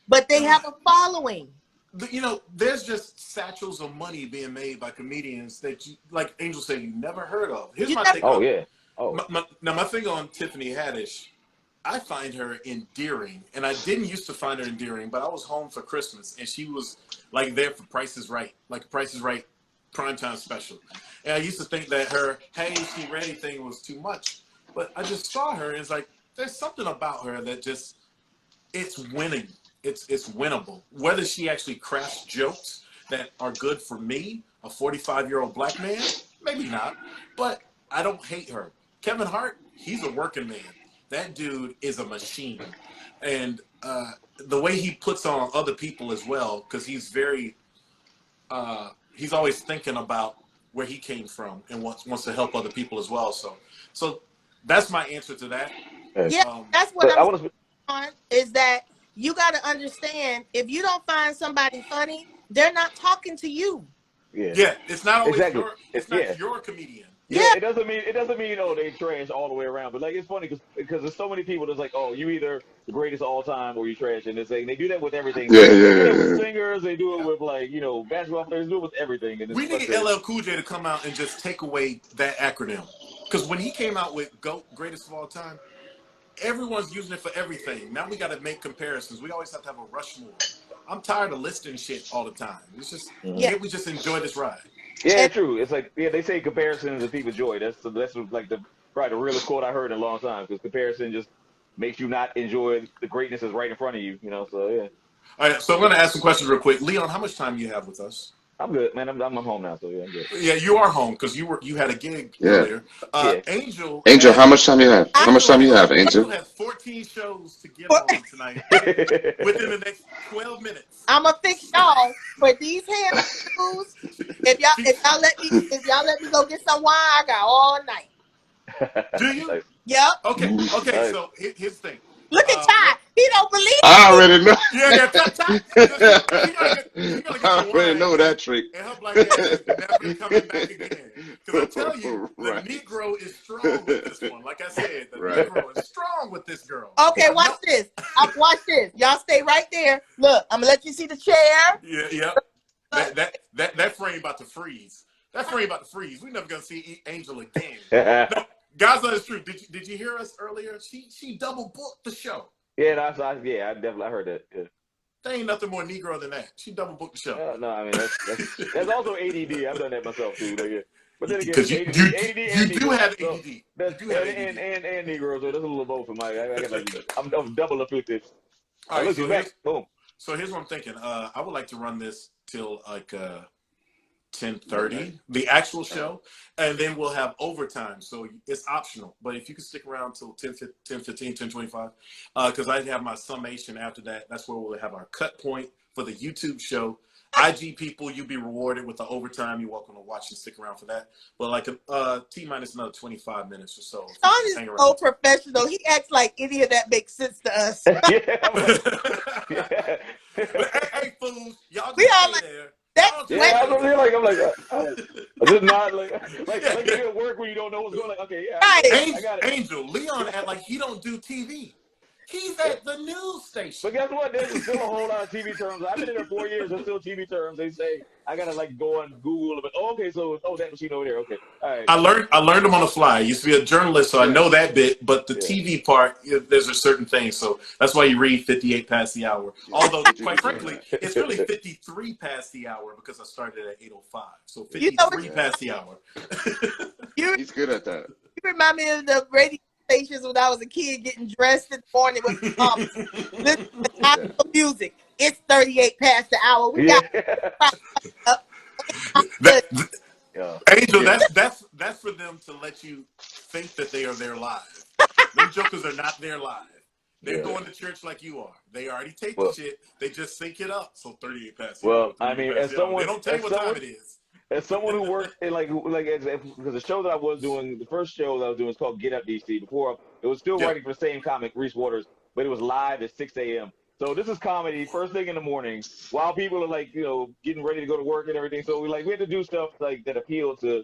but they have a following. There's just satchels of money being made by comedians that you, like Angel said, you never heard of. Here's my take. Oh, yeah. Oh. My thing on Tiffany Haddish, I find her endearing, and I didn't used to find her endearing, but I was home for Christmas, and she was like there for Price is Right, like Price is Right primetime special. And I used to think that her "Hey, she ready" thing was too much, but I just saw her, and it's like there's something about her that just, it's winning. It's winnable. Whether she actually crafts jokes that are good for me, a 45-year-old Black man, maybe not, but I don't hate her. Kevin Hart, he's a working man. That dude is a machine. And the way he puts on other people as well, because he's very, he's always thinking about where he came from and wants to help other people as well. So that's my answer to that. Yeah, that's what I'm saying on, is that you got to understand, if you don't find somebody funny, they're not talking to you. Yeah, it's not always exactly. your comedian. Yeah, it doesn't mean they trash all the way around. But like, it's funny because there's so many people that's like, oh, you either the greatest of all time or you trash, and they do that with everything. They do it with singers, they do it with basketball players, they do it with everything. And we need LL Cool J to come out and just take away that acronym, because when he came out with GOAT, greatest of all time, everyone's using it for everything. Now we got to make comparisons. We always have to have a Rushmore. I'm tired of listing shit all the time. It's just, can't we just enjoy this ride? Yeah, true. It's like, they say comparisons of people's joy. That's like probably the realest quote I heard in a long time, because comparison just makes you not enjoy the greatness that's right in front of you. You know, so yeah. All right, so I'm going to ask some questions real quick. Leon, how much time do you have with us? I'm good, man. I'm home now, so yeah, I'm good. Yeah, you are home because you had a gig Yeah. earlier. Yeah. Angel, how much time you have? How much time you have, Angel? Angel has 14 shows to get on tonight within the next 12 minutes. I'm gonna fix y'all for these hand shoes. If y'all let me go get some wine, I got all night. Do you? Yep. Okay. Nice. So here's the thing. Look at Ty. He don't believe I already know. Yeah. Ty, she gonna get I the already wine know that trick. and her black ass is never coming back again. Because I tell you, the Negro is strong with this one. Like I said, the Negro is strong with this girl. Okay, watch this. Watch this. Y'all stay right there. Look, I'm gonna let you see the chair. Yeah. That frame about to freeze. That frame about to freeze. We never gonna see Angel again. No, guys, that is true. Did you hear us earlier? She double booked the show. Yeah, I definitely heard that. Yeah. There ain't nothing more Negro than that. She double booked the show. No, I mean that's also ADD. I've done that myself too. Like, yeah. But then again, because you do have ADD. So and Negro, so there's a little both for my. I got like I'm double afflicted. All right, boom. So here's what I'm thinking. I would like to run this till like 10:30, the actual show, and then we'll have overtime. So it's optional. But if you can stick around till 10:15, 10:25, because I have my summation after that. That's where we'll have our cut point for the YouTube show. IG people, you'll be rewarded with the overtime. You're welcome to watch and stick around for that. But like T minus another 25 minutes or so. Shawn is so professional. He acts like any of that makes sense to us. But, hey, fools, y'all we all like there. That's I'm just not like you're at work where you don't know what's going on. Like, okay, yeah. Right. I got it. Angel, Leon act like he don't do TV. He's at the news station. But guess what? There's still a whole lot of TV terms. I've been in there 4 years. There's still TV terms. They say I gotta like go on Google. But that machine over there. Okay, all right. I learned them on the fly. I used to be a journalist, so I know that bit. But the TV part, there's a certain thing. So that's why you read 58 past the hour. Although, quite frankly, it's really 53 past the hour because I started at 8:05. So 53 past the hour. He's good at that. You remind me of the radio stations when I was a kid getting dressed in the morning with listen to gospel music. It's 38 past the hour. We got Angel, that's for them to let you think that they are there live. Them jokers are not there live. They're going to church like you are. They already take the shit. They just sync it up. So 38 past the hour. I mean, as someone, they don't tell you what time it is. As someone who worked in because the show that I was doing, the first show that I was doing was called Get Up DC. Before it was still writing for the same comic, Reese Waters, but it was live at 6 a.m. So this is comedy, first thing in the morning, while people are getting ready to go to work and everything. So we had to do stuff that appealed to,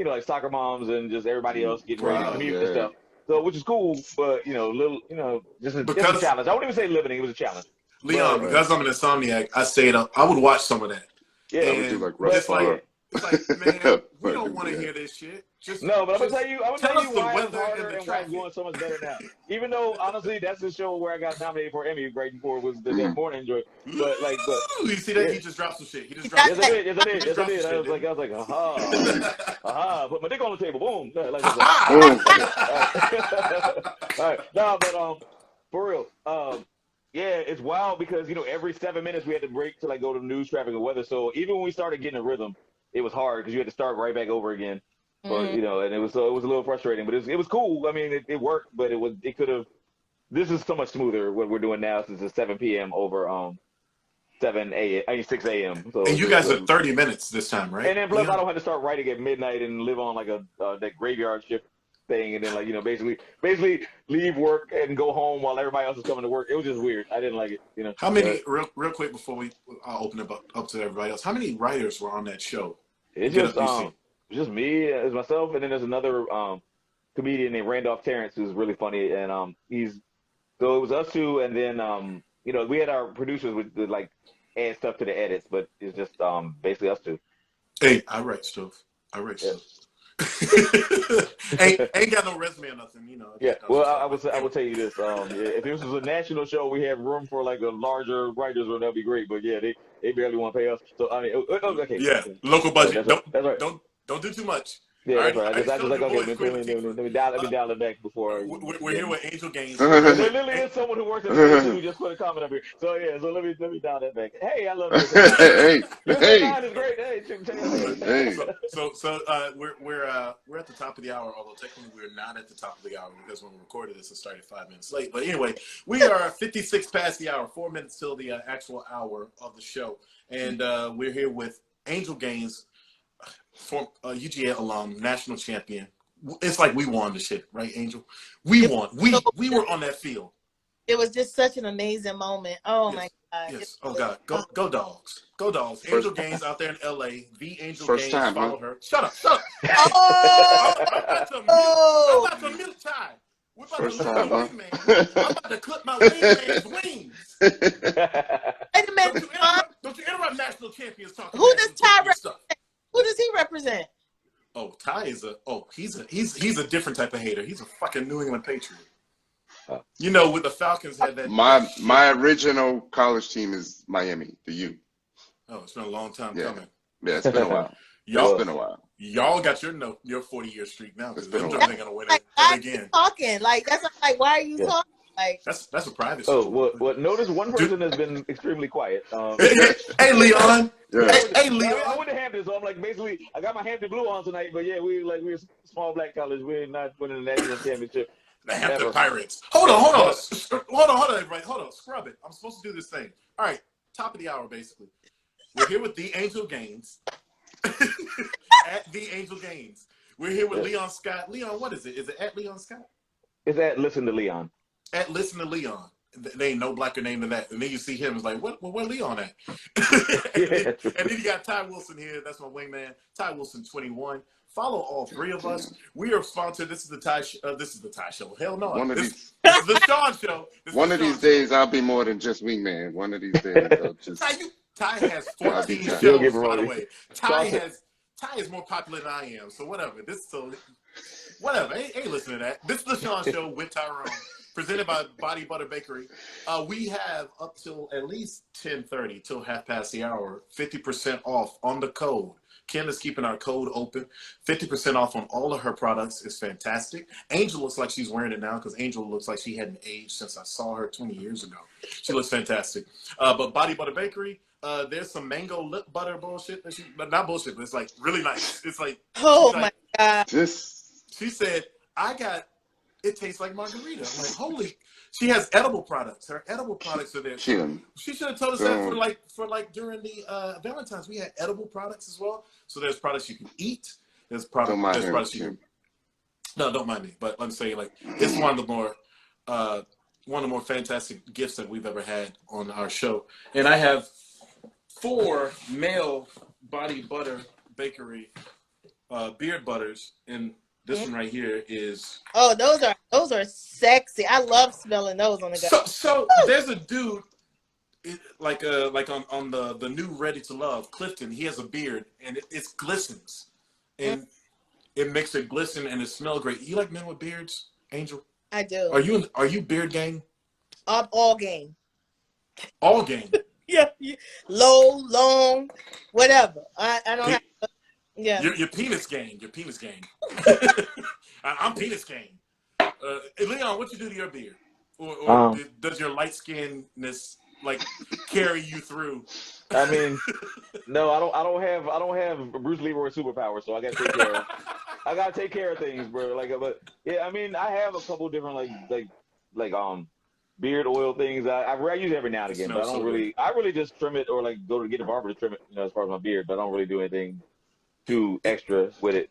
like soccer moms and just everybody else getting ready to commute and stuff. So which is cool, but just a challenge. I wouldn't even say limiting; it was a challenge. Leon, because I'm an insomniac, I stayed up. I would watch some of that. Yeah, I would do like rough fire. It's like, man, we don't want to hear this shit. But I'm gonna tell you why it's harder and why it's going so much better now. Even though honestly, that's the show where I got nominated for Emmy right before was the morning joy. But you see that he just dropped some shit. He just dropped. Yes, I did. I was like, aha, put my dick on the table, boom. All right, but for real, it's wild because every 7 minutes we had to break to go to news, traffic, and weather. So even when we started getting a rhythm, it was hard because you had to start right back over again. But and it was a little frustrating, but it was cool. I mean, it worked, but it could have. This is so much smoother what we're doing now since it's 7 p.m. over 6 a.m. So and you guys are 30 minutes this time, right? And then plus I don't have to start writing at midnight and live on that graveyard shift thing, and then basically leave work and go home while everybody else is coming to work. It was just weird. I didn't like it. How many real quick before we open it up to everybody else? How many writers were on that show? It's just me as myself, and then there's another comedian named Randolph Terrence who's really funny, and it was us two, and then we had our producers would add stuff to the edits, but it's just basically us two. Hey, I write stuff. ain't got no resume or nothing, Yeah. Well, I will tell you this. If this was a national show, we have room for a larger writers room. That'd be great. But yeah, they barely want to pay us. So I mean, okay. Yeah, local budget. That's right. Don't do too much. Yeah, that's right. I already just told like, your okay, boys Queen let me dial it back before. we're here with Angel Gaines. Because there literally is someone who works at the station who just put a comment up here. So yeah, so let me dial that back. Hey, I love this. Hey, Your hey, 09 is great. Hey, check it out. hey. We're at the top of the hour, although technically we're not at the top of the hour because when we recorded this, it started 5 minutes late. But anyway, we are 56 past the hour, 4 minutes till the actual hour of the show, and we're here with Angel Gaines, former UGA alum, national champion. It's like we won the shit, right, Angel? We won. We were on that field. It was just such an amazing moment. Oh Yes. my God. Yes. Oh God. Go dogs. Go dogs. First- Angel Gaines out there in LA. The Angel First Gaines. time, huh? Follow her. Shut up. Shut up. Oh, I'm about to mute. I'm about to mute Ty. We're about First to lose time, the huh? wingman. I'm about to clip my wingman's wings. wait a minute. Don't you interrupt national champions talking Who does national Ty champion stuff. Who does he represent? Oh, Ty is he's a different type of hater. He's a fucking New England Patriot. You know, with the Falcons had that. My original college team is Miami, the U. Oh, it's been a long time coming. Yeah, it's been a while. Y'all got your 40-year streak now because them while. ain't gonna win Like, it why are again. you talking? Like that's like, why are you talking? Like That's a private Oh, show. well, notice one person has been extremely quiet. Hey, Leon. Yeah. Hey, I mean, Leon. I went to Hampton, so I'm like, basically, I got my Hampton blue on tonight, but yeah, we're a small black college. We're not winning the national championship. The Hampton ever. Pirates. Hold on, everybody. Hold on. Scrub it. I'm supposed to do this thing. All right. Top of the hour, basically. We're here with the Angel Gaines. At the Angel Gaines. We're here with Leon Scott. Leon, what is it? Is it at Leon Scott? It's at Listen to Leon. At Listen to Leon. There ain't no blacker name than that. And then you see him, it's like, where Leon at? and then you got Ty Wilson here. That's my wingman. Ty Wilson 21. Follow all three of us. We are sponsored. This is the Ty Show. Hell no. This is the Shawn Show. One of these days, I'll be more than just wingman. One of these days, I'll just. Ty has 14 Ty. shows, by the way. Ty is more popular than I am. So whatever. Whatever. Ain't listening to that. This is the Shawn Show with Tyrone. Presented by Body Butter Bakery. We have up till at least 10:30 till half past the hour, 50% off on the code. Ken is keeping our code open. 50% off on all of her products is fantastic. Angel looks like she's wearing it now because Angel looks like she hadn't aged since I saw her 20 years ago. She looks fantastic. But Body Butter Bakery, there's some mango lip butter bullshit. But not bullshit, but it's like really nice. It's like, oh my God. She said, it tastes like margarita. I'm like, holy! She has edible products. Her edible products are there. She should have told us that for during the Valentine's. We had edible products as well. So there's products you can eat. There's products you can. No, don't mind me. But I'm saying like it's one of the more fantastic gifts that we've ever had on our show. And I have 4 male Body Butter Bakery beard butters and. This one right here is. Oh, those are sexy. I love smelling those on the go. So there's a dude, like on the new Ready to Love, Clifton. He has a beard and it glistens, and it makes it glisten and it smells great. You like men with beards, Angel? I do. Are you beard gang? All game. All gang. Yeah. Low, long, whatever. I don't have. Yeah. Your penis gang. Your penis gang. I'm penis gang. Leon, what you do to your beard? Or does your light skinness like carry you through? I mean, no, I don't have Bruce Leroy superpowers, so I gotta take care of things, bro. Like, but yeah, I mean, I have a couple different like beard oil things. I use it every now and again, but I really just trim it or like go to get a barber to trim it, as part of my beard. But I don't really do anything too extra with it.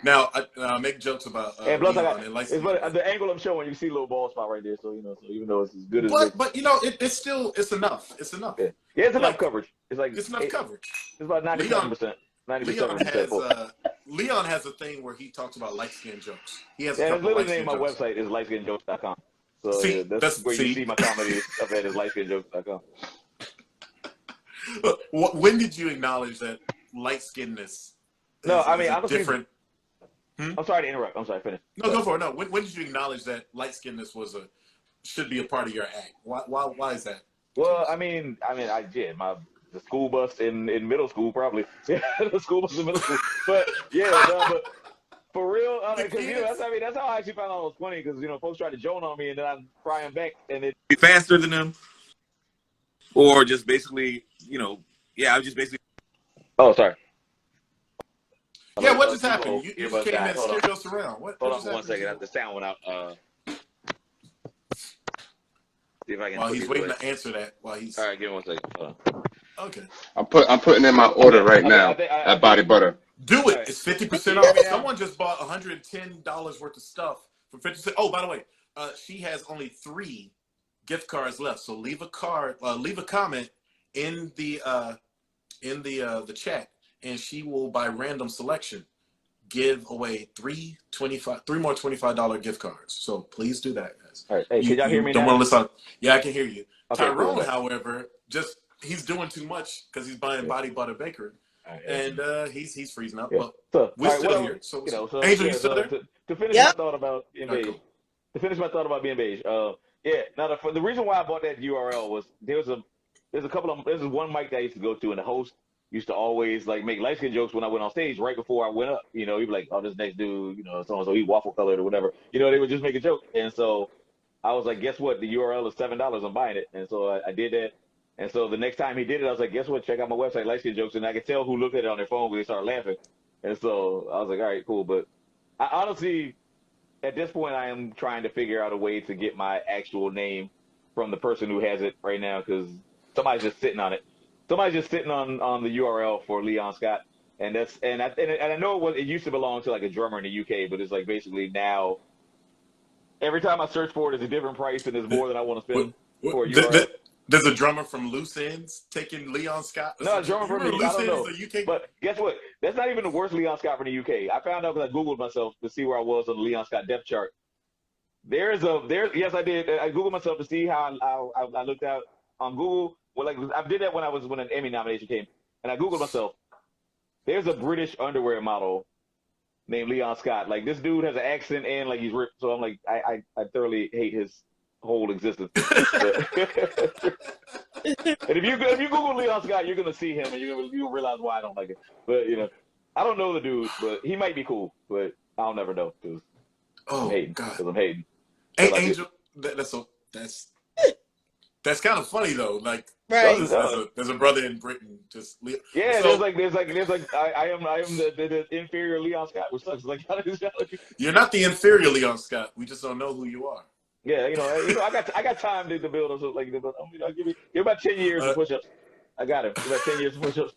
Now, I make jokes about and plus, the angle I'm showing, you see a little bald spot right there. So so even though it's as good as but it's enough. It's enough. Yeah, it's enough coverage. It's enough coverage. It's about 97%. 97%. Leon has a thing where he talks about light skin jokes. He has. And literally the name of my website is lightskinjokes.com. So that's where you see my comedy up at is lightskinjokes.com. When did you acknowledge that light skinness? No, I mean, honestly, different. I'm sorry to interrupt. I'm sorry, finish. No, go for it. No, when did you acknowledge that light skinness should be a part of your act? Why is that? Well, I mean, I did the school bus in middle school probably. Yeah, the school bus in middle school. But yeah, For real, The because kids? that's how I actually found out it was funny. Because folks tried to joan on me, and then I'm crying back, and it Be faster than them, or just basically, I was just basically. Oh, sorry. Yeah, what just happened? Google You just earbuds came died. in stereo surround. What Hold on just for one happened? second. The sound went out. See if I can While put he's these waiting away. to answer that, while he's All right, give me 1 second. Hold on. okay. I'm putting in my order right now at Body Butter. Do it. Right. It's 50% Can you off. hear me now? Someone just bought $110 worth of stuff for 50%. Oh, by the way, she has only 3 gift cards left. So leave a comment in the chat, and she will, by random selection, give away three more $25 gift cards. So please do that, guys. All right. Hey, can y'all hear me don't now? want to listen. Yeah, I can hear you. Okay, Tyrone, cool. however, he's doing too much because he's buying Body Butter Bakery. Right, and he's freezing up. yeah. But we're still well, here. So, Angel, you still there? To finish Yep. my thought about being beige. Cool. To finish my thought about being beige. Yeah. Now the reason why I bought that URL was there's one mic that I used to go to, and the host used to always like make light skin jokes when I went on stage right before I went up. He'd be like, "Oh, this next dude, so and so, he waffle colored or whatever." They would just make a joke, and so I was like, "Guess what? The URL is $7. I'm buying it." And so I did that. And so the next time he did it, I was like, "Guess what? Check out my website, light skin jokes," and I could tell who looked at it on their phone when they started laughing. And so I was like, "All right, cool." But I honestly, at this point, I am trying to figure out a way to get my actual name from the person who has it right now, because somebody's just sitting on it. Somebody's just sitting on the URL for Leon Scott, and I know it used to belong to like a drummer in the UK, but it's like basically now every time I search for it, it's a different price, and it's more than I want to spend for a URL. There's a drummer from Loose Ends taking Leon Scott. No, a drummer from Loose I don't Ends know. is a UK. But guess what? That's not even the worst Leon Scott from the UK. I found out because I Googled myself to see where I was on the Leon Scott depth chart. Yes, I did. I Googled myself to see how I looked out on Google. Well, like I did that when an Emmy nomination came, and I Googled myself. There's a British underwear model named Leon Scott. Like, this dude has an accent and like he's ripped. So I'm like, I thoroughly hate his whole existence. And if you Google Leon Scott, you're gonna see him, and you'll realize why I don't like it. But I don't know the dude, but he might be cool. But I'll never know because I'm hating. Because I'm hating. Hey, Angel, that's kind of funny though. Like, Right. there's a brother in Britain just. Yeah, so, there's like I am the inferior Leon Scott, which sucks. Like, you're not the inferior Leon Scott. We just don't know who you are. Yeah, I got time to build up. So like, give about 10 years of push-ups. I got it. About 10 years of push-ups.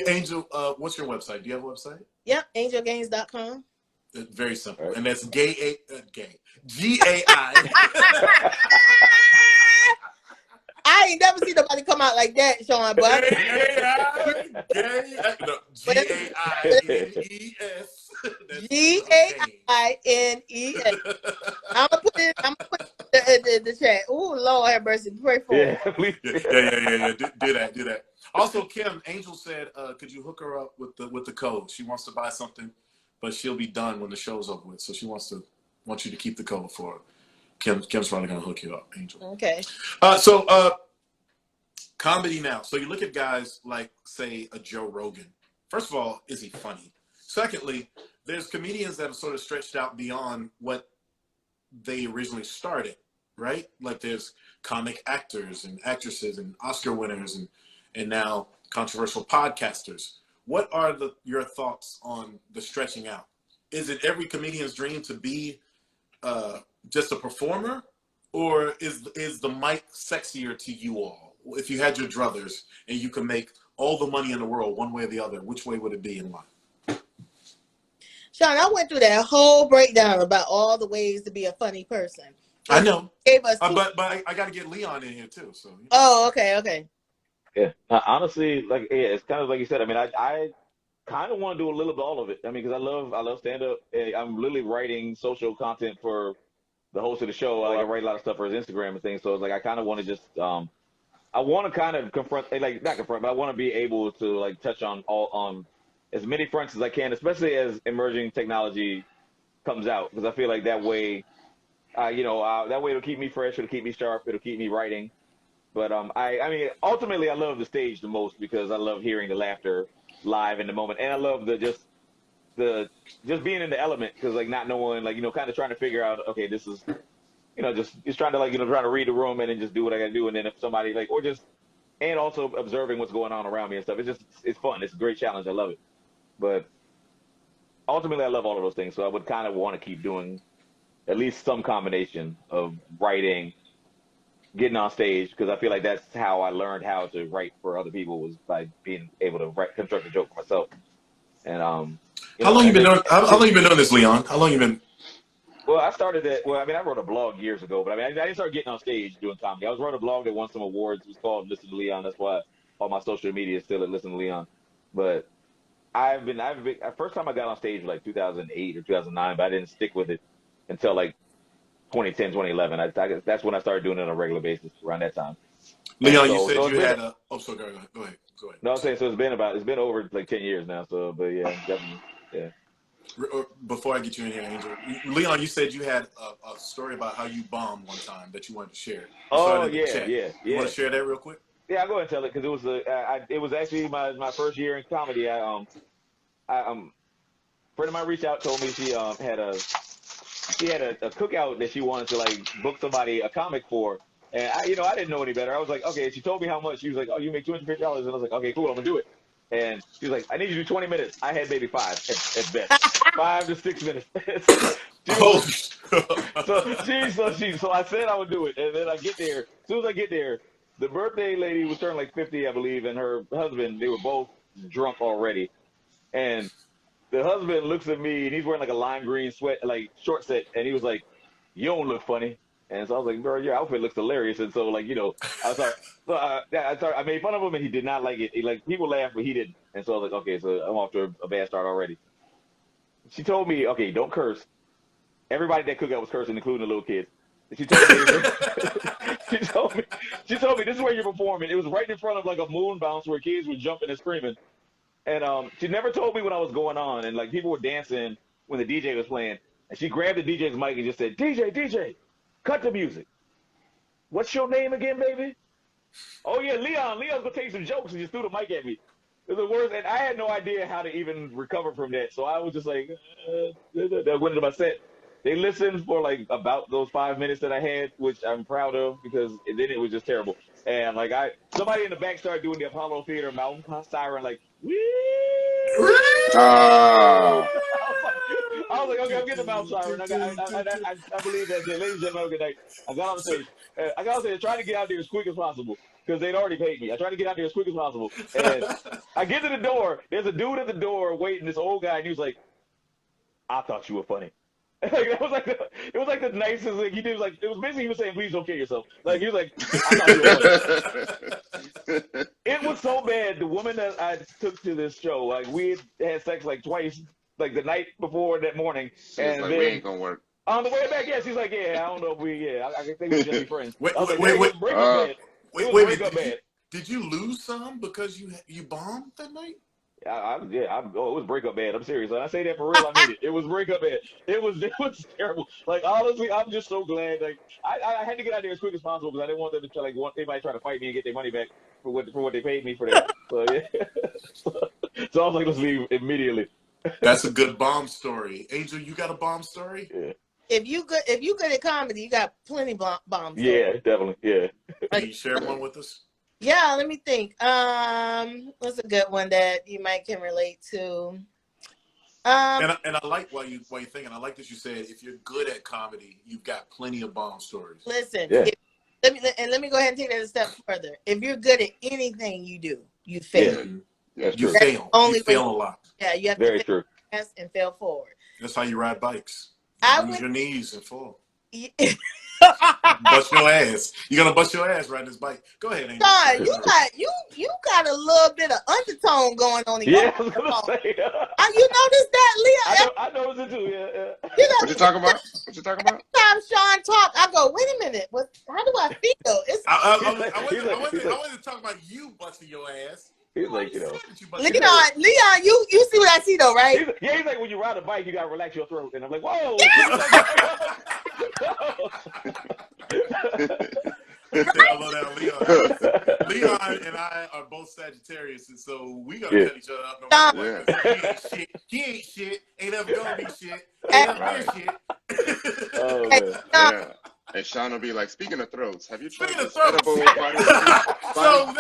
Angel, what's your website? Do you have a website? Yep, angelgains.com. Very simple, and that's GAI. I ain't never seen nobody come out like that, Shawn. But GAINES. I'm gonna put it in the chat. Oh, Lord have mercy. Pray for Yeah, Do that. Also, Kim, Angel said, could you hook her up with the code? She wants to buy something, but she'll be done when the show's over with. So she wants you to keep the code for her. Kim's probably gonna hook you up, Angel. Okay. So comedy now. So you look at guys like, say, a Joe Rogan. First of all, is he funny? Secondly, there's comedians that have sort of stretched out beyond what they originally started, right? Like, there's comic actors and actresses and Oscar winners and now controversial podcasters. What are your thoughts on the stretching out? Is it every comedian's dream to be just a performer, or is the mic sexier to you all? If you had your druthers and you could make all the money in the world one way or the other, which way would it be and why? Shawn, I went through that whole breakdown about all the ways to be a funny person. I know. Gave us but I got to get Leon in here too. So. Oh, okay. Yeah. Honestly, like, yeah, it's kind of like you said. I mean, I kind of want to do a little bit of all of it. I mean, because I love stand up. I'm literally writing social content for the host of the show. I write a lot of stuff for his Instagram and things. So it's like I kind of want to just I want to kind of confront, like, not confront, but I want to be able to like touch on as many fronts as I can, especially as emerging technology comes out, because I feel like that way, that way it'll keep me fresh, it'll keep me sharp, it'll keep me writing. But I mean, ultimately, I love the stage the most because I love hearing the laughter live in the moment, and I love just being in the element, because like not knowing, like, kind of trying to figure out, okay, this is, just trying to like, trying to read the room and then just do what I got to do. And then if somebody like, and also observing what's going on around me and stuff. It's fun. It's a great challenge. I love it. But ultimately, I love all of those things. So I would kind of want to keep doing at least some combination of writing, getting on stage, because I feel like that's how I learned how to write for other people, was by being able to construct a joke for myself. And how long you been doing? How long you been doing this, Leon? How long you been? Well, I started it. Well, I mean, I wrote a blog years ago, but I mean, I didn't start getting on stage doing comedy. I was writing a blog that won some awards. It was called Listen to Leon. That's why all my social media is still at Listen to Leon. But I've been. First time I got on stage was like 2008 or 2009, but I didn't stick with it until like 2010, 2011. That's when I started doing it on a regular basis, around that time. Leon, you said you had a. Oh, so go ahead. No, I'm saying, so it's been over like 10 years now. So, but yeah, definitely, yeah. Before I get you in here, Angel, Leon, you said you had a story about how you bombed one time that you wanted to share. Oh yeah. You want to share that real quick? Yeah, I'll go ahead and tell it, because it was actually my first year in comedy. A friend of mine reached out, told me she had a cookout that she wanted to like book somebody, a comic for. And I didn't know any better. I was like, okay. She told me how much. She was like, oh, you make $250. And I was like, okay, cool, I'm gonna do it. And she was like, I need you to do 20 minutes. I had maybe 5 at best, 5 to 6 minutes. So I said I would do it, and then I get there. As soon as I get there, the birthday lady was turning like 50, I believe, and her husband, they were both drunk already. And the husband looks at me, and he's wearing like a lime green short set, and he was like, you don't look funny. And so I was like, bro, your outfit looks hilarious. And so, like, I was like, I made fun of him, and he did not like it. People laughed, but he didn't. And so I was like, okay, so I'm off to a bad start already. She told me, okay, don't curse. Everybody that cookout was cursing, including the little kids. She told me, she told me, this is where you're performing. It was right in front of like a moon bounce where kids were jumping and screaming. And she never told me what I was going on. And like people were dancing when the DJ was playing. And she grabbed the DJ's mic and just said, DJ, cut the music. What's your name again, baby? Oh yeah, Leon. Leon's gonna take some jokes, and just threw the mic at me. It was the worst, and I had no idea how to even recover from that. So I was just like, that went into my set. They listened for like about those 5 minutes that I had, which I'm proud of, because then it was just terrible. And like somebody in the back started doing the Apollo Theater mountain siren, like, woo! I was like, okay, I'm getting the mountain siren. I believe that, ladies and gentlemen, good night. I got on stage. Trying to get out there as quick as possible, because they'd already paid me. I tried to get out there as quick as possible. And I get to the door. There's a dude at the door waiting, this old guy, and he was like, I thought you were funny. It was like the nicest thing he did. It was basically, he was saying, please don't kill yourself. Like, he was like, I thought you were funny. It was so bad. The woman that I took to this show, like, we had sex like twice, like the night before that morning. And like, then, we ain't gonna work. On the way back, she's like, yeah, I don't know if I think we should just be friends. Wait, did you lose some because you bombed that night? It was breakup bad. I'm serious. When I say that for real, I mean it. It was breakup bad. It was terrible. Like, honestly, I'm just so glad. Like, I had to get out there as quick as possible, because I didn't want them to try, like, anybody try to fight me and get their money back for what they paid me for that. So yeah. So I was like, let's leave immediately. That's a good bomb story. Angel, you got a bomb story? Yeah. If you good at comedy, you got plenty bombs. Yeah, definitely. Yeah. Can you share one with us? Yeah, let me think. What's a good one that you might can relate to? And I like while you thinking. I like that you said, if you're good at comedy, you've got plenty of bomb stories. Listen, yeah. let me go ahead and take that a step further. If you're good at anything you do, you fail. Yeah. You fail. You fail a lot. Yeah, you have Very to true. fail and fail forward. That's how you ride bikes. Use your knees and fall. Bust your ass. You're gonna bust your ass riding this bike. Go ahead, Angel. God, you got a little bit of undertone going on in I was gonna say. You noticed that, Leah? I noticed it too. Yeah. What you talking about? What you talking about? Every time Shawn talk, I go, wait a minute. How do I feel? I wanted to talk about you busting your ass. He's like, Leon, you see what I see though, right? He's like, when you ride a bike, you gotta relax your throat, and I'm like, whoa. I love that Leon. Leon and I are both Sagittarius, and so we gotta cut each other up no matter what. 'Cause he ain't shit. He ain't shit. Ain't ever gonna be shit. Ain't ever been shit. Oh man. Yeah. And Shawn will be like, speaking of throats, have you tried Speaking of this throats. edible body So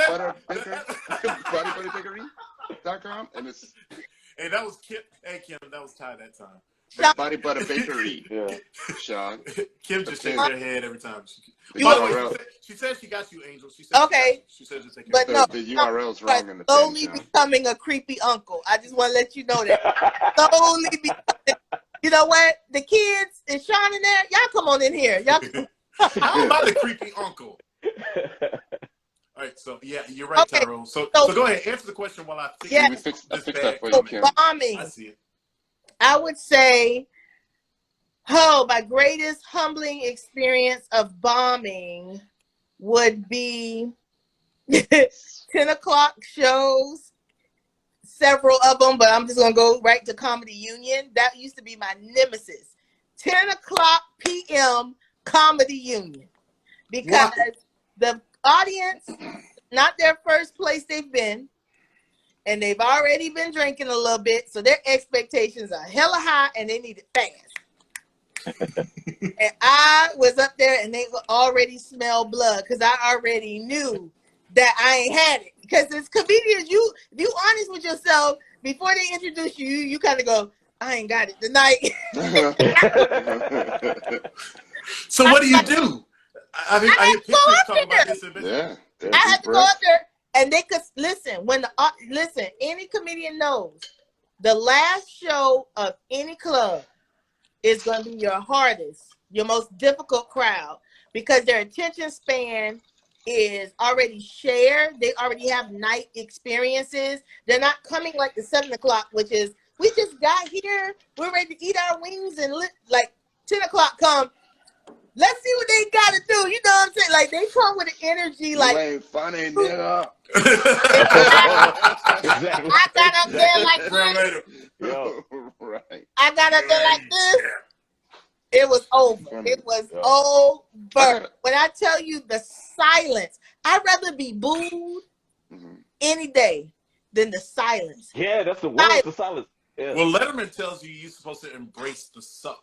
bodybutterbakery.com? And it's hey, that was Kim. Hey, Kim, that was Ty that time. it's Body Butter Bakery, Yeah. Shawn. Kim just shakes her head every time. The By the way, URL, she said she got you, Angel. She said she said just take care but of no, the URL's but wrong in the pin, slowly Shawn. becoming a creepy uncle. I just want to let you know that. Slowly becoming. You know what? The kids and Shawn in there, y'all come on in here. Y'all come. How about the creepy uncle? All right, so yeah, you're right, Okay, Tyrone. So so go ahead, answer the question while I fix yeah, I fixed this that bad for you, so comment. Kim. bombing. I see it. I would say, my greatest humbling experience of bombing would be 10 o'clock shows, several of them, but I'm just going to go right to Comedy Union. That used to be my nemesis. 10 o'clock p.m. Comedy Union. Because the audience, not their first place they've been, and they've already been drinking a little bit, so their expectations are hella high, and they need it fast. And I was up there, and they already smell blood, because I already knew that I ain't had it. Because as comedians, if you honest with yourself, before they introduce you, you kind of go, I ain't got it tonight. So what do you do? I hear pictures talk about this. Yeah. I had to go up there, and they could listen. Listen, any comedian knows the last show of any club is going to be your hardest, your most difficult crowd, because their attention span is already shared. They already have night experiences. They're not coming like the 7 o'clock, which is we just got here, we're ready to eat our wings, and like 10 o'clock come. Let's see what they got to do. You know what I'm saying? Like, they come with an energy You like, ain't funny, nigga. Exactly. I got up there like this. Yo. Right. I got up there like this. It was over. It was over. When I tell you the silence, I'd rather be booed any day than the silence. Yeah, that's the worst, the silence. Yeah. Well, Letterman tells you you're supposed to embrace the suck.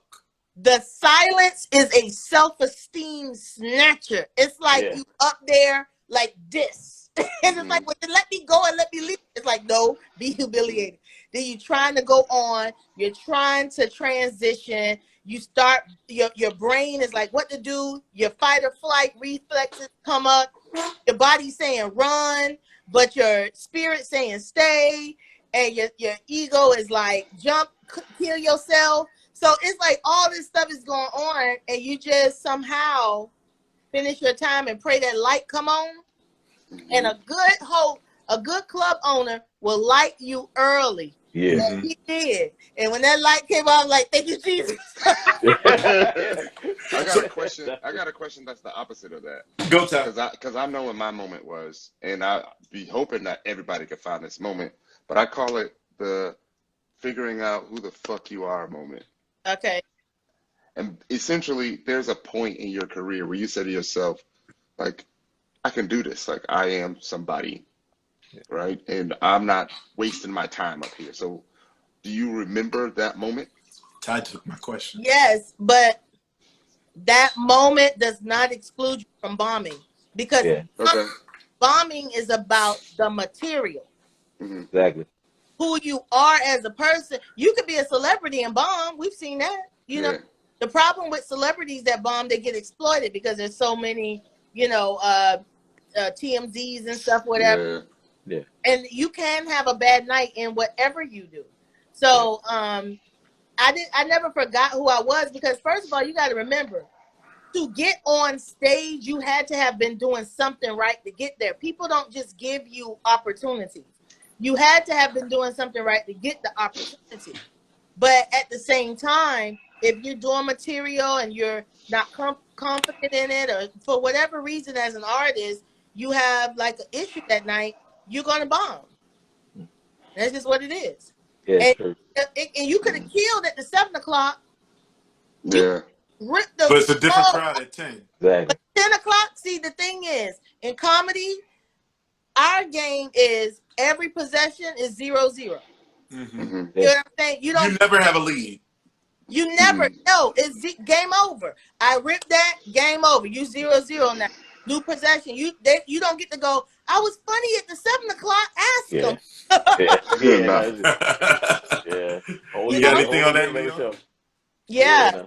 The silence is a self-esteem snatcher. It's like you up there like this. And it's like, well, let me go and let me leave. It's like, no, be humiliated. Then you're trying to go on. You're trying to transition. You start, your brain is like, what to do? Your fight or flight reflexes come up. Your body's saying run, but your spirit saying stay. And your ego is like, jump, kill yourself. So it's like all this stuff is going on, and you just somehow finish your time and pray that light come on. And a good club owner will light you early. Yeah. And he did. And when that light came on, I'm like, thank you, Jesus. I got a question that's the opposite of that. Go time. Because I know what my moment was, and I be hoping that everybody could find this moment, but I call it the figuring out who the fuck you are moment. Okay. And essentially, there's a point in your career where you say to yourself, like, I can do this. Like, I am somebody, right? And I'm not wasting my time up here. So do you remember that moment? Ty took my question. Yes, but that moment does not exclude you from bombing. Because bombing is about the material. Exactly. Who you are as a person. You could be a celebrity and bomb. We've seen that. You know, the problem with celebrities that bomb, they get exploited because there's so many, TMZs and stuff, whatever. Yeah. And you can have a bad night in whatever you do. So I never forgot who I was, because first of all, you got to remember, to get on stage, you had to have been doing something right to get there. People don't just give you opportunities. You had to have been doing something right to get the opportunity. But at the same time, if you're doing material and you're not confident in it, or for whatever reason as an artist, you have like an issue that night, you're going to bomb. That's just what it is. Yeah, and, true. and you could have killed at the 7 o'clock. Yeah. ripped the But it's a different ball. crowd at 10. Exactly. 10 o'clock. See, the thing is, in comedy, our game is every possession is 0-0. Mm-hmm. You know what I'm saying? You don't. You never have a lead. You never. No, it's game over. I ripped that. Game over. You 0-0 now. New possession. You don't get to go. I was funny at the 7 o'clock. Ask them. Yeah. You got anything on that, Leo? Yeah.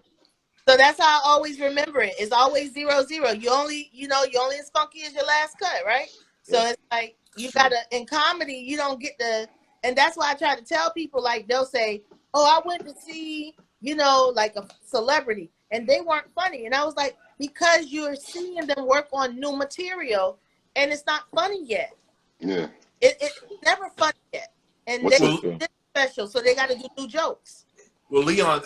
So that's how I always remember it. It's always 0-0. You only as funky as your last cut, right? So it's like you gotta in comedy, you don't get the, and that's why I try to tell people, like they'll say, "Oh, I went to see, like a celebrity, and they weren't funny," and I was like, because you're seeing them work on new material, and it's not funny yet. Yeah, it's never funny yet, and they're special, so they got to do new jokes. Well, Leon,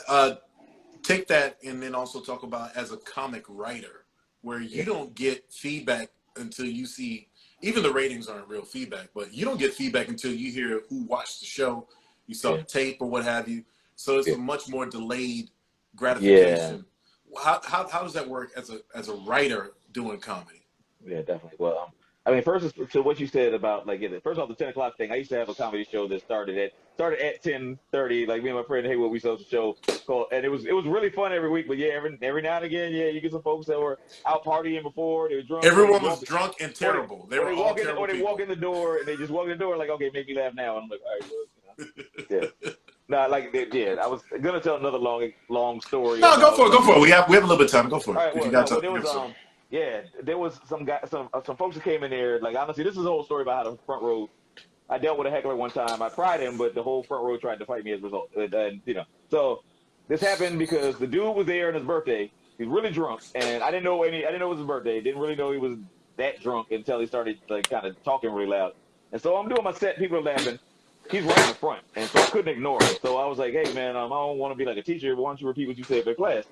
take that and then also talk about as a comic writer, where you don't get feedback until you see, even the ratings aren't real feedback, but you don't get feedback until you hear who watched the show, you saw the tape or what have you. So it's a much more delayed gratification. How does that work as a writer doing comedy? Yeah, definitely. Well, I mean, first to what you said about first off, the 10 o'clock thing. I used to have a comedy show that started at 10:30. Like me and my friend Haywood, we started a show called, and it was really fun every week. But yeah, every now and again, you get some folks that were out partying before, they were drunk. Everyone was drunk and terrible. They were all terrible. Or they walk in the door and they just walk in the door like, okay, make me laugh now. And I'm like, all right, well, yeah. No, I was gonna tell another long story. No, go for it. We have a little bit of time. Go for it. All right, there was some folks who came in there. Like, honestly, this is a whole story about how the front row. I dealt with a heckler one time. I tried him, but the whole front row tried to fight me as a result. So this happened because the dude was there on his birthday. He's really drunk, and I didn't know it was his birthday. Didn't really know he was that drunk until he started kind of talking really loud. And so I'm doing my set. People are laughing. He's right in the front, and so I couldn't ignore him. So I was like, "Hey, man, I don't want to be like a teacher. Why don't you repeat what you said for class?"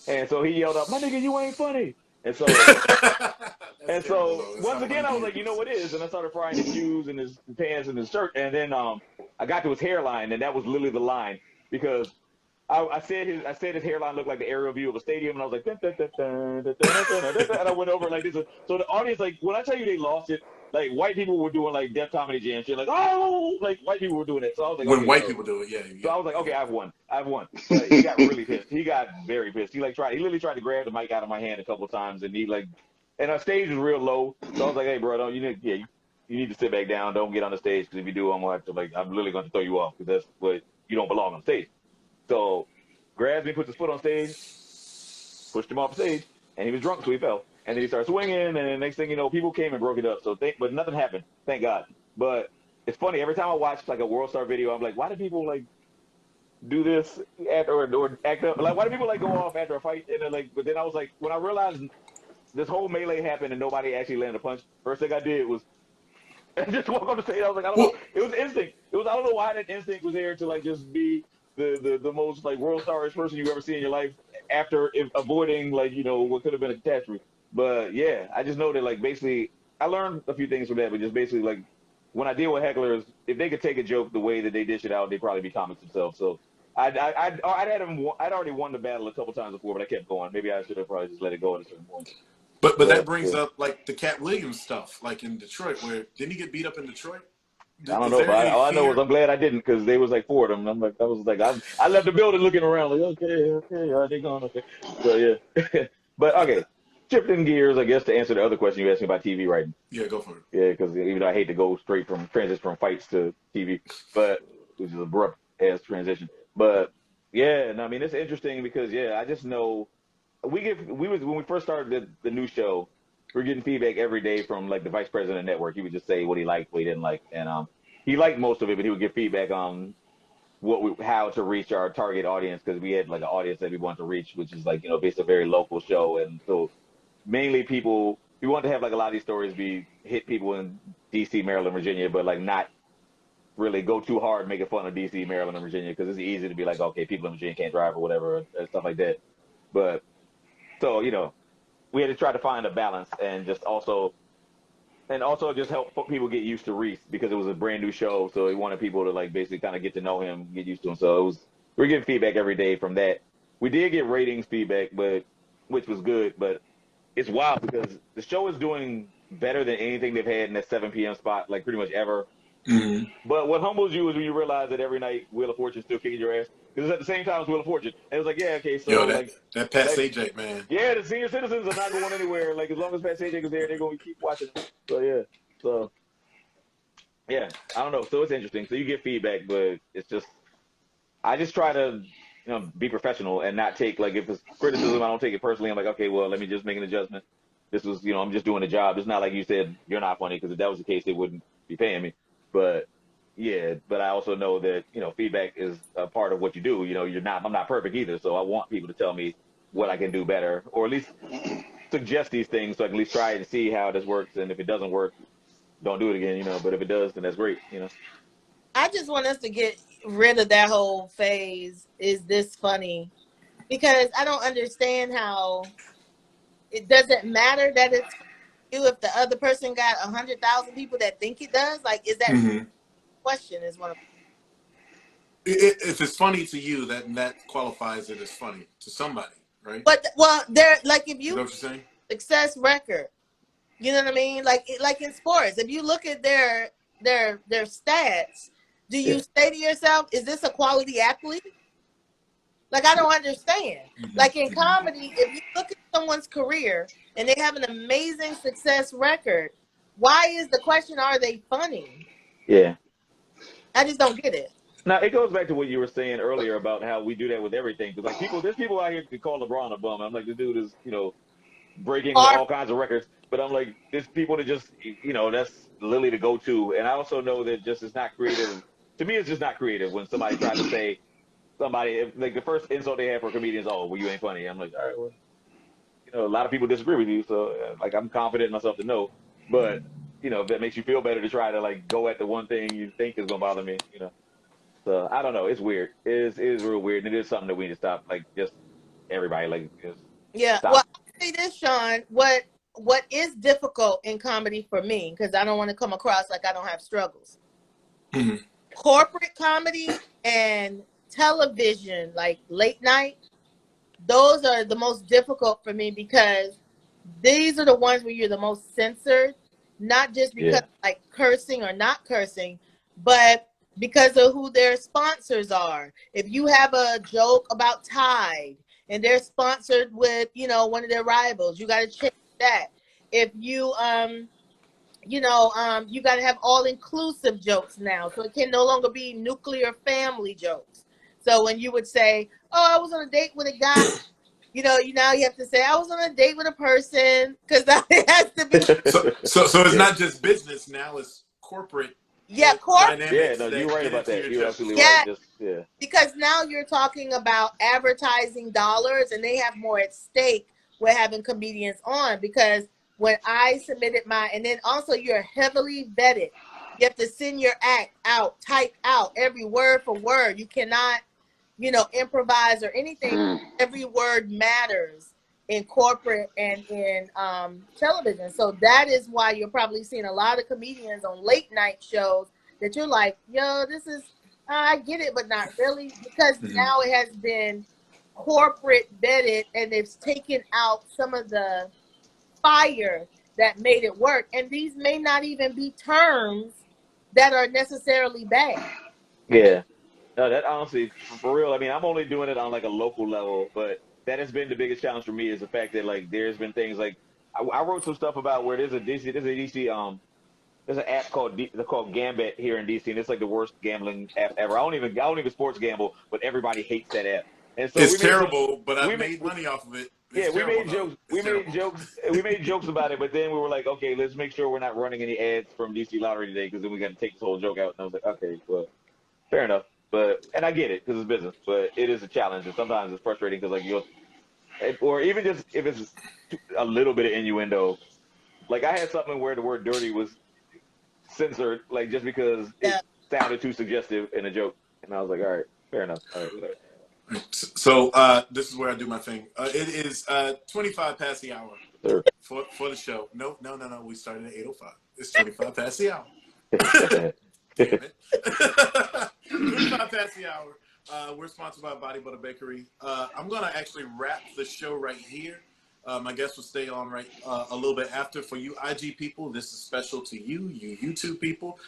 And so he yelled out, "My nigga, you ain't funny." And so, once again, I was like, you know what it is? And I started frying his shoes and his pants and his shirt. And then I got to his hairline, and that was literally the line, because I said his hairline looked like the aerial view of a stadium, and I was like, dun, dun, dun, dun, dun, dun, dun, dun, dun, and I went over like this. So the audience, like, when I tell you they lost it, like white people were doing like Def Comedy Jam shit, like, oh, like white people were doing it. So I was like, when white people do it, yeah. So I was like, okay, I've won. But he got really pissed. He got very pissed. He literally tried to grab the mic out of my hand a couple of times, and and our stage was real low. So I was like, hey, bro, you need to sit back down. Don't get on the stage, because if you do, I'm literally going to throw you off, because that's what you don't belong on stage. So grabs me, puts his foot on stage, pushed him off stage, and he was drunk, so he fell. And then he started swinging, and the next thing you know, people came and broke it up. But nothing happened, thank God. But it's funny, every time I watch like a World Star video, I'm like, why do people like do this or act up? Like, why do people like go off after a fight? And then but then I was like, when I realized this whole melee happened and nobody actually landed a punch, first thing I did was just walk on the stage. I was like, I don't know. It was instinct. I don't know why that instinct was there to like just be the most like world star-ish person you ever see in your life after avoiding like, what could have been a catastrophe. But yeah, I just know that like basically I learned a few things from that, but just basically like when I deal with hecklers, if they could take a joke the way that they dish it out, they'd probably be comics themselves. So I'd already won the battle a couple times before, but I kept going. Maybe I should have probably just let it go at a certain point. But that brings up like the Cat Williams stuff, like in Detroit, where didn't he get beat up in Detroit? I don't know, but all I know is I'm glad I didn't, because they was like 4 of them. And I left the building looking around like, okay, are they going? Okay, so yeah. But okay, shifting gears, I guess, to answer the other question you asked me about TV writing. Yeah, go for it. Yeah, because even though I hate to go straight from fights to TV, but which is abrupt as transition. But yeah, no, I mean it's interesting because I just know when we first started the new show, we're getting feedback every day from like the vice president of the network. He would just say what he liked, what he didn't like, and he liked most of it, but he would give feedback on how to reach our target audience, because we had like an audience that we want to reach, which is like based a very local show, and so mainly we want to have like a lot of these stories hit people in DC, Maryland, Virginia, but like not really go too hard making fun of DC, Maryland, and Virginia, because it's easy to be like, okay, people in Virginia can't drive or whatever, and stuff like that. But so we had to try to find a balance, and also just help people get used to Reese, because it was a brand new show. So he wanted people to like basically kind of get to know him, get used to him. So we're getting feedback every day from that. We did get ratings feedback, but which was good. But it's wild because the show is doing better than anything they've had in that 7 p.m. spot, like pretty much ever. Mm-hmm. But what humbles you is when you realize that every night Wheel of Fortune's still kicking your ass because it's at the same time as Wheel of Fortune. And it was like, yeah, okay, so Yo, like that Pat like, Sajak, man. yeah, the senior citizens are not going anywhere. Like as long as Pat Sajak is there, they're going to keep watching. So yeah, so yeah, I don't know. So it's interesting. So you get feedback, but it's just I just try to be professional and not take like if it's criticism, I don't take it personally. I'm like, okay, well, let me just make an adjustment. This was I'm just doing the job. It's not like you said you're not funny because if that was the case, they wouldn't be paying me. But yeah, but I also know that feedback is a part of what you do. I'm not perfect either, so I want people to tell me what I can do better, or at least suggest these things so I can at least try and see how this works. And if it doesn't work, don't do it again. But if it does, then that's great. I just want us to get rid of that whole phase. Is this funny? Because I don't understand how it doesn't matter that it's you if the other person got 100,000 people that think it does. Like, is that Mm-hmm. question? Is one of If it's funny to you, that qualifies it as funny to somebody, right? But they're like if You you know what you're saying? success record, you know what I mean? Like in sports, if you look at their stats, do you say to yourself, "Is this a quality athlete?" Like I don't understand. Mm-hmm. Like in comedy, if you look at someone's career and they have an amazing success record, why is the question, "Are they funny?" Yeah. I just don't get it. Now it goes back to what you were saying earlier about how we do that with everything. Because like there's people out here who call LeBron a bum. I'm like, this dude is breaking all kinds of records. But I'm like, there's people that just that's Lily to go to. And I also know that just it's not creative. To me, it's just not creative when somebody tries to say like the first insult they have for comedians, oh, well, you ain't funny. I'm like, all right, well, a lot of people disagree with you, so like I'm confident in myself to know. But if that makes you feel better to try to like go at the one thing you think is gonna bother me. So I don't know. It's weird. It is real weird, and it is something that we need to stop. Like just everybody, like just Yeah. stop. Well, I'll say this, Shawn. What is difficult in comedy for me, because I don't want to come across like I don't have struggles. Mm-hmm. Corporate comedy and television, like late night, those are the most difficult for me because these are the ones where you're the most censored, not just because like cursing or not cursing, but because of who their sponsors are. If you have a joke about Tide and they're sponsored with, one of their rivals, you got to change that. If you you got to have all-inclusive jokes now, so it can no longer be nuclear family jokes. So when you would say, "Oh, I was on a date with a guy," you now you have to say, "I was on a date with a person," because that has to be. So it's not just business now; it's corporate. Yeah, corporate. Yeah, no, you're right about that. You're absolutely right. Because now you're talking about advertising dollars, and they have more at stake with having comedians on. Because when I submitted and then also you're heavily vetted. You have to send your act out, type out every word for word. You cannot, improvise or anything. Every word matters in corporate and in television. So that is why you're probably seeing a lot of comedians on late night shows that you're like, yo, this is, I get it, but not really. Because now it has been corporate vetted and it's taken out some of the fire that made it work. And these may not even be terms that are necessarily bad. Yeah. No, that honestly, for real, I mean, I'm only doing it on like a local level, but that has been the biggest challenge for me is the fact that like there's been things like I wrote some stuff about where there's a DC there's an app called Gambit here in DC, and it's like the worst gambling app ever. I don't even sports gamble, but everybody hates that app. And so it's terrible, but I made money off of it. Yeah, we made jokes. We made jokes about it, but then we were like, okay, let's make sure we're not running any ads from DC Lottery today because then we got to take this whole joke out. And I was like, okay, well, fair enough. And I get it because it's business, but it is a challenge, and sometimes it's frustrating because or even just if it's a little bit of innuendo. Like I had something where the word dirty was censored, like just because it sounded too suggestive in a joke, and I was like, all right, fair enough. All right, whatever. So this is where I do my thing. It is 25 past the hour for the show. No. We started at 8:05. It's 25 past the hour. Damn it. 25 past the hour. We're sponsored by Body Butter Bakery. I'm gonna actually wrap the show right here. My guest will stay on a little bit after. For you IG people, this is special to you. You YouTube people,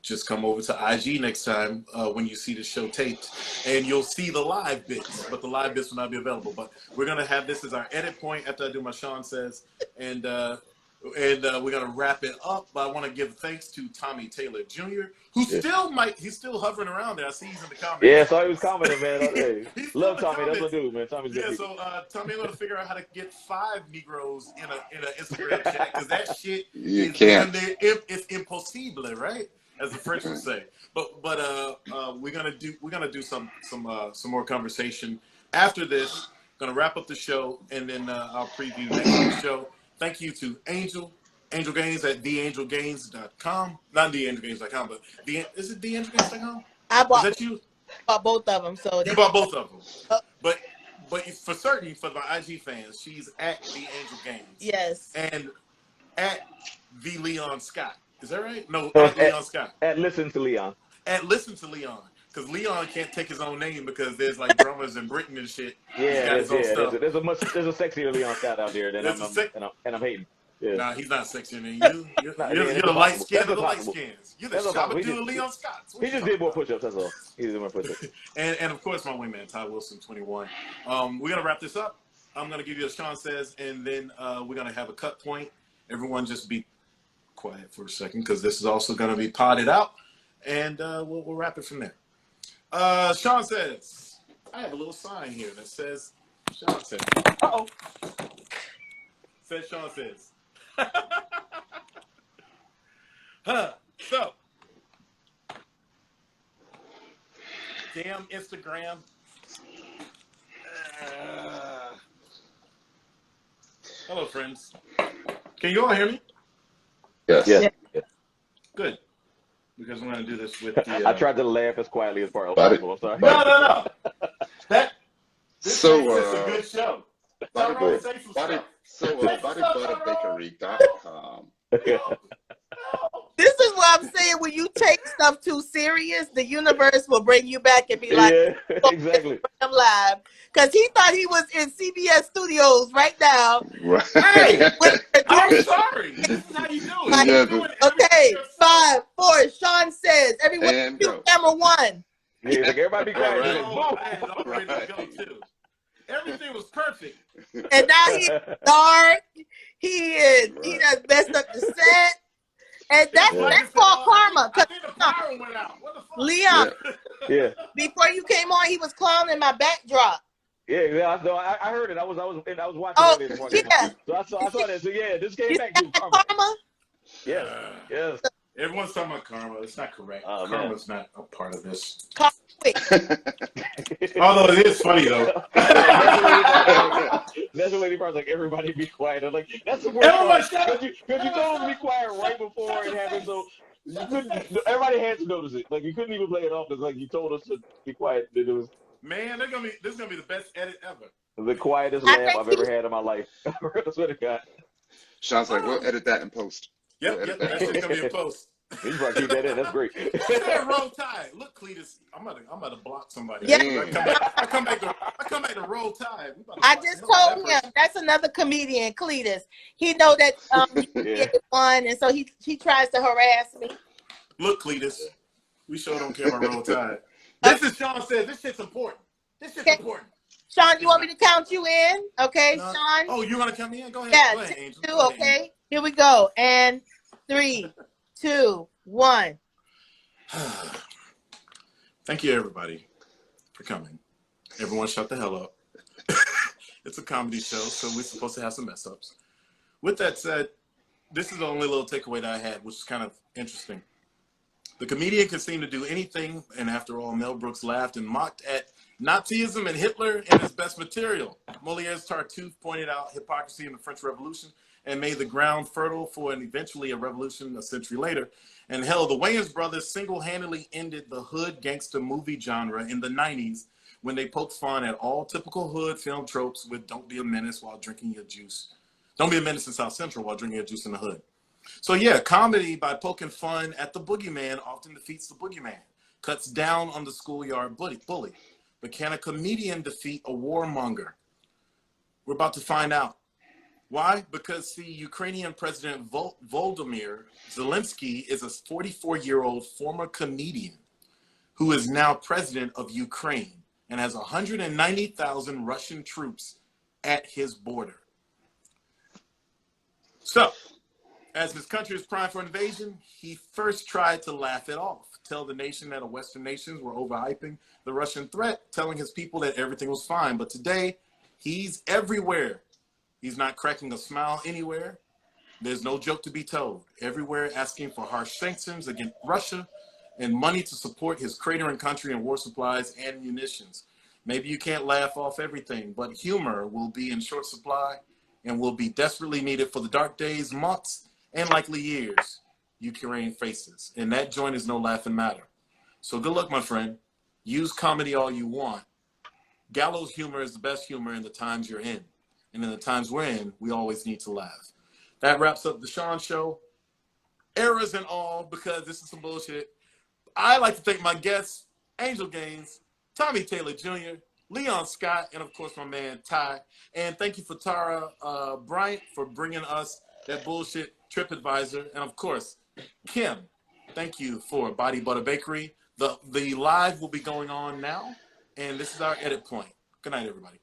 just come over to IG next time when you see the show taped, and you'll see the live bits. But the live bits will not be available. But we're gonna have this as our edit point after I do my Shawn Says, and we're gonna wrap it up. But I want to give thanks to Tommy Taylor Jr., who he's still hovering around there. I see he's in the comments. Yeah, so he was commenting, man. Hey, He's love still in Tommy. the That's what comments. I do, man. Tommy's good. Yeah, people. so Tommy, I'm gonna figure out how to get 5 Negroes in a Instagram chat, because that shit You can't. it's impossible, right? As the French would say. But we're gonna do some more conversation after this. Gonna wrap up the show, and then I'll preview the next week's show. Thank you to Angel Gaines at theangelgaines.com. Not theangelgaines.com, but is it theangelgaines.com? Is that you? Bought both of them, so You bought both of them. But for certain, for my IG fans, she's at the Angel Gaines. Yes. And at the Leon Scott. Is that right? No, So at Leon Scott. At Listen to Leon. At Listen to Leon. Because Leon can't take his own name because there's like drummers in Britain and shit. Yeah, got his own stuff. there's a sexier Leon Scott out there than I'm hating. Yeah. Nah, he's not sexier than you. You're the light skin of the light skins. You're the Shabba Leon Scotts. He just did more push-ups, that's all. He did more push-ups. and of course, my wingman, Ty Wilson, 21. We're going to wrap this up. I'm going to give you a Shawn Says, and then we're going to have a cut point. Everyone just be quiet for a second, because this is also going to be potted out, and we'll wrap it from there. Shawn Says. I have a little sign here that says Shawn Says. Uh-oh. Says Shawn Says. So, damn Instagram. Hello, friends. Can you all hear me? Yes. Yeah. Good. Because I'm going to do this with the... I tried to laugh as quietly as possible. I'm sorry. No. This is a good show. Bodybutterbakery.com. This is what I'm saying. When you take stuff too serious, the universe will bring you back and be like, yeah, exactly. I'm live. Because he thought he was in CBS studios right now. Right. Hey, I'm sorry. This is how you do it. Okay, 5, 4, Shawn Says. Everyone, camera 1. Yeah, like everybody be quiet. I had it all ready to go, too. Everything was perfect. And now he's dark. He done messed up the set. And that's called karma. I think the power went out. What the fuck? Leon, yeah. before you came on, he was clowning my backdrop. Yeah, I heard it. I was watching. Oh, yeah. So I saw that. So yeah, this came back to karma. Yes. Everyone's talking about karma. It's not correct. Karma's not a part of this. Although it is funny though. That's the lady part's like, everybody be quiet. I'm like, that's the worst part. Because you told them to be quiet right before it happened, so everybody had to notice it. Like you couldn't even play it off because like you told us to be quiet. It was, man, this is gonna be the best edit ever. The quietest laugh I've ever had in my life. I swear to God. Shawn's like, we'll edit that in post. Yep, that's just gonna be a post. You probably keep that in. That's great. Roll Tide. Look, Cletus, I'm about to block somebody. Yeah. I come back to Roll Tide. I just told him that's another comedian, Cletus. He know that he won, and so he tries to harass me. Look, Cletus, we sure don't care about Roll Tide. This is Shawn Says. This shit's important. Important. Shawn, you want me to count you in? Okay, no. Shawn. Oh, you want to count me in? Go ahead. Yeah, go ahead, Angel. 2, okay. Here we go. And 3, 2, 1. Thank you, everybody, for coming. Everyone shut the hell up. It's a comedy show, so we're supposed to have some mess ups. With that said, this is the only little takeaway that I had, which is kind of interesting. The comedian can seem to do anything, and after all, Mel Brooks laughed and mocked at Nazism and Hitler in his best material. Moliere's Tartuffe pointed out hypocrisy in the French Revolution and made the ground fertile for eventually a revolution a century later. And hell, the Wayans brothers single-handedly ended the hood gangster movie genre in the 90s when they poked fun at all typical hood film tropes with don't be a menace while drinking your juice. Don't be a menace in South Central while drinking your juice in the hood. So yeah, comedy by poking fun at the boogeyman often defeats the boogeyman, cuts down on the schoolyard bully. But can a comedian defeat a warmonger? We're about to find out. Why? Because, see, Ukrainian President Volodymyr Zelensky is a 44-year-old former comedian who is now president of Ukraine and has 190,000 Russian troops at his border. So, as his country is primed for invasion, he first tried to laugh it off, tell the nation that the Western nations were overhyping the Russian threat, telling his people that everything was fine. But today, he's everywhere. He's not cracking a smile anywhere. There's no joke to be told. Everywhere asking for harsh sanctions against Russia and money to support his cratering country and war supplies and munitions. Maybe you can't laugh off everything, but humor will be in short supply and will be desperately needed for the dark days, months, and likely years Ukraine faces. And that joint is no laughing matter. So good luck, my friend. Use comedy all you want. Gallows humor is the best humor in the times you're in. And in the times we're in, we always need to laugh. That wraps up the Shawn Show. Errors and all, because this is some bullshit. I like to thank my guests, Angel Gaines, Tommy Taylor Jr., Leon Scott, and of course my man Ty. And thank you for Tara Bryant for bringing us that bullshit TripAdvisor. And of course, Kim, thank you for Body Butter Bakery. The live will be going on now, and this is our edit point. Good night, everybody.